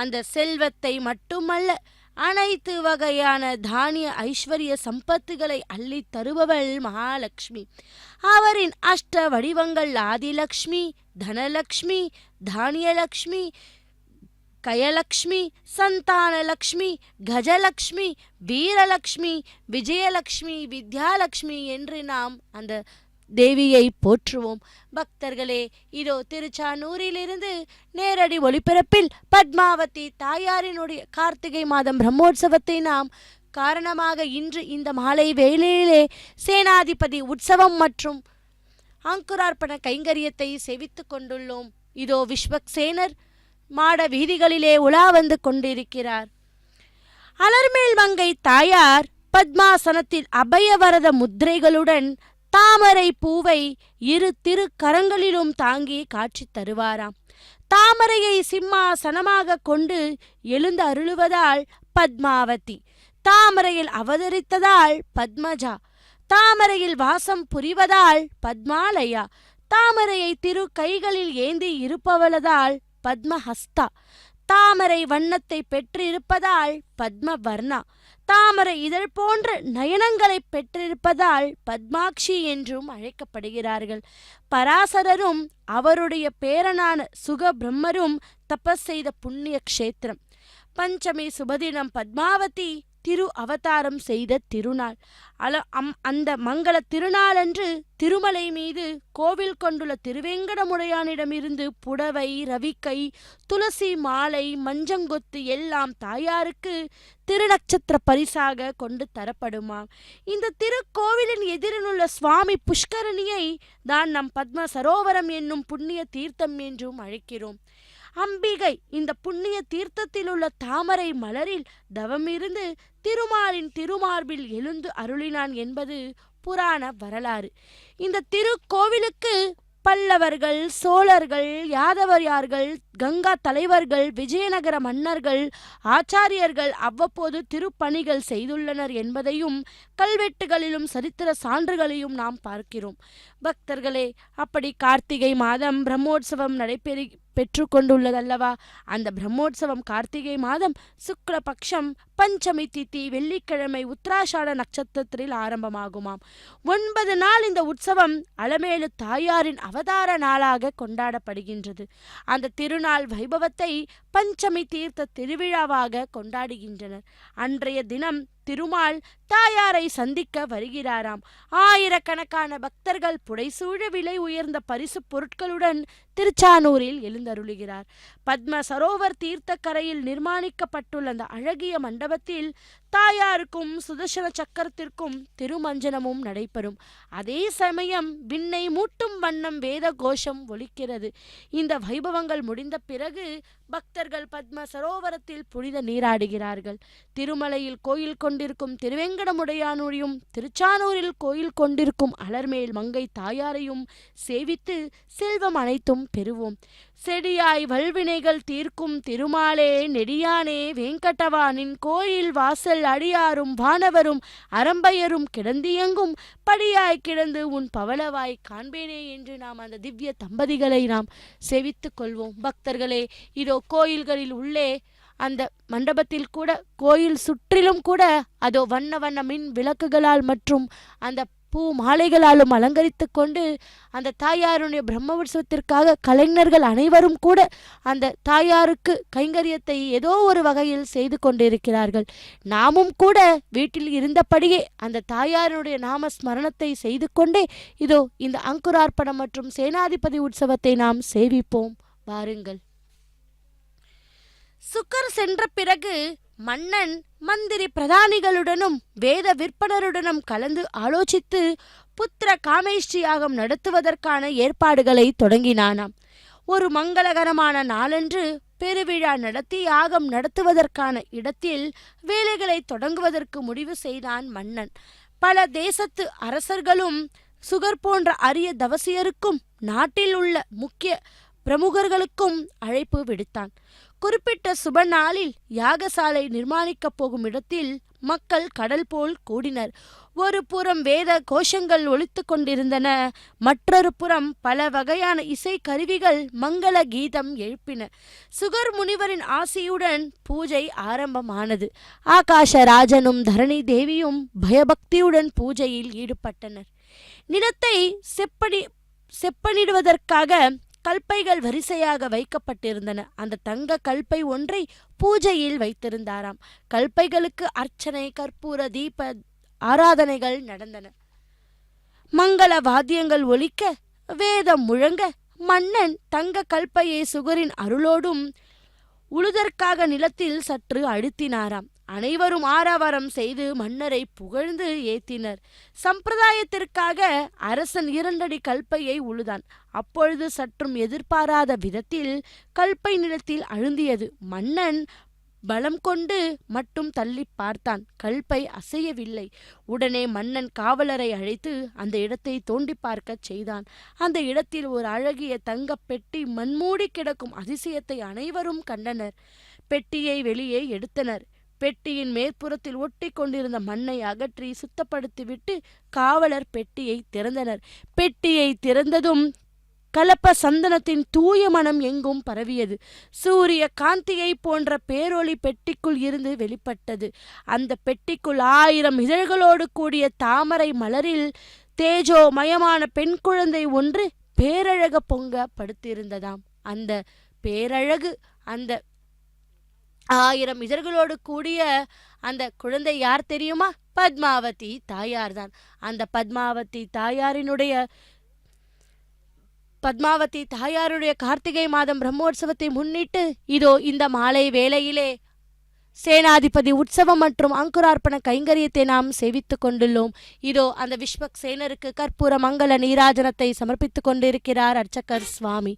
அந்த செல்வத்தை மட்டுமல்ல அனைத்து வகையான தானிய ஐஸ்வர்ய சம்பத்துகளை அள்ளித் தருபவள் மகாலட்சுமி. அவரின் அஷ்ட வடிவங்கள் ஆதிலக்ஷ்மி, தனலக்ஷ்மி, தானியலக்ஷ்மி, கயலக்ஷ்மி, சந்தானலக்ஷ்மி, கஜலக்ஷ்மி, வீரலக்ஷ்மி, விஜயலக்ஷ்மி, வித்யாலக்ஷ்மி என்று நாம் அந்த தேவியை போற்றுவோம். பக்தர்களே, இதோ திருச்சானூரிலிருந்து நேரடி ஒளிபரப்பில் பத்மாவதி தாயாரினுடைய கார்த்திகை மாதம் பிரம்மோற்சவத்தை நாம் காரணமாக இன்று இந்த மாலை வேளையிலே சேனாதிபதி உற்சவம் மற்றும் அங்குரார்ப்பண கைங்கரியத்தை செவித்து கொண்டுள்ளோம். இதோ விஸ்வக்சேனர் மாட வீதிகளிலே உலா வந்து கொண்டிருக்கிறார். அலர்மேல் மங்கை தாயார் பத்மாசனத்தில் அபயவரத முத்திரைகளுடன் தாமரை பூவை இரு திரு கரங்களிலும் தாங்கி காட்சி தருவாராம். தாமரையை சிம்மாசனமாக கொண்டு எழுந்து அருளுவதால் பத்மாவதி, தாமரையில் அவதரித்ததால் பத்மஜா, தாமரையில் வாசம் புரிவதால் பத்மாலயா, தாமரையை திரு கைகளில் ஏந்தி இருப்பவளதால் பத்மஹஸ்தா, தாமரை வண்ணத்தை பெற்றிருப்பதால் பத்மவர்ணா, தாமரை இதழ் போன்ற நயனங்களை பெற்றிருப்பதால் பத்மாக்ஷி என்றும் அழைக்கப்படுகிறார்கள். பராசரரும் அவருடைய பேரனான சுகபிரம்மரும் தபஸ் செய்த புண்ணிய க்ஷேத்திரம். பஞ்சமி சுபதினம் பத்மாவதி திரு அவதாரம் செய்த திருநாள். அந்த மங்கள திருநாளன்று திருமலை மீது கோவில் கொண்டுள்ள திருவேங்கடமுடையானிடமிருந்து புடவை, ரவிக்கை, துளசி மாலை, மஞ்சங்கொத்து எல்லாம் தாயாருக்கு திருநட்சத்திர பரிசாக கொண்டு தரப்படுமாம். இந்த திருக்கோவிலின் எதிரிலுள்ள சுவாமி புஷ்கரணியை தான் நம் பத்ம சரோவரம் என்னும் புண்ணிய தீர்த்தம் என்றும் அழைக்கிறோம். அம்பிகை இந்த புண்ணிய தீர்த்தத்தில் உள்ள தாமரை மலரில் தவமிருந்து திருமாலின் திருமார்பில் எழுந்து அருளினான் என்பது புராண வரலாறு. இந்த திருக்கோவிலுக்கு பல்லவர்கள், சோழர்கள், யாதவர்யார்கள், கங்கா தலைவர்கள், விஜயநகர மன்னர்கள், ஆச்சாரியர்கள் அவ்வப்போது திருப்பணிகள் செய்துள்ளனர் என்பதையும் கல்வெட்டுகளிலும் சரித்திர சான்றுகளையும் நாம் பார்க்கிறோம். பக்தர்களே, அப்படி கார்த்திகை மாதம் பிரம்மோற்சவம் பெற்று கொண்டுள்ளதல்லவா? அந்த பிரம்மோற்சவம் கார்த்திகை மாதம் சுக்லபக்ஷம் பஞ்சமி திதி வெள்ளிக்கிழமை உத்தராஷாட நட்சத்திரத்தில் ஆரம்பமாகுமாம். 9 நாள் இந்த உற்சவம் அலமேலு தாயாரின் அவதார நாளாக கொண்டாடப்படுகின்றது. அந்த திருநாள் திருநாள் வைபவத்தை பஞ்சமி தீர்த்த திருவிழாவாக கொண்டாடுகின்றனர். அன்றைய தினம் திருமால் தாயாரை சந்திக்க வருகிறாராம். ஆயிரக்கணக்கான பக்தர்கள் புடைசூழ விலை உயர்ந்த பரிசு பொருட்களுடன் திருச்சானூரில் எழுந்தருளுகிறார். பத்ம சரோவர் தீர்த்த கரையில் நிர்மாணிக்கப்பட்டுள்ள அந்த அழகிய மண்டபத்தில் தாயாருக்கும் சுதர்சன சக்கரத்திற்கும் திருமஞ்சனமும் நடைபெறும். அதே சமயம் விண்ணை மூட்டும் வண்ணம் வேத கோஷம் ஒலிக்கிறது. இந்த வைபவங்கள் முடிந்த பிறகு பக்தர்கள் பத்ம சரோவரத்தில் புனித நீராடுகிறார்கள். திருமலையில் கோயில் கொண்டிருக்கும் திருவேங்கடமுடையானையும் திருச்சானூரில் கோயில் கொண்டிருக்கும் அலர்மேல் மங்கை தாயாரையும் சேவித்து செல்வம் அனைத்தும் பெறுவோம். செடியாய் வல்வினைகள் தீர்க்கும் திருமாலே நெடியானே வேங்கடவானின் கோயில் வாசல் அடியாரும் வானவரும் அரம்பையரும் கிடந்தியங்கும் படியாய் கிடந்து உன் பவளவாய் காண்பேனே என்று நாம் அந்த திவ்ய தம்பதிகளை நாம் சேவித்துக் கொள்வோம். பக்தர்களே, இதோ கோயில்களில் உள்ளே அந்த மண்டபத்தில் கூட கோயில் சுற்றிலும் கூட அதோ வண்ண வண்ண மின் விளக்குகளால் மற்றும் அந்த பூ மாலைகளாலும் அலங்கரித்து கொண்டு அந்த தாயாருடைய பிரம்ம உற்சவத்திற்காக கலைஞர்கள் அனைவரும் கூட அந்த தாயாருக்கு கைங்கரியத்தை ஏதோ ஒரு வகையில் செய்து கொண்டிருக்கிறார்கள். நாமும் கூட வீட்டில் இருந்தபடியே அந்த தாயாருடைய நாம ஸ்மரணத்தை செய்து கொண்டே இதோ இந்த அங்குரார்ப்பணம் மற்றும் சேனாதிபதி உற்சவத்தை நாம் சேவிப்போம். வாருங்கள். சுக்கர் சென்ற பிறகு மன்னன் மந்திரி பிரதானிகளுடனும் வேத விற்பனருடனும் கலந்து ஆலோசித்து புத்திர காமேஷ்டி யாகம் நடத்துவதற்கான ஏற்பாடுகளை தொடங்கினானாம். ஒரு மங்களகரமான நாளன்று பெருவிழா நடத்தி யாகம் நடத்துவதற்கான இடத்தில் வேலைகளை தொடங்குவதற்கு முடிவு செய்தான் மன்னன். பல தேசத்து அரசர்களும் சுகர் போன்ற அரிய தவசியருக்கும் நாட்டில் உள்ள முக்கிய பிரமுகர்களுக்கும் அழைப்பு விடுத்தான். குறிப்பிட்ட சுப நாளில் யாகசாலை நிர்மாணிக்கப் போகும் இடத்தில் மக்கள் கடல் போல் கூடினர். ஒரு புறம் வேத கோஷங்கள் ஒலித்து கொண்டிருந்தன, மற்றொரு புறம் பல வகையான இசை கருவிகள் மங்கள கீதம் எழுப்பின. சுகர் முனிவரின் ஆசியுடன் பூஜை ஆரம்பமானது. ஆகாஷராஜனும் தரணி தேவியும் பயபக்தியுடன் பூஜையில் ஈடுபட்டனர். நிலத்தை செப்பனிடுவதற்காக கல்பைகள் வரிசையாக வைக்கப்பட்டிருந்தன. அந்த தங்க கல்பை ஒன்றை பூஜையில் வைத்திருந்தாராம். கல்பைகளுக்கு அர்ச்சனை, கற்பூர தீப ஆராதனைகள் நடந்தன. மங்கள வாத்தியங்கள் ஒலிக்க, வேதம் முழங்க மன்னன் தங்க கல்பையை சுகரின் அருளோடும் உழுதற்காக நிலத்தில் சற்று அழுத்தினாராம். அனைவரும் ஆரவாரம் செய்து மன்னரை புகழ்ந்து ஏத்தினர். சம்பிரதாயத்திற்காக அரசன் 2 அடி கல்பையை உழுதான். அப்பொழுது சற்றும் எதிர்பாராத விதத்தில் கல்பை நிலத்தில் அழுந்தியது. மன்னன் பலம் கொண்டு மட்டும் தள்ளி பார்த்தான். கல்பை அசையவில்லை. உடனே மன்னன் காவலரை அழைத்து அந்த இடத்தை தோண்டி பார்க்க செய்தான். அந்த இடத்தில் ஒரு அழகிய தங்க பெட்டி மண்மூடி கிடக்கும் அதிசயத்தை அனைவரும் கண்டனர். பெட்டியை வெளியே எடுத்தனர். பெட்டியின் மேற்புறத்தில் ஒட்டி கொண்டிருந்த மண்ணை அகற்றி சுத்தப்படுத்திவிட்டு காவலர் பெட்டியை திறந்தனர். பெட்டியை திறந்ததும் கலப்ப சந்தனத்தின் தூய மனம் எங்கும் பரவியது. சூரிய காந்தியை போன்ற பேரொளி பெட்டிக்குள் இருந்து வெளிப்பட்டது. அந்த பெட்டிக்குள் 1000 இதழ்களோடு கூடிய தாமரை மலரில் தேஜோமயமான பெண் குழந்தை ஒன்று பேரழக பொங்க படுத்திருந்ததாம். அந்த பேரழகு, அந்த 1000 இதழ்களோடு கூடிய அந்த குழந்தை யார் தெரியுமா? பத்மாவதி தாயார்தான். அந்த பத்மாவதி தாயாருடைய கார்த்திகை மாதம் பிரம்மோற்சவத்தை முன்னிட்டு இதோ இந்த மாலை வேளையிலே சேனாதிபதி உற்சவம் மற்றும் அங்குரார்ப்பண கைங்கரியத்தை நாம் சேவித்துக் கொண்டுள்ளோம். இதோ அந்த விஸ்வக் சேனருக்கு கற்பூர மங்கள நீராஜனத்தை சமர்ப்பித்துக் கொண்டிருக்கிறார் அர்ச்சகர் சுவாமி.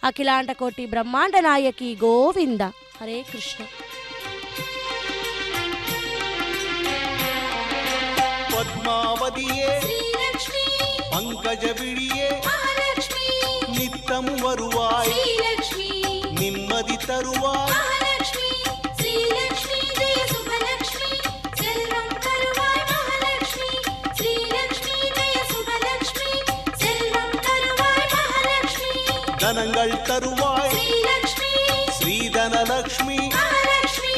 அகிலாண்ட கோட்டி பிரம்மாண்ட நாயகி கோவிந்தா. ஹரே கிருஷ்ண. பத்மாவதியே ஸ்ரீலக்ஷ்மி பங்கஜ விழியே மகாலட்சுமி நித்தம் வருவாய் ஸ்ரீலக்ஷ்மி நிம்மதி தருவாய் மகாலட்சுமி ஸ்ரீலக்ஷ்மி ஜெய சுபலக்ஷ்மி செல்வம் தருவாய் மகாலட்சுமி ஸ்ரீலக்ஷ்மி ஜெய சுபலக்ஷ்மி செல்வம் தருவாய் மகாலட்சுமி தனங்கள் தருவாய் ஸ்ரீலக்ஷ்மி ஸ்ரீதனலக்ஷ்மி மகாலட்சுமி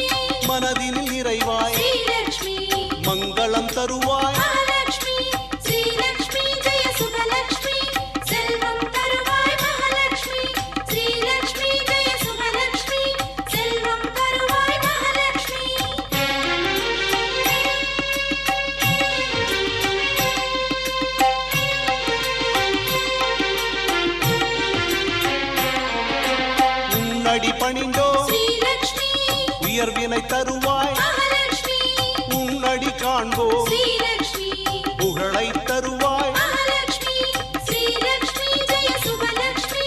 மனதினில் நிறைவாய் ஸ்ரீலக்ஷ்மி மங்களம் தருவாய் மகாலட்சுமி ஸ்ரீலக்ஷ்மி ஜெய சுபலக்ஷ்மி செல்வம் தருவாய் மகாலட்சுமி ஸ்ரீலக்ஷ்மி ஜெய உன்னடி பணிந்தோ ஸ்ரீலக்ஷ்மி உயர்வினை தருவாய் மகாலட்சுமி உன்னடி காண்போ ஸ்ரீலக்ஷ்மி புகழை தருவாய் மகாலட்சுமி ஸ்ரீலக்ஷ்மி ஜெய சுபலக்ஷ்மி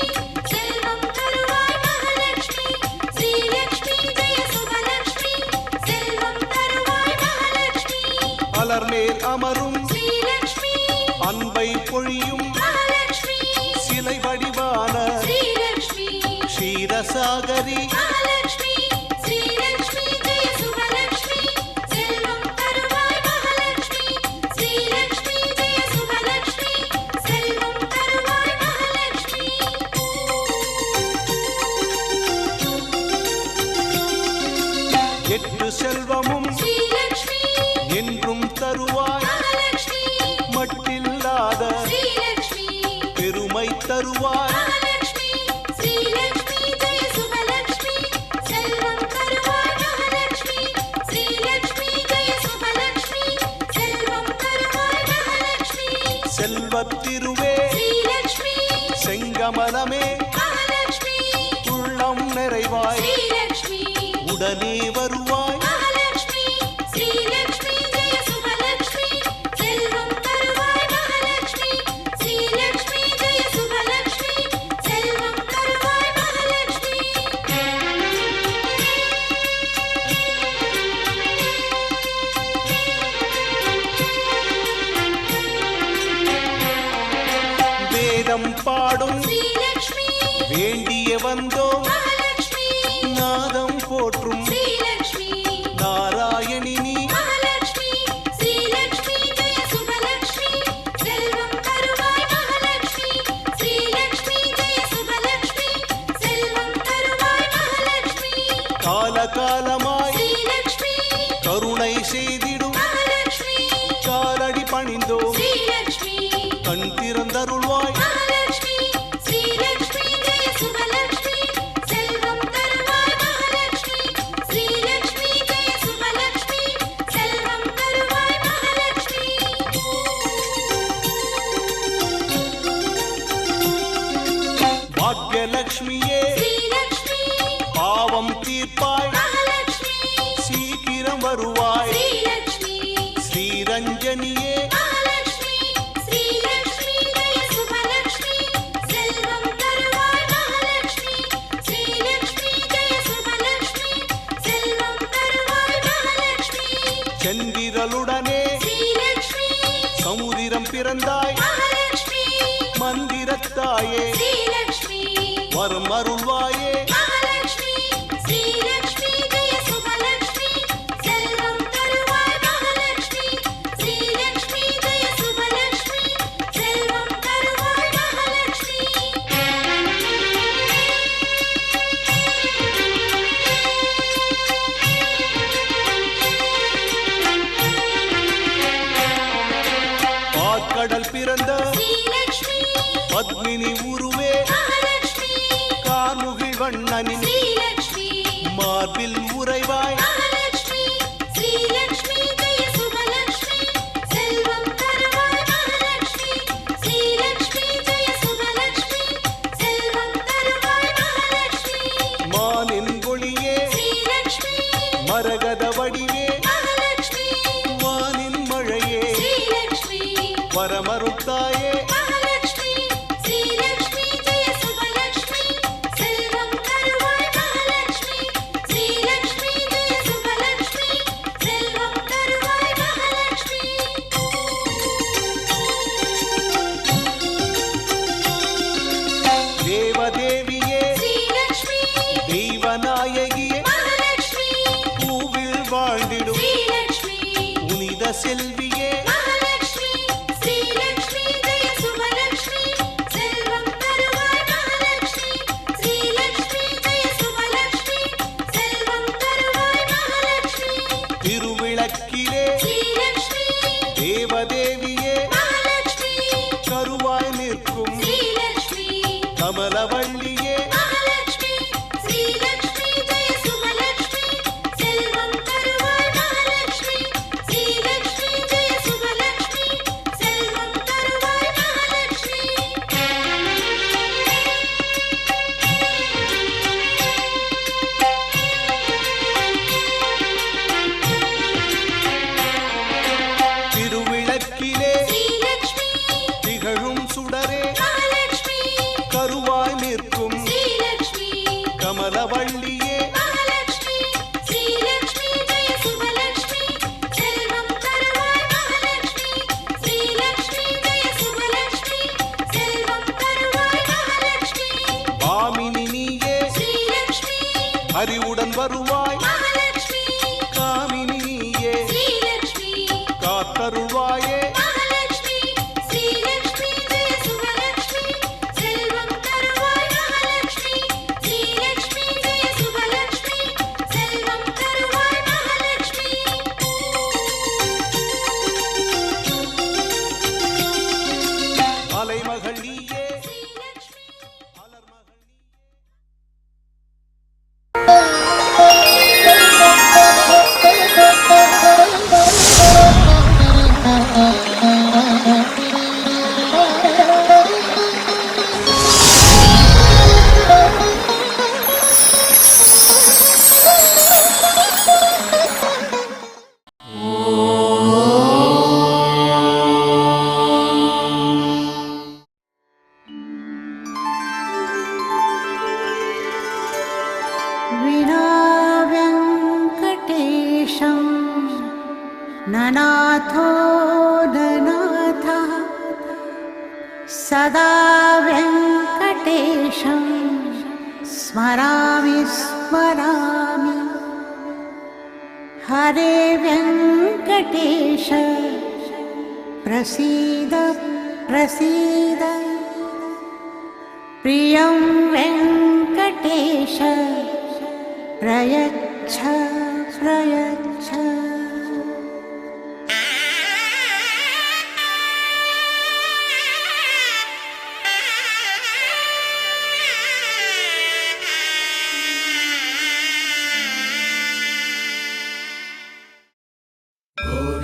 செல்வம் தருவாய் மகாலட்சுமி ஸ்ரீலக்ஷ்மி ஜெய சுபலக்ஷ்மி செல்வம் தருவாய் மகாலட்சுமி அலர்மேல் அமரும் ஸ்ரீலக்ஷ்மி அன்பை பொழியும் மகாலட்சுமி சிலை வடிவான ஸ்ரீலக்ஷ்மி க்ஷீரசாகரி மகாலட்சுமி ஸ்ரீலக்ஷ்மி ஜெய சுபலக்ஷ்மி செல்வம் தருவாய் மகாலட்சுமி ஸ்ரீலக்ஷ்மி ஜெய சுபலக்ஷ்மி செல்வம் தருவாய் மகாலட்சுமி எட்டு செல்வமும் ஸ்ரீலக்ஷ்மி என்றும் தருவாய் மகாலட்சுமி மட்டில்லாத ஸ்ரீலக்ஷ்மி பெருமை தருவாய் மகாலட்சுமி ஸ்ரீலக்ஷ்மி ஜெய சுபலக்ஷ்மி செல்வம் தருவாய் மகாலட்சுமி ஸ்ரீலக்ஷ்மி ஜெய சுபலக்ஷ்மி செல்வம் தருவாய் மகாலட்சுமி செல்வத்திருவே ஸ்ரீலக்ஷ்மி செங்கமலமே மகாலட்சுமி உள்ளம் நிறைவாய் ஸ்ரீலக்ஷ்மி உடனே வருவாய் மகாலட்சுமி ஸ்ரீலக்ஷ்மி ஜெய சுபலக்ஷ்மி செல்வம் தருவாய் மகாலட்சுமி ஸ்ரீலக்ஷ்மி ஜெய சுபலக்ஷ்மி செல்வம் தருவாய் மகாலட்சுமி வேதம் பாடும் ஸ்ரீலக்ஷ்மி வேண்டிய வந்தோம் மகாலட்சுமி நாதம் போற்றும் ஸ்ரீலக்ஷ்மி நாராயணி நீ மகாலட்சுமி ஸ்ரீலக்ஷ்மி ஜெய சுபலக்ஷ்மி செல்வம் தருவாய் மகாலட்சுமி ஸ்ரீலக்ஷ்மி ஜெய சுபலக்ஷ்மி செல்வம் தருவாய் மகாலட்சுமி காலகாலமாய் ஸ்ரீலக்ஷ்மி கருணை செய்திடும் மகாலட்சுமி காலடி பணிந்தோ ஸ்ரீலக்ஷ்மி கண் திறந்தருள்வாய் மகாலட்சுமி ஸ்ரீலக்ஷ்மி ஜெய சுபலக்ஷ்மி செல்வம் தருவாய் மகாலட்சுமி ஸ்ரீலக்ஷ்மி ஜெய சுபலக்ஷ்மி செல்வம் தருவாய் மகாலட்சுமி பாக்யலட்சுமியே ஸ்ரீலக்ஷ்மி பாவம் தீர்ப்பாய் மகாலட்சுமி சீக்கிரம் வருவாய் ஸ்ரீலக்ஷ்மி ஸ்ரீரஞ்சனியே மகாலட்சுமி ஸ்ரீலக்ஷ்மி ஜெய சுபலக்ஷ்மி செல்வம் தருவாய் மகாலட்சுமி ஸ்ரீலக்ஷ்மி ஜெய சுபலக்ஷ்மி செல்வம் தருவாய் மகாலட்சுமி செந்திரலுடனே ஸ்ரீலக்ஷ்மி சமுதிரம் பிறந்தாய் மகாலட்சுமி மந்திரத்தாயே ஸ்ரீலக்ஷ்மி வரம் அருள்வாயே மகாலட்சுமி ஸ்ரீலக்ஷ்மி ஜெய சுபலக்ஷ்மி செல்வம் தருவாய் மகாலட்சுமி ஸ்ரீலக்ஷ்மி ஜெய சுபலக்ஷ்மி செல்வம் தருவாய் மகாலட்சுமி பாற்கடல் பிறந்த ஸ்ரீலக்ஷ்மி பத்மினி உருவே மகாலட்சுமி கார்முகில் வண்ணனின் ஸ்ரீலக்ஷ்மி மார்பில் உறைவாய் மகாலட்சுமி ஸ்ரீலக்ஷ்மி ஜெய சுபலக்ஷ்மி செல்வம் தருவாய் மகாலட்சுமி ஸ்ரீலக்ஷ்மி ஜெய சுபலக்ஷ்மி செல்வம் தருவாய் மகாலட்சுமி மானின் ஒளியே ஸ்ரீலக்ஷ்மி மரகத வடிவே மகாலட்சுமி வானின் மழையே ஸ்ரீலக்ஷ்மி வரமருத்தாயே மகாலட்சுமி ஸ்ரீலக்ஷ்மி ஜெய சுபலக்ஷ்மி செல்வம் தருவாய் மகாலட்சுமி ஸ்ரீலக்ஷ்மி ஜெய சுபலக்ஷ்மி செல்வம் தருவாய் மகாலட்சுமி தேவதேவியே ஸ்ரீலக்ஷ்மி தெய்வநாயகியே மகாலட்சுமி பூவில் வாழ்ந்திடும் ஸ்ரீலக்ஷ்மி புனித செல்வியே மகாலட்சுமி ஸ்ரீலக்ஷ்மி ஜெய சுபலக்ஷ்மி செல்வம் தருவாய் மகாலட்சுமி ஸ்ரீலக்ஷ்மி ஜெய சுபலக்ஷ்மி செல்வம் தருவாய் மகாலட்சுமி திருவிளக்கிலே ஸ்ரீலக்ஷ்மி தேவதேவியே மகாலட்சுமி கருவாய் நிற்கும் ஸ்ரீலக்ஷ்மி கமலவள்ளியே மகாலட்சுமி ஸ்ரீலக்ஷ்மி ஜெய சுபலக்ஷ்மி செல்வம் தருவாய் மகாலட்சுமி ஸ்ரீலக்ஷ்மி வருவாய் மகாலட்சுமி காமினி நீயே ஸ்ரீலக்ஷ்மி காத்தருள்வாயே மகாலட்சுமி ஸ்ரீலக்ஷ்மி ஜெய சுபலக்ஷ்மி செல்வம் தருவாய் மகாலட்சுமி ஸ்ரீலக்ஷ்மி ஜெய சுபலக்ஷ்மி செல்வம் தருவாய் மகாலட்சுமி அலைமகள் நீயே ஸ்ரீலக்ஷ்மி அலர்மகள் நீயே विनाव्यङ्कटेशं ननाथो ननाथः सदा व्यङ्कटेशं स्मरामि स्मरामि हरे व्यङ्कटेश प्रसीद प्रसीद प्रियं वेङ्कटेश प्रयच्छ प्रयच्छ Guru